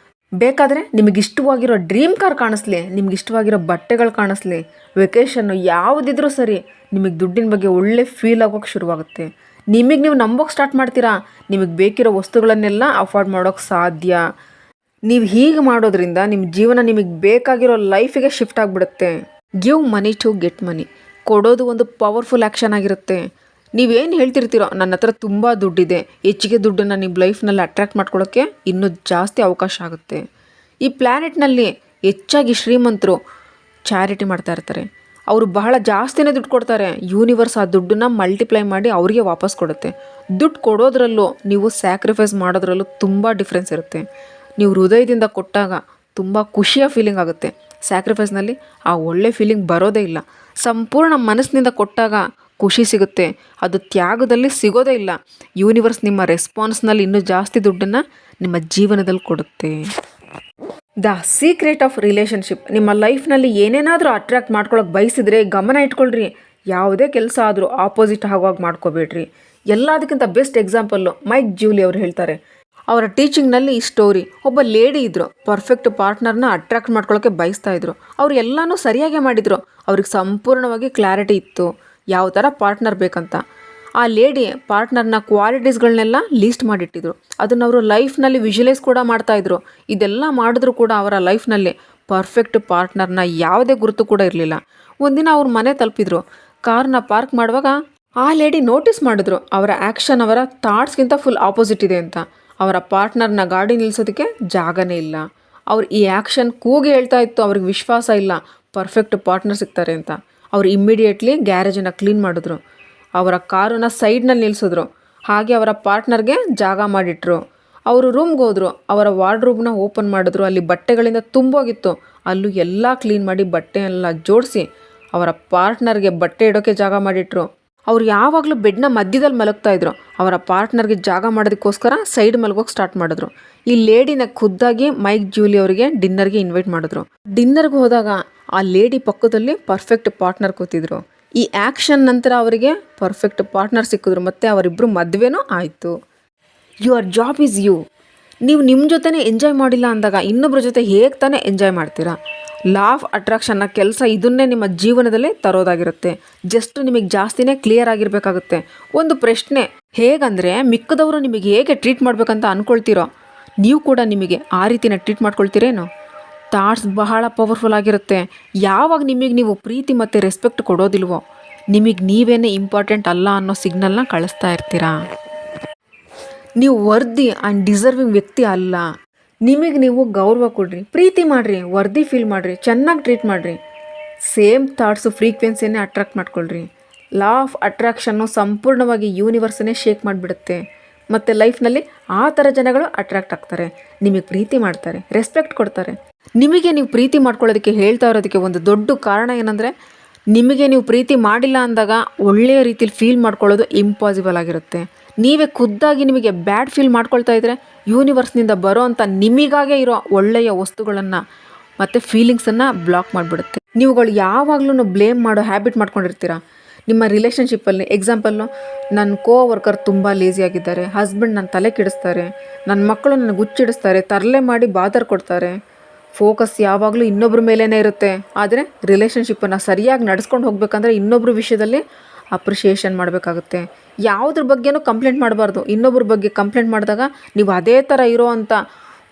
ಬೇಕಾದರೆ ನಿಮಗೆ ಇಷ್ಟವಾಗಿರೋ ಡ್ರೀಮ್ ಕಾರ್ ಕಾಣಿಸ್ಲಿ, ನಿಮ್ಗೆ ಇಷ್ಟವಾಗಿರೋ ಬಟ್ಟೆಗಳು ಕಾಣಿಸ್ಲಿ, ವೆಕೇಷನ್ನು ಯಾವುದಿದ್ರೂ ಸರಿ, ನಿಮಗೆ ದುಡ್ಡಿನ ಬಗ್ಗೆ ಒಳ್ಳೆ ಫೀಲ್ ಆಗೋಕ್ಕೆ ಶುರುವಾಗುತ್ತೆ. ನಿಮಗೆ ನೀವು ನಂಬೋಕ್ಕೆ ಸ್ಟಾರ್ಟ್ ಮಾಡ್ತೀರಾ, ನಿಮಗೆ ಬೇಕಿರೋ ವಸ್ತುಗಳನ್ನೆಲ್ಲ ಅಫೋರ್ಡ್ ಮಾಡೋಕ್ಕೆ ಸಾಧ್ಯ. ನೀವು ಹೀಗೆ ಮಾಡೋದ್ರಿಂದ ನಿಮ್ಮ ಜೀವನ ನಿಮಗೆ ಬೇಕಾಗಿರೋ ಲೈಫಿಗೆ ಶಿಫ್ಟ್ ಆಗಿಬಿಡುತ್ತೆ. Give money to get money. ಕೊಡೋದು ಒಂದು ಪವರ್ಫುಲ್ ಆ್ಯಕ್ಷನ್ ಆಗಿರುತ್ತೆ. ನೀವೇನು ಹೇಳ್ತಿರ್ತೀರೋ, ನನ್ನ ಹತ್ರ ತುಂಬ ದುಡ್ಡಿದೆ, ಹೆಚ್ಚಿಗೆ ದುಡ್ಡನ್ನು ನಿಮ್ಮ ಲೈಫ್ನಲ್ಲಿ ಅಟ್ರ್ಯಾಕ್ಟ್ ಮಾಡ್ಕೊಳ್ಳೋಕ್ಕೆ ಇನ್ನೂ ಜಾಸ್ತಿ ಅವಕಾಶ ಆಗುತ್ತೆ. ಈ ಪ್ಲ್ಯಾನೆಟ್ನಲ್ಲಿ ಹೆಚ್ಚಾಗಿ ಶ್ರೀಮಂತರು ಚಾರಿಟಿ ಮಾಡ್ತಾ ಇರ್ತಾರೆ. ಅವರು ಬಹಳ ಜಾಸ್ತಿನೇ ದುಡ್ಡು ಕೊಡ್ತಾರೆ. ಯೂನಿವರ್ಸ್ ಆ ದುಡ್ಡನ್ನು ಮಲ್ಟಿಪ್ಲೈ ಮಾಡಿ ಅವರಿಗೆ ವಾಪಸ್ ಕೊಡುತ್ತೆ. ದುಡ್ಡು ಕೊಡೋದ್ರಲ್ಲೂ ನೀವು ಸ್ಯಾಕ್ರಿಫೈಸ್ ಮಾಡೋದ್ರಲ್ಲೂ ತುಂಬ ಡಿಫ್ರೆನ್ಸ್ ಇರುತ್ತೆ. ನೀವು ಹೃದಯದಿಂದ ಕೊಟ್ಟಾಗ ತುಂಬ ಖುಷಿಯ ಫೀಲಿಂಗ್ ಆಗುತ್ತೆ. ಸ್ಯಾಕ್ರಿಫೈಸ್ನಲ್ಲಿ ಆ ಒಳ್ಳೆ ಫೀಲಿಂಗ್ ಬರೋದೇ ಇಲ್ಲ. ಸಂಪೂರ್ಣ ಮನಸ್ಸಿನಿಂದ ಕೊಟ್ಟಾಗ ಖುಷಿ ಸಿಗುತ್ತೆ, ಅದು ತ್ಯಾಗದಲ್ಲಿ ಸಿಗೋದೇ ಇಲ್ಲ. ಯೂನಿವರ್ಸ್ ನಿಮ್ಮ ರೆಸ್ಪಾನ್ಸ್ನಲ್ಲಿ ಇನ್ನೂ ಜಾಸ್ತಿ ದುಡ್ಡನ್ನು ನಿಮ್ಮ ಜೀವನದಲ್ಲಿ ಕೊಡುತ್ತೆ. The secret of relationship. ನಿಮ್ಮ ಲೈಫ್ನಲ್ಲಿ ಏನೇನಾದರೂ ಅಟ್ರ್ಯಾಕ್ಟ್ ಮಾಡ್ಕೊಳ್ಳೋಕೆ ಬಯಸಿದ್ರೆ ಗಮನ ಇಟ್ಕೊಳ್ರಿ. ಯಾವುದೇ ಕೆಲಸ ಆದರೂ ಆಪೋಸಿಟ್ ಆಗುವಾಗ ಮಾಡ್ಕೋಬೇಡ್ರಿ. ಎಲ್ಲದಕ್ಕಿಂತ ಬೆಸ್ಟ್ ಎಕ್ಸಾಂಪಲ್ಲು ಮೈಕ್ ಜ್ಯೂಲಿ ಅವರು ಹೇಳ್ತಾರೆ. ಅವರ ಟೀಚಿಂಗ್ನಲ್ಲಿ ಈ ಸ್ಟೋರಿ. ಒಬ್ಬ ಲೇಡಿ ಇದ್ದರು, ಪರ್ಫೆಕ್ಟ್ ಪಾರ್ಟ್ನರ್ನ ಅಟ್ರ್ಯಾಕ್ಟ್ ಮಾಡ್ಕೊಳ್ಳೋಕ್ಕೆ ಬಯಸ್ತಾ ಇದ್ರು. ಅವರು ಎಲ್ಲನೂ ಸರಿಯಾಗೇ ಮಾಡಿದರು. ಅವ್ರಿಗೆ ಸಂಪೂರ್ಣವಾಗಿ ಕ್ಲಾರಿಟಿ ಇತ್ತು ಯಾವ ಥರ ಪಾರ್ಟ್ನರ್ ಬೇಕಂತ. ಆ ಲೇಡಿ ಪಾರ್ಟ್ನರ್ನ ಕ್ವಾಲಿಟೀಸ್ಗಳನ್ನೆಲ್ಲ ಲೀಸ್ಟ್ ಮಾಡಿಟ್ಟಿದ್ರು. ಅದನ್ನು ಅವರು ಲೈಫ್ನಲ್ಲಿ ವಿಜುವಲೈಸ್ ಕೂಡ ಮಾಡ್ತಾಯಿದ್ರು. ಇದೆಲ್ಲ ಮಾಡಿದ್ರೂ ಕೂಡ ಅವರ ಲೈಫ್ನಲ್ಲಿ ಪರ್ಫೆಕ್ಟ್ ಪಾರ್ಟ್ನರ್ನ ಯಾವುದೇ ಗುರುತು ಕೂಡ ಇರಲಿಲ್ಲ. ಒಂದಿನ ಅವ್ರ ಮನೆ ತಲುಪಿದ್ರು. ಕಾರ್ನ ಪಾರ್ಕ್ ಮಾಡುವಾಗ ಆ ಲೇಡಿ ನೋಟಿಸ್ ಮಾಡಿದ್ರು, ಅವರ ಆ್ಯಕ್ಷನ್ ಅವರ ಥಾಟ್ಸ್ಗಿಂತ ಫುಲ್ ಆಪೋಸಿಟ್ ಇದೆ ಅಂತ. ಅವರ ಪಾರ್ಟ್ನರ್ನ ಗಾಡಿ ನಿಲ್ಲಿಸೋದಕ್ಕೆ ಜಾಗನೇ ಇಲ್ಲ. ಅವ್ರು ಈ ಆ್ಯಕ್ಷನ್ ಕೂಗಿ ಹೇಳ್ತಾ ಇತ್ತು, ಅವ್ರಿಗೆ ವಿಶ್ವಾಸ ಇಲ್ಲ ಪರ್ಫೆಕ್ಟ್ ಪಾರ್ಟ್ನರ್ ಸಿಗ್ತಾರೆ ಅಂತ. ಅವ್ರು ಇಮ್ಮಿಡಿಯೇಟ್ಲಿ ಗ್ಯಾರೇಜನ್ನು ಕ್ಲೀನ್ ಮಾಡಿದ್ರು. ಅವರ ಕಾರನ್ನು ಸೈಡ್ನಲ್ಲಿ ನಿಲ್ಲಿಸಿದ್ರು. ಹಾಗೆ ಅವರ ಪಾರ್ಟ್ನರ್ಗೆ ಜಾಗ ಮಾಡಿಟ್ರು. ಅವರು ರೂಮ್ಗೆ ಹೋದರು. ಅವರ ವಾರ್ಡ್ರೋಬ್ನ ಓಪನ್ ಮಾಡಿದ್ರು. ಅಲ್ಲಿ ಬಟ್ಟೆಗಳಿಂದ ತುಂಬೋಗಿತ್ತು. ಅಲ್ಲೂ ಎಲ್ಲ ಕ್ಲೀನ್ ಮಾಡಿ ಬಟ್ಟೆ ಎಲ್ಲ ಜೋಡಿಸಿ ಅವರ ಪಾರ್ಟ್ನರ್ಗೆ ಬಟ್ಟೆ ಇಡೋಕ್ಕೆ ಜಾಗ ಮಾಡಿಟ್ರು. ಅವ್ರು ಯಾವಾಗಲೂ ಬೆಡ್ನ ಮಧ್ಯದಲ್ಲಿ ಮಲಗ್ತಾ ಇದ್ರು. ಅವರ ಪಾರ್ಟ್ನರ್ಗೆ ಜಾಗ ಮಾಡೋದಕ್ಕೋಸ್ಕರ ಸೈಡ್ ಮಲಗೋಕೆ ಸ್ಟಾರ್ಟ್ ಮಾಡಿದ್ರು. ಈ ಲೇಡಿನ ಖುದ್ದಾಗಿ ಮೈಕ್ ಜ್ಯೂಲಿ ಅವರಿಗೆ ಡಿನ್ನರ್ಗೆ ಇನ್ವೈಟ್ ಮಾಡಿದ್ರು. ಡಿನ್ನರ್ಗೆ ಹೋದಾಗ ಆ ಲೇಡಿ ಪಕ್ಕದಲ್ಲಿ ಪರ್ಫೆಕ್ಟ್ ಪಾರ್ಟ್ನರ್ ಕೂತಿದ್ರು. ಈ ಆ್ಯಕ್ಷನ್ ನಂತರ ಅವರಿಗೆ ಪರ್ಫೆಕ್ಟ್ ಪಾರ್ಟ್ನರ್ ಸಿಕ್ಕಿದ್ರು ಮತ್ತು ಅವರಿಬ್ಬರು ಮದುವೆನೂ ಆಯಿತು. Your job is you. ನೀವು ನಿಮ್ಮ ಜೊತೆನೇ ಎಂಜಾಯ್ ಮಾಡಿಲ್ಲ ಅಂದಾಗ ಇನ್ನೊಬ್ಬರ ಜೊತೆ ಹೇಗೆ ತಾನೇ ಎಂಜಾಯ್ ಮಾಡ್ತೀರಾ? ಲಾ ಆಫ್ ಅಟ್ರಾಕ್ಷನ್ನ ಕೆಲಸ ಇದನ್ನೇ ನಿಮ್ಮ ಜೀವನದಲ್ಲೇ ತರೋದಾಗಿರುತ್ತೆ. ಜಸ್ಟ್ ನಿಮಗೆ ಜಾಸ್ತಿನೇ ಕ್ಲಿಯರ್ ಆಗಿರಬೇಕಾಗುತ್ತೆ. ಒಂದು ಪ್ರಶ್ನೆ, ಹೇಗಂದರೆ ಮಿಕ್ಕದವರು ನಿಮಗೆ ಹೇಗೆ ಟ್ರೀಟ್ ಮಾಡಬೇಕಂತ ಅಂದ್ಕೊಳ್ತೀರೋ ನೀವು ಕೂಡ ನಿಮಗೆ ಆ ರೀತಿನ ಟ್ರೀಟ್ ಮಾಡ್ಕೊಳ್ತೀರೇನೋ? ಥಾಟ್ಸ್ ಬಹಳ ಪವರ್ಫುಲ್ ಆಗಿರುತ್ತೆ. ಯಾವಾಗ ನಿಮಗೆ ನೀವು ಪ್ರೀತಿ ಮತ್ತು ರೆಸ್ಪೆಕ್ಟ್ ಕೊಡೋದಿಲ್ವೋ ನಿಮಗೆ ನೀವೇನೇ ಇಂಪಾರ್ಟೆಂಟ್ ಅಲ್ಲ ಅನ್ನೋ ಸಿಗ್ನಲ್ನ ಕಳಿಸ್ತಾ ಇರ್ತೀರಾ. ನೀವು ವರ್ದಿ ಆ್ಯಂಡ್ ಡಿಸರ್ವಿಂಗ್ ವ್ಯಕ್ತಿ ಅಲ್ಲ. ನಿಮಗೆ ನೀವು ಗೌರವ ಕೊಡ್ರಿ, ಪ್ರೀತಿ ಮಾಡಿರಿ, ವರ್ದಿ ಫೀಲ್ ಮಾಡಿರಿ, ಚೆನ್ನಾಗಿ ಟ್ರೀಟ್ ಮಾಡಿರಿ. ಸೇಮ್ ಥಾಟ್ಸು ಫ್ರೀಕ್ವೆನ್ಸಿನೇ ಅಟ್ರಾಕ್ಟ್ ಮಾಡ್ಕೊಳ್ರಿ. ಲಾ ಆಫ್ ಅಟ್ರಾಕ್ಷನ್ನು ಸಂಪೂರ್ಣವಾಗಿ ಯೂನಿವರ್ಸನ್ನೇ ಶೇಕ್ ಮಾಡಿಬಿಡುತ್ತೆ. ಮತ್ತು ಲೈಫ್ನಲ್ಲಿ ಆ ಥರ ಜನಗಳು ಅಟ್ರಾಕ್ಟ್ ಆಗ್ತಾರೆ, ನಿಮಗೆ ಪ್ರೀತಿ ಮಾಡ್ತಾರೆ, ರೆಸ್ಪೆಕ್ಟ್ ಕೊಡ್ತಾರೆ. ನಿಮಗೆ ನೀವು ಪ್ರೀತಿ ಮಾಡ್ಕೊಳ್ಳೋದಕ್ಕೆ ಹೇಳ್ತಾ ಇರೋದಕ್ಕೆ ಒಂದು ದೊಡ್ಡ ಕಾರಣ ಏನಂದರೆ, ನಿಮಗೆ ನೀವು ಪ್ರೀತಿ ಮಾಡಿಲ್ಲ ಅಂದಾಗ ಒಳ್ಳೆಯ ರೀತಿಲಿ ಫೀಲ್ ಮಾಡ್ಕೊಳ್ಳೋದು ಇಂಪಾಸಿಬಲ್ ಆಗಿರುತ್ತೆ. ನೀವೇ ಖುದ್ದಾಗಿ ನಿಮಗೆ ಬ್ಯಾಡ್ ಫೀಲ್ ಮಾಡ್ಕೊಳ್ತಾ ಇದ್ದರೆ ಯೂನಿವರ್ಸ್ನಿಂದ ಬರೋ ಅಂಥ ನಿಮಗಾಗೇ ಇರೋ ಒಳ್ಳೆಯ ವಸ್ತುಗಳನ್ನು ಮತ್ತು ಫೀಲಿಂಗ್ಸನ್ನು ಬ್ಲಾಕ್ ಮಾಡಿಬಿಡುತ್ತೆ. ನೀವುಗಳು ಯಾವಾಗಲೂ ಬ್ಲೇಮ್ ಮಾಡೋ ಹ್ಯಾಬಿಟ್ ಮಾಡ್ಕೊಂಡಿರ್ತೀರ ನಿಮ್ಮ ರಿಲೇಷನ್ಶಿಪ್ಪಲ್ಲಿ. ಎಕ್ಸಾಂಪಲ್ಲು, ನನ್ನ ವರ್ಕರ್ ತುಂಬ ಲೇಸಿಯಾಗಿದ್ದಾರೆ, ಹಸ್ಬೆಂಡ್ ನನ್ನ ತಲೆ ಕೆಡಿಸ್ತಾರೆ, ನನ್ನ ಮಕ್ಕಳು ನನಗೆ ಹುಚ್ಚಿಡಿಸ್ತಾರೆ, ತರಲೆ ಮಾಡಿ ಬಾದರ್ ಕೊಡ್ತಾರೆ. ಫೋಕಸ್ ಯಾವಾಗಲೂ ಇನ್ನೊಬ್ಬರ ಮೇಲೇ ಇರುತ್ತೆ. ಆದರೆ ರಿಲೇಷನ್ಶಿಪ್ಪನ್ನು ಸರಿಯಾಗಿ ನಡೆಸ್ಕೊಂಡು ಹೋಗಬೇಕಂದ್ರೆ ಇನ್ನೊಬ್ಬರ ವಿಷಯದಲ್ಲಿ ಅಪ್ರಿಷಿಯೇಷನ್ ಮಾಡಬೇಕಾಗುತ್ತೆ. ಯಾವುದ್ರ ಬಗ್ಗೆನೂ ಕಂಪ್ಲೇಂಟ್ ಮಾಡಬಾರ್ದು. ಇನ್ನೊಬ್ಬರ ಬಗ್ಗೆ ಕಂಪ್ಲೇಂಟ್ ಮಾಡಿದಾಗ ನೀವು ಅದೇ ಥರ ಇರೋ ಅಂಥ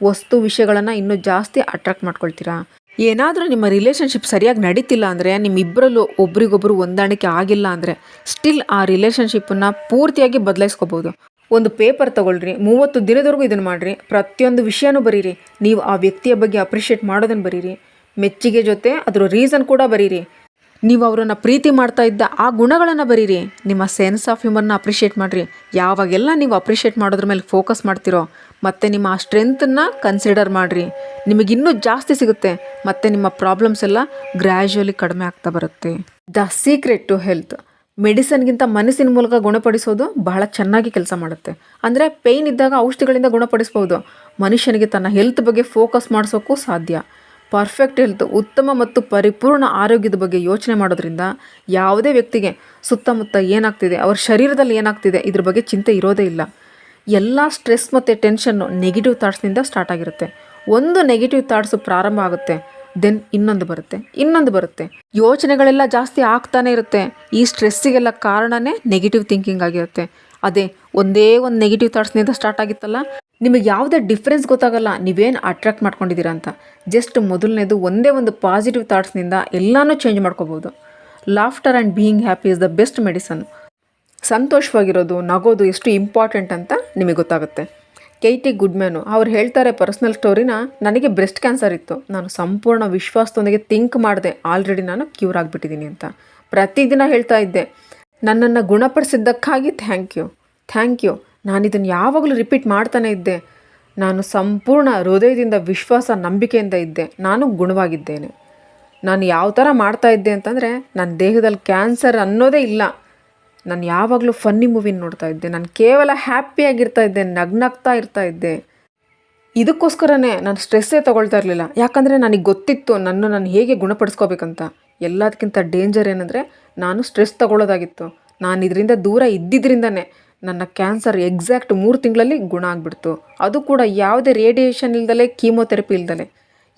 ವಸ್ತು ವಿಷಯಗಳನ್ನು ಇನ್ನೂ ಜಾಸ್ತಿ ಅಟ್ರಾಕ್ಟ್ ಮಾಡ್ಕೊಳ್ತೀರಾ. ಏನಾದರೂ ನಿಮ್ಮ ರಿಲೇಷನ್ಶಿಪ್ ಸರಿಯಾಗಿ ನಡೀತಿಲ್ಲ ಅಂದರೆ, ನಿಮ್ಮಿಬ್ಬರಲ್ಲೂ ಒಬ್ರಿಗೊಬ್ಬರು ಹೊಂದಾಣಿಕೆ ಆಗಿಲ್ಲ ಅಂದರೆ ಸ್ಟಿಲ್ ಆ ರಿಲೇಷನ್ಶಿಪ್ಪನ್ನು ಪೂರ್ತಿಯಾಗಿ ಬದಲಾಯಿಸ್ಕೋಬೋದು. ಒಂದು ಪೇಪರ್ ತೊಗೊಳ್ರಿ, 30 ದಿನದವರೆಗೂ ಇದನ್ನು ಮಾಡಿರಿ, ಪ್ರತಿಯೊಂದು ವಿಷಯನೂ ಬರೀರಿ. ನೀವು ಆ ವ್ಯಕ್ತಿಯ ಬಗ್ಗೆ ಅಪ್ರಿಷಿಯೇಟ್ ಮಾಡೋದನ್ನು ಬರೀರಿ, ಮೆಚ್ಚುಗೆ ಜೊತೆ ಅದರ ರೀಸನ್ ಕೂಡ ಬರೀರಿ. ನೀವು ಅವರನ್ನು ಪ್ರೀತಿ ಮಾಡ್ತಾ ಇದ್ದ ಆ ಗುಣಗಳನ್ನು ಬರೀರಿ. ನಿಮ್ಮ ಸೆನ್ಸ್ ಆಫ್ ಹ್ಯೂಮರ್ನ ಅಪ್ರಿಷಿಯೇಟ್ ಮಾಡಿರಿ. ಯಾವಾಗೆಲ್ಲ ನೀವು ಅಪ್ರಿಷಿಯೇಟ್ ಮಾಡೋದ್ರ ಮೇಲೆ ಫೋಕಸ್ ಮಾಡ್ತಿರೋ ಮತ್ತು ನಿಮ್ಮ ಆ ಸ್ಟ್ರೆಂತನ್ನು ಕನ್ಸಿಡರ್ ಮಾಡಿರಿ, ನಿಮಗಿನ್ನೂ ಜಾಸ್ತಿ ಸಿಗುತ್ತೆ ಮತ್ತು ನಿಮ್ಮ ಪ್ರಾಬ್ಲಮ್ಸ್ ಎಲ್ಲ ಗ್ರ್ಯಾಜುವಲಿ ಕಡಿಮೆ ಆಗ್ತಾ ಬರುತ್ತೆ. The secret to health. ಮೆಡಿಸನ್ಗಿಂತ ಮನಸ್ಸಿನ ಮೂಲಕ ಗುಣಪಡಿಸೋದು ಬಹಳ ಚೆನ್ನಾಗಿ ಕೆಲಸ ಮಾಡುತ್ತೆ. ಅಂದರೆ ಪೇಯ್ನ್ ಇದ್ದಾಗ ಔಷಧಿಗಳಿಂದ ಗುಣಪಡಿಸ್ಬೋದು. ಮನುಷ್ಯನಿಗೆ ತನ್ನ ಹೆಲ್ತ್ ಬಗ್ಗೆ ಫೋಕಸ್ ಮಾಡಿಸೋಕ್ಕೂ ಸಾಧ್ಯ. ಪರ್ಫೆಕ್ಟ್ ಹೆಲ್ತ್, ಉತ್ತಮ ಮತ್ತು ಪರಿಪೂರ್ಣ ಆರೋಗ್ಯದ ಬಗ್ಗೆ ಯೋಚನೆ ಮಾಡೋದ್ರಿಂದ ಯಾವುದೇ ವ್ಯಕ್ತಿಗೆ ಸುತ್ತಮುತ್ತ ಏನಾಗ್ತಿದೆ, ಅವ್ರ ಶರೀರದಲ್ಲಿ ಏನಾಗ್ತಿದೆ ಇದ್ರ ಬಗ್ಗೆ ಚಿಂತೆ ಇರೋದೇ ಇಲ್ಲ. ಎಲ್ಲ ಸ್ಟ್ರೆಸ್ ಮತ್ತು ಟೆನ್ಷನ್ನು ನೆಗೆಟಿವ್ ಥಾಟ್ಸ್ನಿಂದ ಸ್ಟಾರ್ಟ್ ಆಗಿರುತ್ತೆ. ಒಂದು ನೆಗೆಟಿವ್ ಥಾಟ್ಸು ಪ್ರಾರಂಭ ಆಗುತ್ತೆ, ದೆನ್ ಇನ್ನೊಂದು ಬರುತ್ತೆ. ಯೋಚನೆಗಳೆಲ್ಲ ಜಾಸ್ತಿ ಆಗ್ತಾನೆ ಇರುತ್ತೆ. ಈ ಸ್ಟ್ರೆಸ್ಸಿಗೆಲ್ಲ ಕಾರಣನೇ ನೆಗೆಟಿವ್ ಥಿಂಕಿಂಗ್ ಆಗಿರುತ್ತೆ. ಅದೇ ಒಂದೇ ಒಂದು ನೆಗೆಟಿವ್ ಥಾಟ್ಸ್ನಿಂದ ಸ್ಟಾರ್ಟ್ ಆಗಿತ್ತಲ್ಲ, ನಿಮಗೆ ಯಾವುದೇ ಡಿಫ್ರೆನ್ಸ್ ಗೊತ್ತಾಗಲ್ಲ ನೀವೇನು ಅಟ್ರಾಕ್ಟ್ ಮಾಡ್ಕೊಂಡಿದ್ದೀರಾ ಅಂತ. ಜಸ್ಟ್ ಮೊದಲನೇದು ಒಂದೇ ಒಂದು ಪಾಸಿಟಿವ್ ಥಾಟ್ಸ್ನಿಂದ ಎಲ್ಲನೂ ಚೇಂಜ್ ಮಾಡ್ಕೋಬೋದು. Laughter and being happy is the best medicine. ಸಂತೋಷವಾಗಿರೋದು, ನಗೋದು ಎಷ್ಟು ಇಂಪಾರ್ಟೆಂಟ್ ಅಂತ ನಿಮಗೆ ಗೊತ್ತಾಗುತ್ತೆ. ಕೇಟಿ ಗುಡ್ಮ್ಯಾನು ಅವ್ರು ಹೇಳ್ತಾರೆ ಪರ್ಸ್ನಲ್ ಸ್ಟೋರಿನ, ನನಗೆ ಬ್ರೆಸ್ಟ್ ಕ್ಯಾನ್ಸರ್ ಇತ್ತು, ನಾನು ಸಂಪೂರ್ಣ ವಿಶ್ವಾಸದೊಂದಿಗೆ ಥಿಂಕ್ ಮಾಡಿದೆ, ಆಲ್ರೆಡಿ ನಾನು ಕ್ಯೂರ್ ಆಗಿಬಿಟ್ಟಿದ್ದೀನಿ ಅಂತ. ಪ್ರತಿದಿನ ಹೇಳ್ತಾ ಇದ್ದೆ, ನನ್ನನ್ನು ಗುಣಪಡಿಸಿದ್ದಕ್ಕಾಗಿ ಥ್ಯಾಂಕ್ ಯು. ನಾನು ಇದನ್ನು ಯಾವಾಗಲೂ ರಿಪೀಟ್ ಮಾಡ್ತಾನೆ ಇದ್ದೆ. ನಾನು ಸಂಪೂರ್ಣ ಹೃದಯದಿಂದ ವಿಶ್ವಾಸ ನಂಬಿಕೆಯಿಂದ ಇದ್ದೆ, ನಾನು ಗುಣವಾಗಿದ್ದೇನೆ. ನಾನು ಯಾವ ಥರ ಮಾಡ್ತಾ ಇದ್ದೆ ಅಂತಂದರೆ, ನನ್ನ ದೇಹದಲ್ಲಿ ಕ್ಯಾನ್ಸರ್ ಅನ್ನೋದೇ ಇಲ್ಲ. ನಾನು ಯಾವಾಗಲೂ ಫನ್ನಿ ಮೂವಿನ ನೋಡ್ತಾ ಇದ್ದೆ, ನಾನು ಕೇವಲ ಹ್ಯಾಪಿಯಾಗಿರ್ತಾ ಇದ್ದೆ, ನಗ್ನಾಗ್ತಾ ಇರ್ತಾ ಇದ್ದೆ. ಇದಕ್ಕೋಸ್ಕರನೇ ನಾನು ಸ್ಟ್ರೆಸ್ಸೇ ತೊಗೊಳ್ತಾ ಇರಲಿಲ್ಲ. ಯಾಕಂದರೆ ನನಗೆ ಗೊತ್ತಿತ್ತು ನಾನು ಹೇಗೆ ಗುಣಪಡಿಸ್ಕೋಬೇಕಂತ. ಎಲ್ಲದಕ್ಕಿಂತ ಡೇಂಜರ್ ಏನಂದರೆ ನಾನು ಸ್ಟ್ರೆಸ್ ತೊಗೊಳ್ಳೋದಾಗಿತ್ತು. ನಾನು ಇದರಿಂದ ದೂರ ಇದ್ದಿದ್ದರಿಂದನೇ ನನ್ನ ಕ್ಯಾನ್ಸರ್ ಎಕ್ಸಾಕ್ಟ್ 3 ತಿಂಗಳಲ್ಲಿ ಗುಣ ಆಗಿಬಿಡ್ತು. ಅದು ಕೂಡ ಯಾವುದೇ ರೇಡಿಯೇಷನ್ ಇಲ್ದಲೆ, ಕೀಮೋಥೆರಪಿ ಇಲ್ದಲೆ.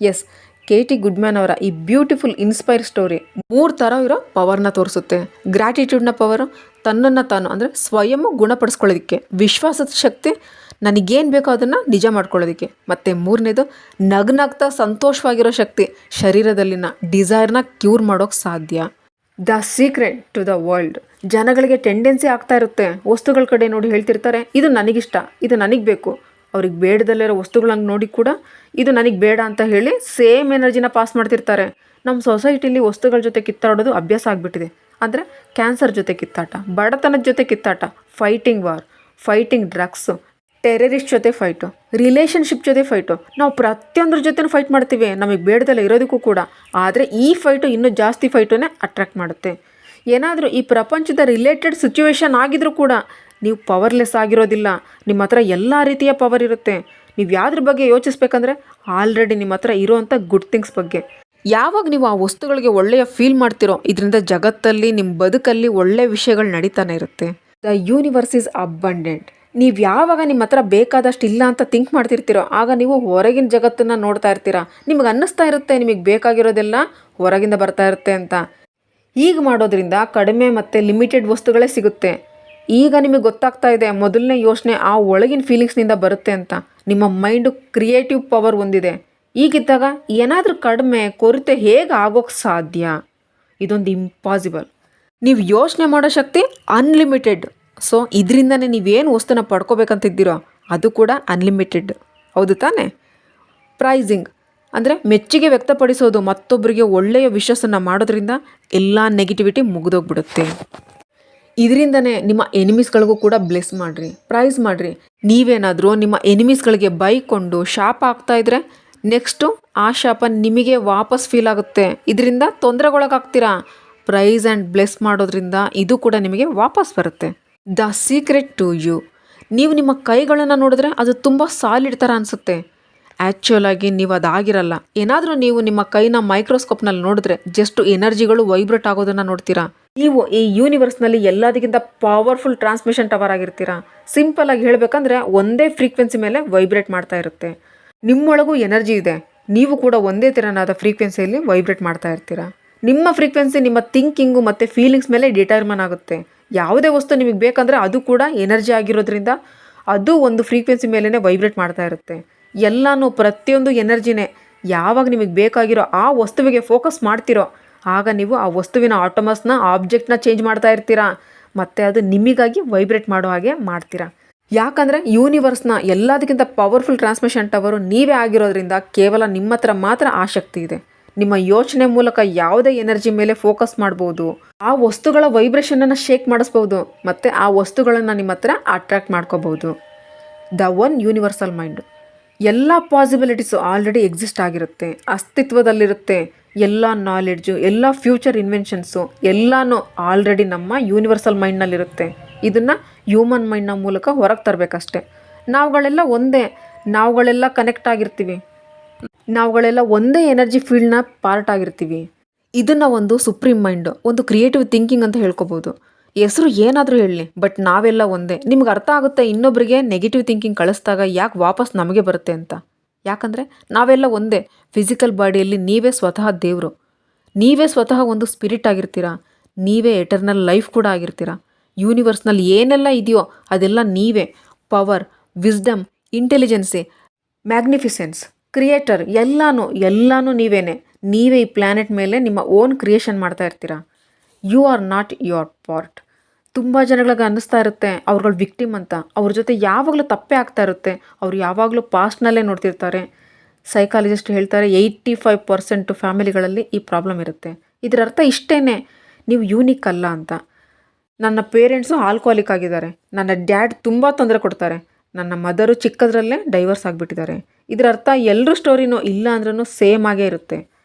ಎಸ್, ಕೇಟಿ ಗುಡ್ಮ್ಯಾನ್ ಅವರ ಈ ಬ್ಯೂಟಿಫುಲ್ ಇನ್ಸ್ಪೈರ್ ಸ್ಟೋರಿ 3 ಥರ ಇರೋ ಪವರ್ನ ತೋರಿಸುತ್ತೆ. ಗ್ರ್ಯಾಟಿಟ್ಯೂಡ್ನ ಪವರು, ತನ್ನನ್ನು ತಾನು ಅಂದರೆ ಸ್ವಯಂ ಗುಣಪಡಿಸ್ಕೊಳ್ಳೋದಕ್ಕೆ, ವಿಶ್ವಾಸದ ಶಕ್ತಿ, ನನಗೇನು ಬೇಕೋ ಅದನ್ನು ನಿಜ ಮಾಡ್ಕೊಳ್ಳೋದಕ್ಕೆ, ಮತ್ತು 3ನೇದು ನಗ್ನಾಗ್ತಾ ಸಂತೋಷವಾಗಿರೋ ಶಕ್ತಿ, ಶರೀರದಲ್ಲಿನ ಡಿಸೈರ್ನ ಕ್ಯೂರ್ ಮಾಡೋಕ್ಕೆ ಸಾಧ್ಯ. The secret to the world. ಜನಗಳಿಗೆ ಟೆಂಡೆನ್ಸಿ ಆಗ್ತಾ ಇರುತ್ತೆ, ವಸ್ತುಗಳ ಕಡೆ ನೋಡಿ ಹೇಳ್ತಿರ್ತಾರೆ, ಇದು ನನಗಿಷ್ಟ, ಇದು ನನಗೆ ಬೇಕು. ಅವ್ರಿಗೆ ಬೇಡದಲ್ಲಿರೋ ವಸ್ತುಗಳನ್ನ ನೋಡಿ ಕೂಡ ಇದು ನನಗೆ ಬೇಡ ಅಂತ ಹೇಳಿ ಸೇಮ್ ಎನರ್ಜಿನ ಪಾಸ್ ಮಾಡ್ತಿರ್ತಾರೆ. ನಮ್ಮ ಸೊಸೈಟಿಲಿ ವಸ್ತುಗಳ ಜೊತೆ ಕಿತ್ತಾಡೋದು ಅಭ್ಯಾಸ ಆಗಿಬಿಟ್ಟಿದೆ. ಅಂದರೆ ಕ್ಯಾನ್ಸರ್ ಜೊತೆ ಕಿತ್ತಾಟ, ಬಡತನದ ಜೊತೆ ಕಿತ್ತಾಟ, fighting war, fighting drugs, terrorist ಜೊತೆ ಫೈಟು, ರಿಲೇಷನ್ಶಿಪ್ ಜೊತೆ ಫೈಟು. ನಾವು ಪ್ರತಿಯೊಂದ್ರ ಜೊತೆ ಫೈಟ್ ಮಾಡ್ತೀವಿ, ನಮಗೆ ಬೇಡದಲ್ಲ ಇರೋದಕ್ಕೂ ಕೂಡ. ಆದರೆ ಈ ಫೈಟು ಇನ್ನೂ ಜಾಸ್ತಿ ಫೈಟನ್ನೇ ಅಟ್ರಾಕ್ಟ್ ಮಾಡುತ್ತೆ. ಏನಾದರೂ ಈ ಪ್ರಪಂಚದ ರಿಲೇಟೆಡ್ ಸಿಚುವೇಶನ್ ಆಗಿದ್ರೂ ಕೂಡ ನೀವು ಪವರ್ಲೆಸ್ ಆಗಿರೋದಿಲ್ಲ. ನಿಮ್ಮ ಹತ್ರ ಎಲ್ಲ ರೀತಿಯ ಪವರ್ ಇರುತ್ತೆ. ನೀವು ಯಾವುದ್ರ ಬಗ್ಗೆ ಯೋಚಿಸ್ಬೇಕಂದ್ರೆ ಆಲ್ರೆಡಿ ನಿಮ್ಮ ಹತ್ರ ಇರೋವಂಥ ಗುಡ್ ಥಿಂಗ್ಸ್ ಬಗ್ಗೆ. ಯಾವಾಗ ನೀವು ಆ ವಸ್ತುಗಳಿಗೆ ಒಳ್ಳೆಯ ಫೀಲ್ ಮಾಡ್ತಿರೋ, ಇದರಿಂದ ಜಗತ್ತಲ್ಲಿ ನಿಮ್ಮ ಬದುಕಲ್ಲಿ ಒಳ್ಳೆಯ ವಿಷಯಗಳು ನಡೀತಾನೆ ಇರುತ್ತೆ. The universe is abundant. ನೀವು ಯಾವಾಗ ನಿಮ್ಮ ಹತ್ರ ಬೇಕಾದಷ್ಟು ಇಲ್ಲ ಅಂತ ಥಿಂಕ್ ಮಾಡ್ತಿರ್ತೀರೋ, ಆಗ ನೀವು ಹೊರಗಿನ ಜಗತ್ತನ್ನು ನೋಡ್ತಾ ಇರ್ತೀರಾ. ನಿಮಗೆ ಅನ್ನಿಸ್ತಾ ಇರುತ್ತೆ ನಿಮಗೆ ಬೇಕಾಗಿರೋದೆಲ್ಲ ಹೊರಗಿಂದ ಬರ್ತಾ ಇರುತ್ತೆ ಅಂತ. ಈಗ ಮಾಡೋದ್ರಿಂದ ಕಡಿಮೆ ಮತ್ತು ಲಿಮಿಟೆಡ್ ವಸ್ತುಗಳೇ ಸಿಗುತ್ತೆ. ಈಗ ನಿಮಗೆ ಗೊತ್ತಾಗ್ತಾ ಇದೆ ಮೊದಲನೇ ಯೋಚನೆ ಆ ಒಳಗಿನ ಫೀಲಿಂಗ್ಸ್ನಿಂದ ಬರುತ್ತೆ ಅಂತ. ನಿಮ್ಮ ಮೈಂಡು ಕ್ರಿಯೇಟಿವ್ ಪವರ್ ಹೊಂದಿದೆ. ಈಗಿದ್ದಾಗ ಏನಾದರೂ ಕಡಿಮೆ ಕೊರತೆ ಹೇಗೆ ಆಗೋಕ್ಕೆ ಸಾಧ್ಯ? ಇದೊಂದು ಇಂಪಾಸಿಬಲ್. ನೀವು ಯೋಚನೆ ಮಾಡೋ ಶಕ್ತಿ ಅನ್ಲಿಮಿಟೆಡ್. ಸೊ ಇದರಿಂದನೇ ನೀವೇನು ವಸ್ತುನ ಪಡ್ಕೋಬೇಕಂತಿದ್ದೀರೋ ಅದು ಕೂಡ ಅನ್ಲಿಮಿಟೆಡ್. ಹೌದು ತಾನೇ? ಪ್ರೈಸಿಂಗ್ ಅಂದರೆ ಮೆಚ್ಚುಗೆ ವ್ಯಕ್ತಪಡಿಸೋದು, ಮತ್ತೊಬ್ಬರಿಗೆ ಒಳ್ಳೆಯ ವಿಶ್ವಾಸನ ಮಾಡೋದ್ರಿಂದ ಎಲ್ಲ ನೆಗೆಟಿವಿಟಿ ಮುಗಿದೋಗ್ಬಿಡುತ್ತೆ. ಇದರಿಂದನೇ ನಿಮ್ಮ ಎನಿಮೀಸ್ಗಳಿಗೂ ಕೂಡ ಬ್ಲೆಸ್ ಮಾಡಿರಿ, ಪ್ರೈಸ್ ಮಾಡಿರಿ. ನೀವೇನಾದರೂ ನಿಮ್ಮ ಎನಿಮೀಸ್ಗಳಿಗೆ ಬೈಕೊಂಡು ಶಾಪ ಆಗ್ತಾಯಿದ್ರೆ ನೆಕ್ಸ್ಟು ಆ ಶಾಪ ನಿಮಗೆ ವಾಪಸ್ ಫೀಲ್ ಆಗುತ್ತೆ. ಇದರಿಂದ ತೊಂದರೆಗೊಳಗಾಗ್ತೀರಾ. ಪ್ರೈಸ್ ಆ್ಯಂಡ್ ಬ್ಲೆಸ್ ಮಾಡೋದ್ರಿಂದ ಇದು ಕೂಡ ನಿಮಗೆ ವಾಪಸ್ ಬರುತ್ತೆ. The secret to you. ನೀವು ನಿಮ್ಮ ಕೈಗಳನ್ನು ನೋಡಿದ್ರೆ ಅದು ತುಂಬ ಸಾಲಿಡ್ ಥರ ಅನಿಸುತ್ತೆ. ಆ್ಯಕ್ಚುಯಲ್ ಆಗಿ ನೀವು ಅದಾಗಿರಲ್ಲ. ಏನಾದರೂ ನೀವು ನಿಮ್ಮ ಕೈನ ಮೈಕ್ರೋಸ್ಕೋಪ್ನಲ್ಲಿ ನೋಡಿದ್ರೆ ಜಸ್ಟ್ ಎನರ್ಜಿಗಳು ವೈಬ್ರೇಟ್ ಆಗೋದನ್ನು ನೋಡ್ತೀರಾ. ನೀವು ಈ ಯೂನಿವರ್ಸ್ನಲ್ಲಿ ಎಲ್ಲದಕ್ಕಿಂತ ಪವರ್ಫುಲ್ ಟ್ರಾನ್ಸ್ಮಿಷನ್ ಟವರ್ ಆಗಿರ್ತೀರಾ. ಸಿಂಪಲ್ ಆಗಿ ಹೇಳಬೇಕಂದ್ರೆ ಒಂದೇ ಫ್ರೀಕ್ವೆನ್ಸಿ ಮೇಲೆ ವೈಬ್ರೇಟ್ ಮಾಡ್ತಾ ಇರುತ್ತೆ. ನಿಮ್ಮೊಳಗೂ ಎನರ್ಜಿ ಇದೆ, ನೀವು ಕೂಡ ಒಂದೇ ತೆರನಾದ ಫ್ರೀಕ್ವೆನ್ಸಿಯಲ್ಲಿ ವೈಬ್ರೇಟ್ ಮಾಡ್ತಾ ಇರ್ತೀರಾ. ನಿಮ್ಮ ಫ್ರೀಕ್ವೆನ್ಸಿ ನಿಮ್ಮ ಥಿಂಕಿಂಗು ಮತ್ತು ಫೀಲಿಂಗ್ಸ್ ಮೇಲೆ ಡಿಟರ್ಮನ್ ಆಗುತ್ತೆ. ಯಾವುದೇ ವಸ್ತು ನಿಮಗೆ ಬೇಕಂದರೆ ಅದು ಕೂಡ ಎನರ್ಜಿ ಆಗಿರೋದ್ರಿಂದ ಅದು ಒಂದು ಫ್ರೀಕ್ವೆನ್ಸಿ ಮೇಲೇ ವೈಬ್ರೇಟ್ ಮಾಡ್ತಾ ಇರುತ್ತೆ. ಎಲ್ಲನೂ ಪ್ರತಿಯೊಂದು ಎನರ್ಜಿನೇ. ಯಾವಾಗ ನಿಮಗೆ ಬೇಕಾಗಿರೋ ಆ ವಸ್ತುವಿಗೆ ಫೋಕಸ್ ಮಾಡ್ತಿರೋ ಆಗ ನೀವು ಆ ವಸ್ತುವಿನ ಆಟೋಮಸ್ನ ಆಬ್ಜೆಕ್ಟ್ನ ಚೇಂಜ್ ಮಾಡ್ತಾ ಇರ್ತೀರಾ ಮತ್ತು ಅದು ನಿಮಗಾಗಿ ವೈಬ್ರೇಟ್ ಮಾಡೋ ಹಾಗೆ ಮಾಡ್ತೀರಾ. ಯಾಕಂದರೆ ಯೂನಿವರ್ಸ್ನ ಎಲ್ಲದಕ್ಕಿಂತ ಪವರ್ಫುಲ್ ಟ್ರಾನ್ಸ್ಮಿಷನ್ ಟವರು ನೀವೇ ಆಗಿರೋದ್ರಿಂದ ಕೇವಲ ನಿಮ್ಮ ಹತ್ರ ಮಾತ್ರ ಆ ಶಕ್ತಿ ಇದೆ. ನಿಮ್ಮ ಯೋಚನೆ ಮೂಲಕ ಯಾವುದೇ ಎನರ್ಜಿ ಮೇಲೆ ಫೋಕಸ್ ಮಾಡ್ಬೋದು, ಆ ವಸ್ತುಗಳ ವೈಬ್ರೇಷನನ್ನು ಶೇಕ್ ಮಾಡಿಸ್ಬೋದು ಮತ್ತು ಆ ವಸ್ತುಗಳನ್ನು ನಿಮ್ಮ ಹತ್ರ ಅಟ್ರಾಕ್ಟ್ ಮಾಡ್ಕೋಬೋದು. ದ ಒನ್ ಯೂನಿವರ್ಸಲ್ ಮೈಂಡು ಎಲ್ಲ ಪಾಸಿಬಿಲಿಟೀಸು ಆಲ್ರೆಡಿ ಎಕ್ಸಿಸ್ಟ್ ಆಗಿರುತ್ತೆ, ಅಸ್ತಿತ್ವದಲ್ಲಿರುತ್ತೆ. ಎಲ್ಲ ನಾಲೆಡ್ಜು, ಎಲ್ಲ ಫ್ಯೂಚರ್ ಇನ್ವೆನ್ಷನ್ಸು ಎಲ್ಲನೂ ಆಲ್ರೆಡಿ ನಮ್ಮ ಯೂನಿವರ್ಸಲ್ ಮೈಂಡ್ನಲ್ಲಿರುತ್ತೆ. ಇದನ್ನು ಹ್ಯೂಮನ್ ಮೈಂಡ್ನ ಮೂಲಕ ಹೊರಗೆ ತರಬೇಕಷ್ಟೆ. ನಾವುಗಳೆಲ್ಲ ಒಂದೇ, ನಾವುಗಳೆಲ್ಲ ಕನೆಕ್ಟ್ ಆಗಿರ್ತೀವಿ, ನಾವುಗಳೆಲ್ಲ ಒಂದೇ ಎನರ್ಜಿ ಫೀಲ್ಡ್ನ ಪಾರ್ಟ್ ಆಗಿರ್ತೀವಿ. ಇದನ್ನು ಒಂದು ಸುಪ್ರೀಂ ಮೈಂಡು, ಒಂದು ಕ್ರಿಯೇಟಿವ್ ಥಿಂಕಿಂಗ್ ಅಂತ ಹೇಳ್ಕೊಬೋದು. ಹೆಸರು ಏನಾದರೂ ಹೇಳಲಿ, ಬಟ್ ನಾವೆಲ್ಲ ಒಂದೇ. ನಿಮ್ಗೆ ಅರ್ಥ ಆಗುತ್ತೆ ಇನ್ನೊಬ್ಬರಿಗೆ ನೆಗೆಟಿವ್ ಥಿಂಕಿಂಗ್ ಕಳಿಸ್ದಾಗ ಯಾಕೆ ವಾಪಸ್ ನಮಗೆ ಬರುತ್ತೆ ಅಂತ. ಯಾಕಂದರೆ ನಾವೆಲ್ಲ ಒಂದೇ. ಫಿಸಿಕಲ್ ಬಾಡಿಯಲ್ಲಿ ನೀವೇ ಸ್ವತಃ ದೇವರು, ನೀವೇ ಸ್ವತಃ ಒಂದು ಸ್ಪಿರಿಟ್ ಆಗಿರ್ತೀರಾ, ನೀವೇ ಎಟರ್ನಲ್ ಲೈಫ್ ಕೂಡ ಆಗಿರ್ತೀರಾ. ಯೂನಿವರ್ಸ್ನಲ್ಲಿ ಏನೆಲ್ಲ ಇದೆಯೋ ಅದೆಲ್ಲ ನೀವೇ. Power, wisdom, intelligence, magnificence, creator ಎಲ್ಲನೂ ನೀವೇ ಈ ಪ್ಲ್ಯಾನೆಟ್ ಮೇಲೆ ನಿಮ್ಮ ಓನ್ ಕ್ರಿಯೇಷನ್ ಮಾಡ್ತಾ ಇರ್ತೀರಾ. You are not your part. ತುಂಬ ಜನಗಳಿಗೆ ಅನ್ನಿಸ್ತಾ ಇರುತ್ತೆ ಅವ್ರುಗಳು ವಿಕ್ಟಿಮ್ ಅಂತ. ಅವ್ರ ಜೊತೆ ಯಾವಾಗಲೂ ತಪ್ಪೇ ಆಗ್ತಾ ಇರುತ್ತೆ. ಅವ್ರು ಯಾವಾಗಲೂ ಪಾಸ್ಟ್ನಲ್ಲೇ ನೋಡ್ತಿರ್ತಾರೆ. ಸೈಕಾಲಜಿಸ್ಟ್ ಹೇಳ್ತಾರೆ 85% ಫ್ಯಾಮಿಲಿಗಳಲ್ಲಿ ಈ ಪ್ರಾಬ್ಲಮ್ ಇರುತ್ತೆ. ಇದರ ಅರ್ಥ ಇಷ್ಟೇ, ನೀವು ಯೂನಿಕ್ ಅಲ್ಲ ಅಂತ. ನನ್ನ ಪೇರೆಂಟ್ಸು ಆಲ್ಕೋಹಾಲಿಕ್ ಆಗಿದ್ದಾರೆ, ನನ್ನ ಡ್ಯಾಡ್ ತುಂಬ ತೊಂದರೆ ಕೊಡ್ತಾರೆ, ನನ್ನ ಮದರು ಚಿಕ್ಕದ್ರಲ್ಲೇ ಡೈವರ್ಸ್ ಆಗಿಬಿಟ್ಟಿದ್ದಾರೆ. ಇದರ ಅರ್ಥ ಎಲ್ಲರೂ ಸ್ಟೋರಿನೂ ಇಲ್ಲ ಅಂದ್ರೂ ಸೇಮ್ ಆಗೇ ಇರುತ್ತೆ.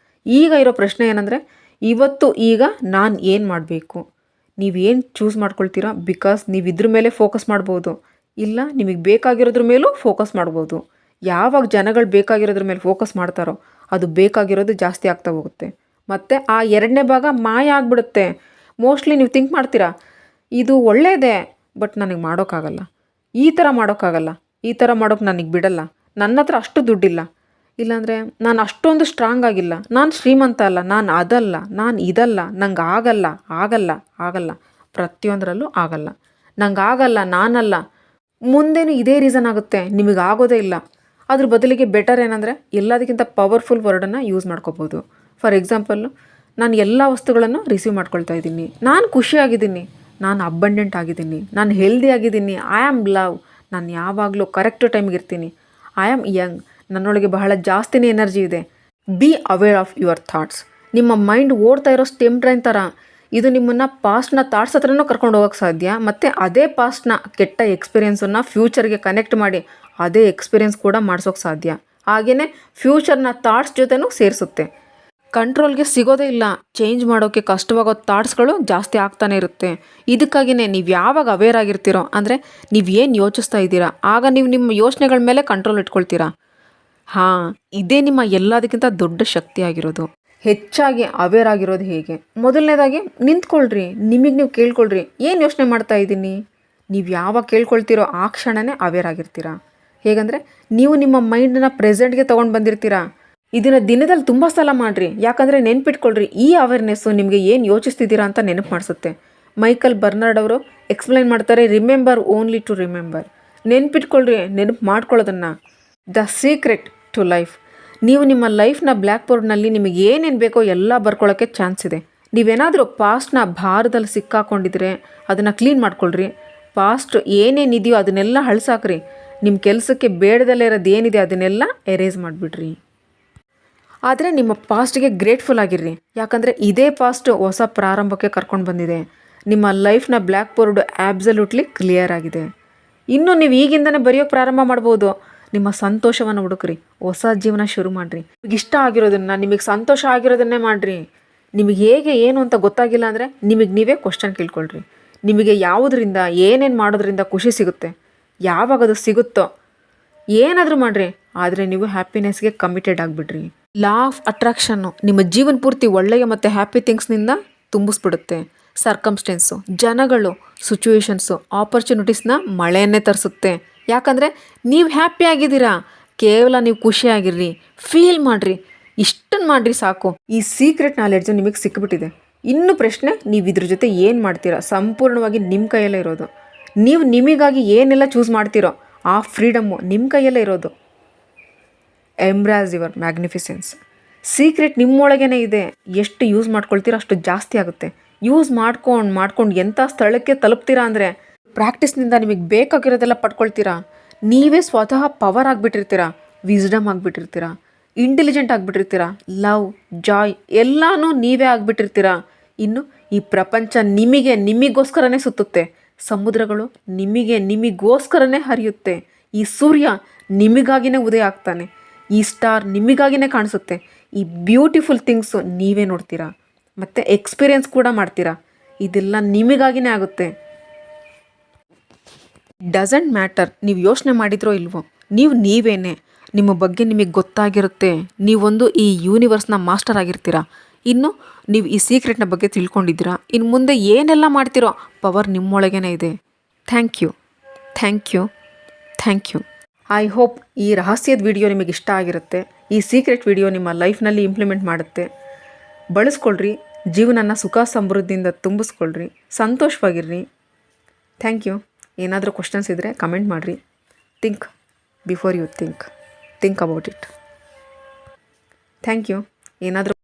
ಈಗ ಇರೋ ಪ್ರಶ್ನೆ ಏನಂದರೆ, ಈಗ ನಾನು ಏನು ಮಾಡಬೇಕು? ನೀವೇನು ಚೂಸ್ ಮಾಡ್ಕೊಳ್ತೀರಾ? ಬಿಕಾಸ್ ನೀವು ಇದ್ರ ಮೇಲೆ ಫೋಕಸ್ ಮಾಡ್ಬೋದು, ಇಲ್ಲ ನಿಮಗೆ ಬೇಕಾಗಿರೋದ್ರ ಮೇಲೂ ಫೋಕಸ್ ಮಾಡ್ಬೋದು. ಯಾವಾಗ ಜನಗಳು ಬೇಕಾಗಿರೋದ್ರ ಮೇಲೆ ಫೋಕಸ್ ಮಾಡ್ತಾರೋ ಅದು ಬೇಕಾಗಿರೋದು ಜಾಸ್ತಿ ಆಗ್ತಾ ಹೋಗುತ್ತೆ ಮತ್ತು ಆ ಎರಡನೇ ಭಾಗ ಮಾಯ ಆಗಿಬಿಡುತ್ತೆ. ಮೋಸ್ಟ್ಲಿ ನೀವು ಥಿಂಕ್ ಮಾಡ್ತೀರಾ, ಇದು ಒಳ್ಳೆಯದೇ ಬಟ್ ನನಗೆ ಮಾಡೋಕ್ಕಾಗಲ್ಲ, ಈ ಥರ ಮಾಡೋಕ್ಕೆ ನನಗೆ ಬಿಡಲ್ಲ, ನನ್ನ ಹತ್ರ ಅಷ್ಟು ದುಡ್ಡಿಲ್ಲ, ಇಲ್ಲಾಂದರೆ ನಾನು ಅಷ್ಟೊಂದು ಸ್ಟ್ರಾಂಗ್ ಆಗಿಲ್ಲ, ನಾನು ಶ್ರೀಮಂತ ಅಲ್ಲ, ನಾನು ಅದಲ್ಲ, ನಾನು ಇದಲ್ಲ, ನಂಗೆ ಆಗಲ್ಲ. ಪ್ರತಿಯೊಂದರಲ್ಲೂ ಆಗಲ್ಲ, ನಂಗೆ ಆಗಲ್ಲ, ನಾನಲ್ಲ. ಮುಂದೇನು ಇದೇ ರೀಸನ್ ಆಗುತ್ತೆ, ನಿಮಗೆ ಆಗೋದೇ ಇಲ್ಲ. ಅದ್ರ ಬದಲಿಗೆ ಬೆಟರ್ ಏನಂದರೆ ಎಲ್ಲದಕ್ಕಿಂತ ಪವರ್ಫುಲ್ ವರ್ಡನ್ನು ಯೂಸ್ ಮಾಡ್ಕೋಬೋದು. ಫಾರ್ ಎಕ್ಸಾಂಪಲ್ಲು, ನಾನು ಎಲ್ಲ ವಸ್ತುಗಳನ್ನು ರಿಸೀವ್ ಮಾಡ್ಕೊಳ್ತಾ ಇದ್ದೀನಿ, ನಾನು ಖುಷಿಯಾಗಿದ್ದೀನಿ, ನಾನು ಅಬ್ಬಂಡೆಂಟ್ ಆಗಿದ್ದೀನಿ, ನಾನು ಹೆಲ್ದಿ ಆಗಿದ್ದೀನಿ, ಐ ಆಮ್ ಲವ್, ನಾನು ಯಾವಾಗಲೂ ಕರೆಕ್ಟ್ ಟೈಮಿಗೆ ಇರ್ತೀನಿ, ಐ ಆಮ್ ಯಂಗ್, ನನ್ನೊಳಗೆ ಬಹಳ ಜಾಸ್ತಿನೇ ಎನರ್ಜಿ ಇದೆ. Be aware of your thoughts. ನಿಮ್ಮ ಮೈಂಡ್ ಓಡ್ತಾ ಇರೋ ಸ್ಟೆಮ್ ಟ್ರೈನ್ ಥರ. ಇದು ನಿಮ್ಮನ್ನು ಪಾಸ್ಟ್ನ ಥಾಟ್ಸ್ ಹತ್ರನೂ ಕರ್ಕೊಂಡು ಹೋಗೋಕ್ಕೆ ಸಾಧ್ಯ, ಮತ್ತು ಅದೇ ಪಾಸ್ಟ್ನ ಕೆಟ್ಟ ಎಕ್ಸ್ಪೀರಿಯೆನ್ಸನ್ನು ಫ್ಯೂಚರ್ಗೆ ಕನೆಕ್ಟ್ ಮಾಡಿ ಅದೇ ಎಕ್ಸ್ಪೀರಿಯೆನ್ಸ್ ಕೂಡ ಮಾಡಿಸೋಕ್ಕೆ ಸಾಧ್ಯ. ಹಾಗೆಯೇ ಫ್ಯೂಚರ್ನ ಥಾಟ್ಸ್ ಜೊತೆನೂ ಸೇರಿಸುತ್ತೆ. ಕಂಟ್ರೋಲ್ಗೆ ಸಿಗೋದೇ ಇಲ್ಲ. ಚೇಂಜ್ ಮಾಡೋಕ್ಕೆ ಕಷ್ಟವಾಗೋ ಥಾಟ್ಸ್ಗಳು ಜಾಸ್ತಿ ಆಗ್ತಾನೆ ಇರುತ್ತೆ. ಇದಕ್ಕಾಗಿಯೇ ನೀವು ಯಾವಾಗ ಅವೇರ್ ಆಗಿರ್ತೀರೋ, ಅಂದರೆ ನೀವು ಏನು ಯೋಚಿಸ್ತಾ ಇದ್ದೀರಾ, ಆಗ ನೀವು ನಿಮ್ಮ ಯೋಚನೆಗಳ ಮೇಲೆ ಕಂಟ್ರೋಲ್ ಇಟ್ಕೊಳ್ತೀರಾ. ಹಾಂ, ಇದೇ ನಿಮ್ಮ ಎಲ್ಲದಕ್ಕಿಂತ ದೊಡ್ಡ ಶಕ್ತಿ ಆಗಿರೋದು. ಹೆಚ್ಚಾಗಿ ಅವೇರ್ ಆಗಿರೋದು ಹೇಗೆ? ಮೊದಲನೇದಾಗಿ ನಿಂತ್ಕೊಳ್ರಿ, ನಿಮಗೆ ನೀವು ಕೇಳ್ಕೊಳ್ರಿ, ಏನು ಯೋಚನೆ ಮಾಡ್ತಾ ಇದ್ದೀನಿ? ನೀವು ಯಾವಾಗ ಕೇಳ್ಕೊಳ್ತೀರೋ ಆ ಕ್ಷಣನೇ ಅವೇರ್ ಆಗಿರ್ತೀರಾ. ಹೇಗಂದರೆ ನೀವು ನಿಮ್ಮ ಮೈಂಡನ್ನ ಪ್ರೆಸೆಂಟ್ಗೆ ತೊಗೊಂಡು ಬಂದಿರ್ತೀರಾ. ಇದನ್ನು ದಿನದಲ್ಲಿ ತುಂಬ ಸಲ ಮಾಡಿರಿ. ಯಾಕಂದರೆ ನೆನ್ಪಿಟ್ಕೊಳ್ರಿ, ಈ ಅವೇರ್ನೆಸ್ಸು ನಿಮಗೆ ಏನು ಯೋಚಿಸ್ತಿದ್ದೀರಾ ಅಂತ ನೆನಪು ಮಾಡಿಸುತ್ತೆ. ಮೈಕಲ್ ಬರ್ನಾರ್ಡ್ ಅವರು ಎಕ್ಸ್ಪ್ಲೈನ್ ಮಾಡ್ತಾರೆ, ರಿಮೆಂಬರ್ ಓನ್ಲಿ ಟು ರಿಮೆಂಬರ್. ನೆನ್ಪಿಟ್ಕೊಳ್ರಿ, ನೆನಪು ಮಾಡ್ಕೊಳ್ಳೋದನ್ನು. The secret to life. ನೀವು ನಿಮ್ಮ ಲೈಫ್ನ ಬ್ಲ್ಯಾಕ್ ಬೋರ್ಡ್ನಲ್ಲಿ ನಿಮಗೆ ಏನೇನು ಬೇಕೋ ಎಲ್ಲ ಬರ್ಕೊಳ್ಳೋಕ್ಕೆ ಚಾನ್ಸ್ ಇದೆ. ನೀವೇನಾದರೂ ಪಾಸ್ಟ್ನ ಭಾರದಲ್ಲಿ ಸಿಕ್ಕಾಕೊಂಡಿದ್ರೆ ಅದನ್ನು ಕ್ಲೀನ್ ಮಾಡ್ಕೊಳ್ರಿ. ಪಾಸ್ಟ್ ಏನೇನಿದೆಯೋ ಅದನ್ನೆಲ್ಲ ಅಳಿಸಾಕ್ರಿ. ನಿಮ್ಮ ಕೆಲಸಕ್ಕೆ ಬೇಡದಲ್ಲೇ ಇರೋದು ಏನಿದೆ ಅದನ್ನೆಲ್ಲ ಎರೇಸ್ ಮಾಡಿಬಿಡ್ರಿ. ಆದರೆ ನಿಮ್ಮ ಪಾಸ್ಟ್ಗೆ ಗ್ರೇಟ್ಫುಲ್ ಆಗಿರ್ರಿ. ಯಾಕಂದರೆ ಇದೇ ಪಾಸ್ಟ್ ಹೊಸ ಪ್ರಾರಂಭಕ್ಕೆ ಕರ್ಕೊಂಡು ಬಂದಿದೆ. ನಿಮ್ಮ ಲೈಫ್ನ ಬ್ಲ್ಯಾಕ್ ಬೋರ್ಡ್ ಆಬ್ಸಲ್ಯೂಟ್ಲಿ ಕ್ಲಿಯರ್ ಆಗಿದೆ. ಇನ್ನು ನೀವು ಈಗಿಂದನೇ ಬರೆಯೋಕ್ಕೆ ಪ್ರಾರಂಭ ಮಾಡ್ಬೋದು. ನಿಮ್ಮ ಸಂತೋಷವನ್ನು ಹುಡುಕ್ರಿ, ಹೊಸ ಜೀವನ ಶುರು ಮಾಡಿರಿ. ನಿಮಗೆ ಇಷ್ಟ ಆಗಿರೋದನ್ನು, ನಿಮಗೆ ಸಂತೋಷ ಆಗಿರೋದನ್ನೇ ಮಾಡಿರಿ. ನಿಮಗೆ ಹೇಗೆ ಏನು ಅಂತ ಗೊತ್ತಾಗಿಲ್ಲ ಅಂದರೆ ನಿಮಗೆ ನೀವೇ ಕ್ವಶನ್ ಕೇಳ್ಕೊಳ್ರಿ. ನಿಮಗೆ ಯಾವುದರಿಂದ ಏನೇನು ಮಾಡೋದ್ರಿಂದ ಖುಷಿ ಸಿಗುತ್ತೆ, ಯಾವಾಗ ಅದು ಸಿಗುತ್ತೋ ಏನಾದರೂ ಮಾಡಿರಿ, ಆದರೆ ನೀವು ಹ್ಯಾಪಿನೆಸ್ಗೆ ಕಮಿಟೆಡ್ ಆಗಿಬಿಡ್ರಿ. ಲಾ ಆಫ್ ಅಟ್ರಾಕ್ಷನ್ನು ನಿಮ್ಮ ಜೀವನ ಪೂರ್ತಿ ಒಳ್ಳೆಯ ಮತ್ತು ಹ್ಯಾಪಿ ಥಿಂಗ್ಸ್ನಿಂದ ತುಂಬಿಸ್ಬಿಡುತ್ತೆ. ಸರ್ಕಮ್ಸ್ಟೆನ್ಸು, ಜನಗಳು, ಸಿಚುವೇಶನ್ಸು, ಆಪರ್ಚುನಿಟೀಸ್ನ ಮಳೆಯನ್ನೇ ತರಿಸುತ್ತೆ. ಯಾಕಂದರೆ ನೀವು ಹ್ಯಾಪಿ ಆಗಿದ್ದೀರಾ. ಕೇವಲ ನೀವು ಖುಷಿಯಾಗಿರ್ರಿ, ಫೀಲ್ ಮಾಡಿರಿ, ಇಷ್ಟನ್ನು ಮಾಡಿರಿ ಸಾಕು. ಈ ಸೀಕ್ರೆಟ್ ನಾಲೆಡ್ಜು ನಿಮಗೆ ಸಿಕ್ಕಿಬಿಟ್ಟಿದೆ. ಇನ್ನು ಪ್ರಶ್ನೆ, ನೀವು ಇದ್ರ ಜೊತೆ ಏನು ಮಾಡ್ತೀರಾ? ಸಂಪೂರ್ಣವಾಗಿ ನಿಮ್ಮ ಕೈಯಲ್ಲೇ ಇರೋದು. ನೀವು ನಿಮಗಾಗಿ ಏನೆಲ್ಲ ಚೂಸ್ ಮಾಡ್ತೀರೋ ಆ ಫ್ರೀಡಮ್ಮು ನಿಮ್ಮ ಕೈಯಲ್ಲೇ ಇರೋದು. ಎಂಬ್ರಾಸ್ ಯುವರ್ ಮ್ಯಾಗ್ನಿಫಿಸೆನ್ಸ್. ಸೀಕ್ರೆಟ್ ನಿಮ್ಮೊಳಗೇ ಇದೆ. ಎಷ್ಟು ಯೂಸ್ ಮಾಡ್ಕೊಳ್ತೀರೋ ಅಷ್ಟು ಜಾಸ್ತಿ ಆಗುತ್ತೆ. ಯೂಸ್ ಮಾಡ್ಕೊಂಡು ಎಂಥ ಸ್ಥಳಕ್ಕೆ ತಲುಪ್ತೀರಾ ಅಂದರೆ, ಪ್ರಾಕ್ಟೀಸ್ನಿಂದ ನಿಮಗೆ ಬೇಕಾಗಿರೋದೆಲ್ಲ ಪಡ್ಕೊಳ್ತೀರಾ. ನೀವೇ ಸ್ವತಃ ಪವರ್ ಆಗಿಬಿಟ್ಟಿರ್ತೀರ, ವಿಸ್ಡಮ್ ಆಗಿಬಿಟ್ಟಿರ್ತೀರ, ಇಂಟೆಲಿಜೆಂಟ್ ಆಗಿಬಿಟ್ಟಿರ್ತೀರ, ಲವ್, ಜಾಯ್ ಎಲ್ಲನೂ ನೀವೇ ಆಗಿಬಿಟ್ಟಿರ್ತೀರ. ಇನ್ನು ಈ ಪ್ರಪಂಚ ನಿಮಗೋಸ್ಕರನೇ ಸುತ್ತುತ್ತೆ. ಸಮುದ್ರಗಳು ನಿಮಗೋಸ್ಕರನೇ ಹರಿಯುತ್ತೆ. ಈ ಸೂರ್ಯ ನಿಮಗಾಗಿನೇ ಉದಯ ಆಗ್ತಾನೆ. ಈ ಸ್ಟಾರ್ ನಿಮಗಾಗಿನೇ ಕಾಣಿಸುತ್ತೆ. ಈ ಬ್ಯೂಟಿಫುಲ್ ಥಿಂಗ್ಸು ನೀವೇ ನೋಡ್ತೀರಾ ಮತ್ತು ಎಕ್ಸ್ಪೀರಿಯೆನ್ಸ್ ಕೂಡ ಮಾಡ್ತೀರಾ. ಇದೆಲ್ಲ ನಿಮಗಾಗಿನೇ ಆಗುತ್ತೆ. ಡಸಂಟ್ ಮ್ಯಾಟರ್ ನೀವು ಯೋಚನೆ ಮಾಡಿದ್ರೋ ಇಲ್ವೋ, ನೀವೇನೇ. ನಿಮ್ಮ ಬಗ್ಗೆ ನಿಮಗೆ ಗೊತ್ತಾಗಿರುತ್ತೆ. ನೀವೊಂದು ಈ ಯೂನಿವರ್ಸ್ನ ಮಾಸ್ಟರ್ ಆಗಿರ್ತೀರಾ. ಇನ್ನು ನೀವು ಈ ಸೀಕ್ರೆಟ್ನ ಬಗ್ಗೆ ತಿಳ್ಕೊಂಡಿದ್ದೀರಾ. ಇನ್ನು ಮುಂದೆ ಏನೆಲ್ಲ ಮಾಡ್ತೀರೋ ಪವರ್ ನಿಮ್ಮೊಳಗೇ ಇದೆ. Thank you. ಐ ಹೋಪ್ ಈ ರಹಸ್ಯದ ವಿಡಿಯೋ ನಿಮಗೆ ಇಷ್ಟ ಆಗಿರುತ್ತೆ. ಈ ಸೀಕ್ರೆಟ್ ವಿಡಿಯೋ ನಿಮ್ಮ ಲೈಫ್ನಲ್ಲಿ ಇಂಪ್ಲಿಮೆಂಟ್ ಮಾಡುತ್ತೆ. ಬಳಸ್ಕೊಳ್ರಿ. ಜೀವನನ ಸುಖ ಸಮೃದ್ಧಿಯಿಂದ ತುಂಬಿಸ್ಕೊಳ್ರಿ. ಸಂತೋಷವಾಗಿರ್ರಿ. Thank you. ಏನಾದರೂ ಕ್ವಶನ್ಸ್ ಇದ್ದರೆ ಕಮೆಂಟ್ ಮಾಡಿರಿ. Think before you think about it. Thank you. ಏನಾದರೂ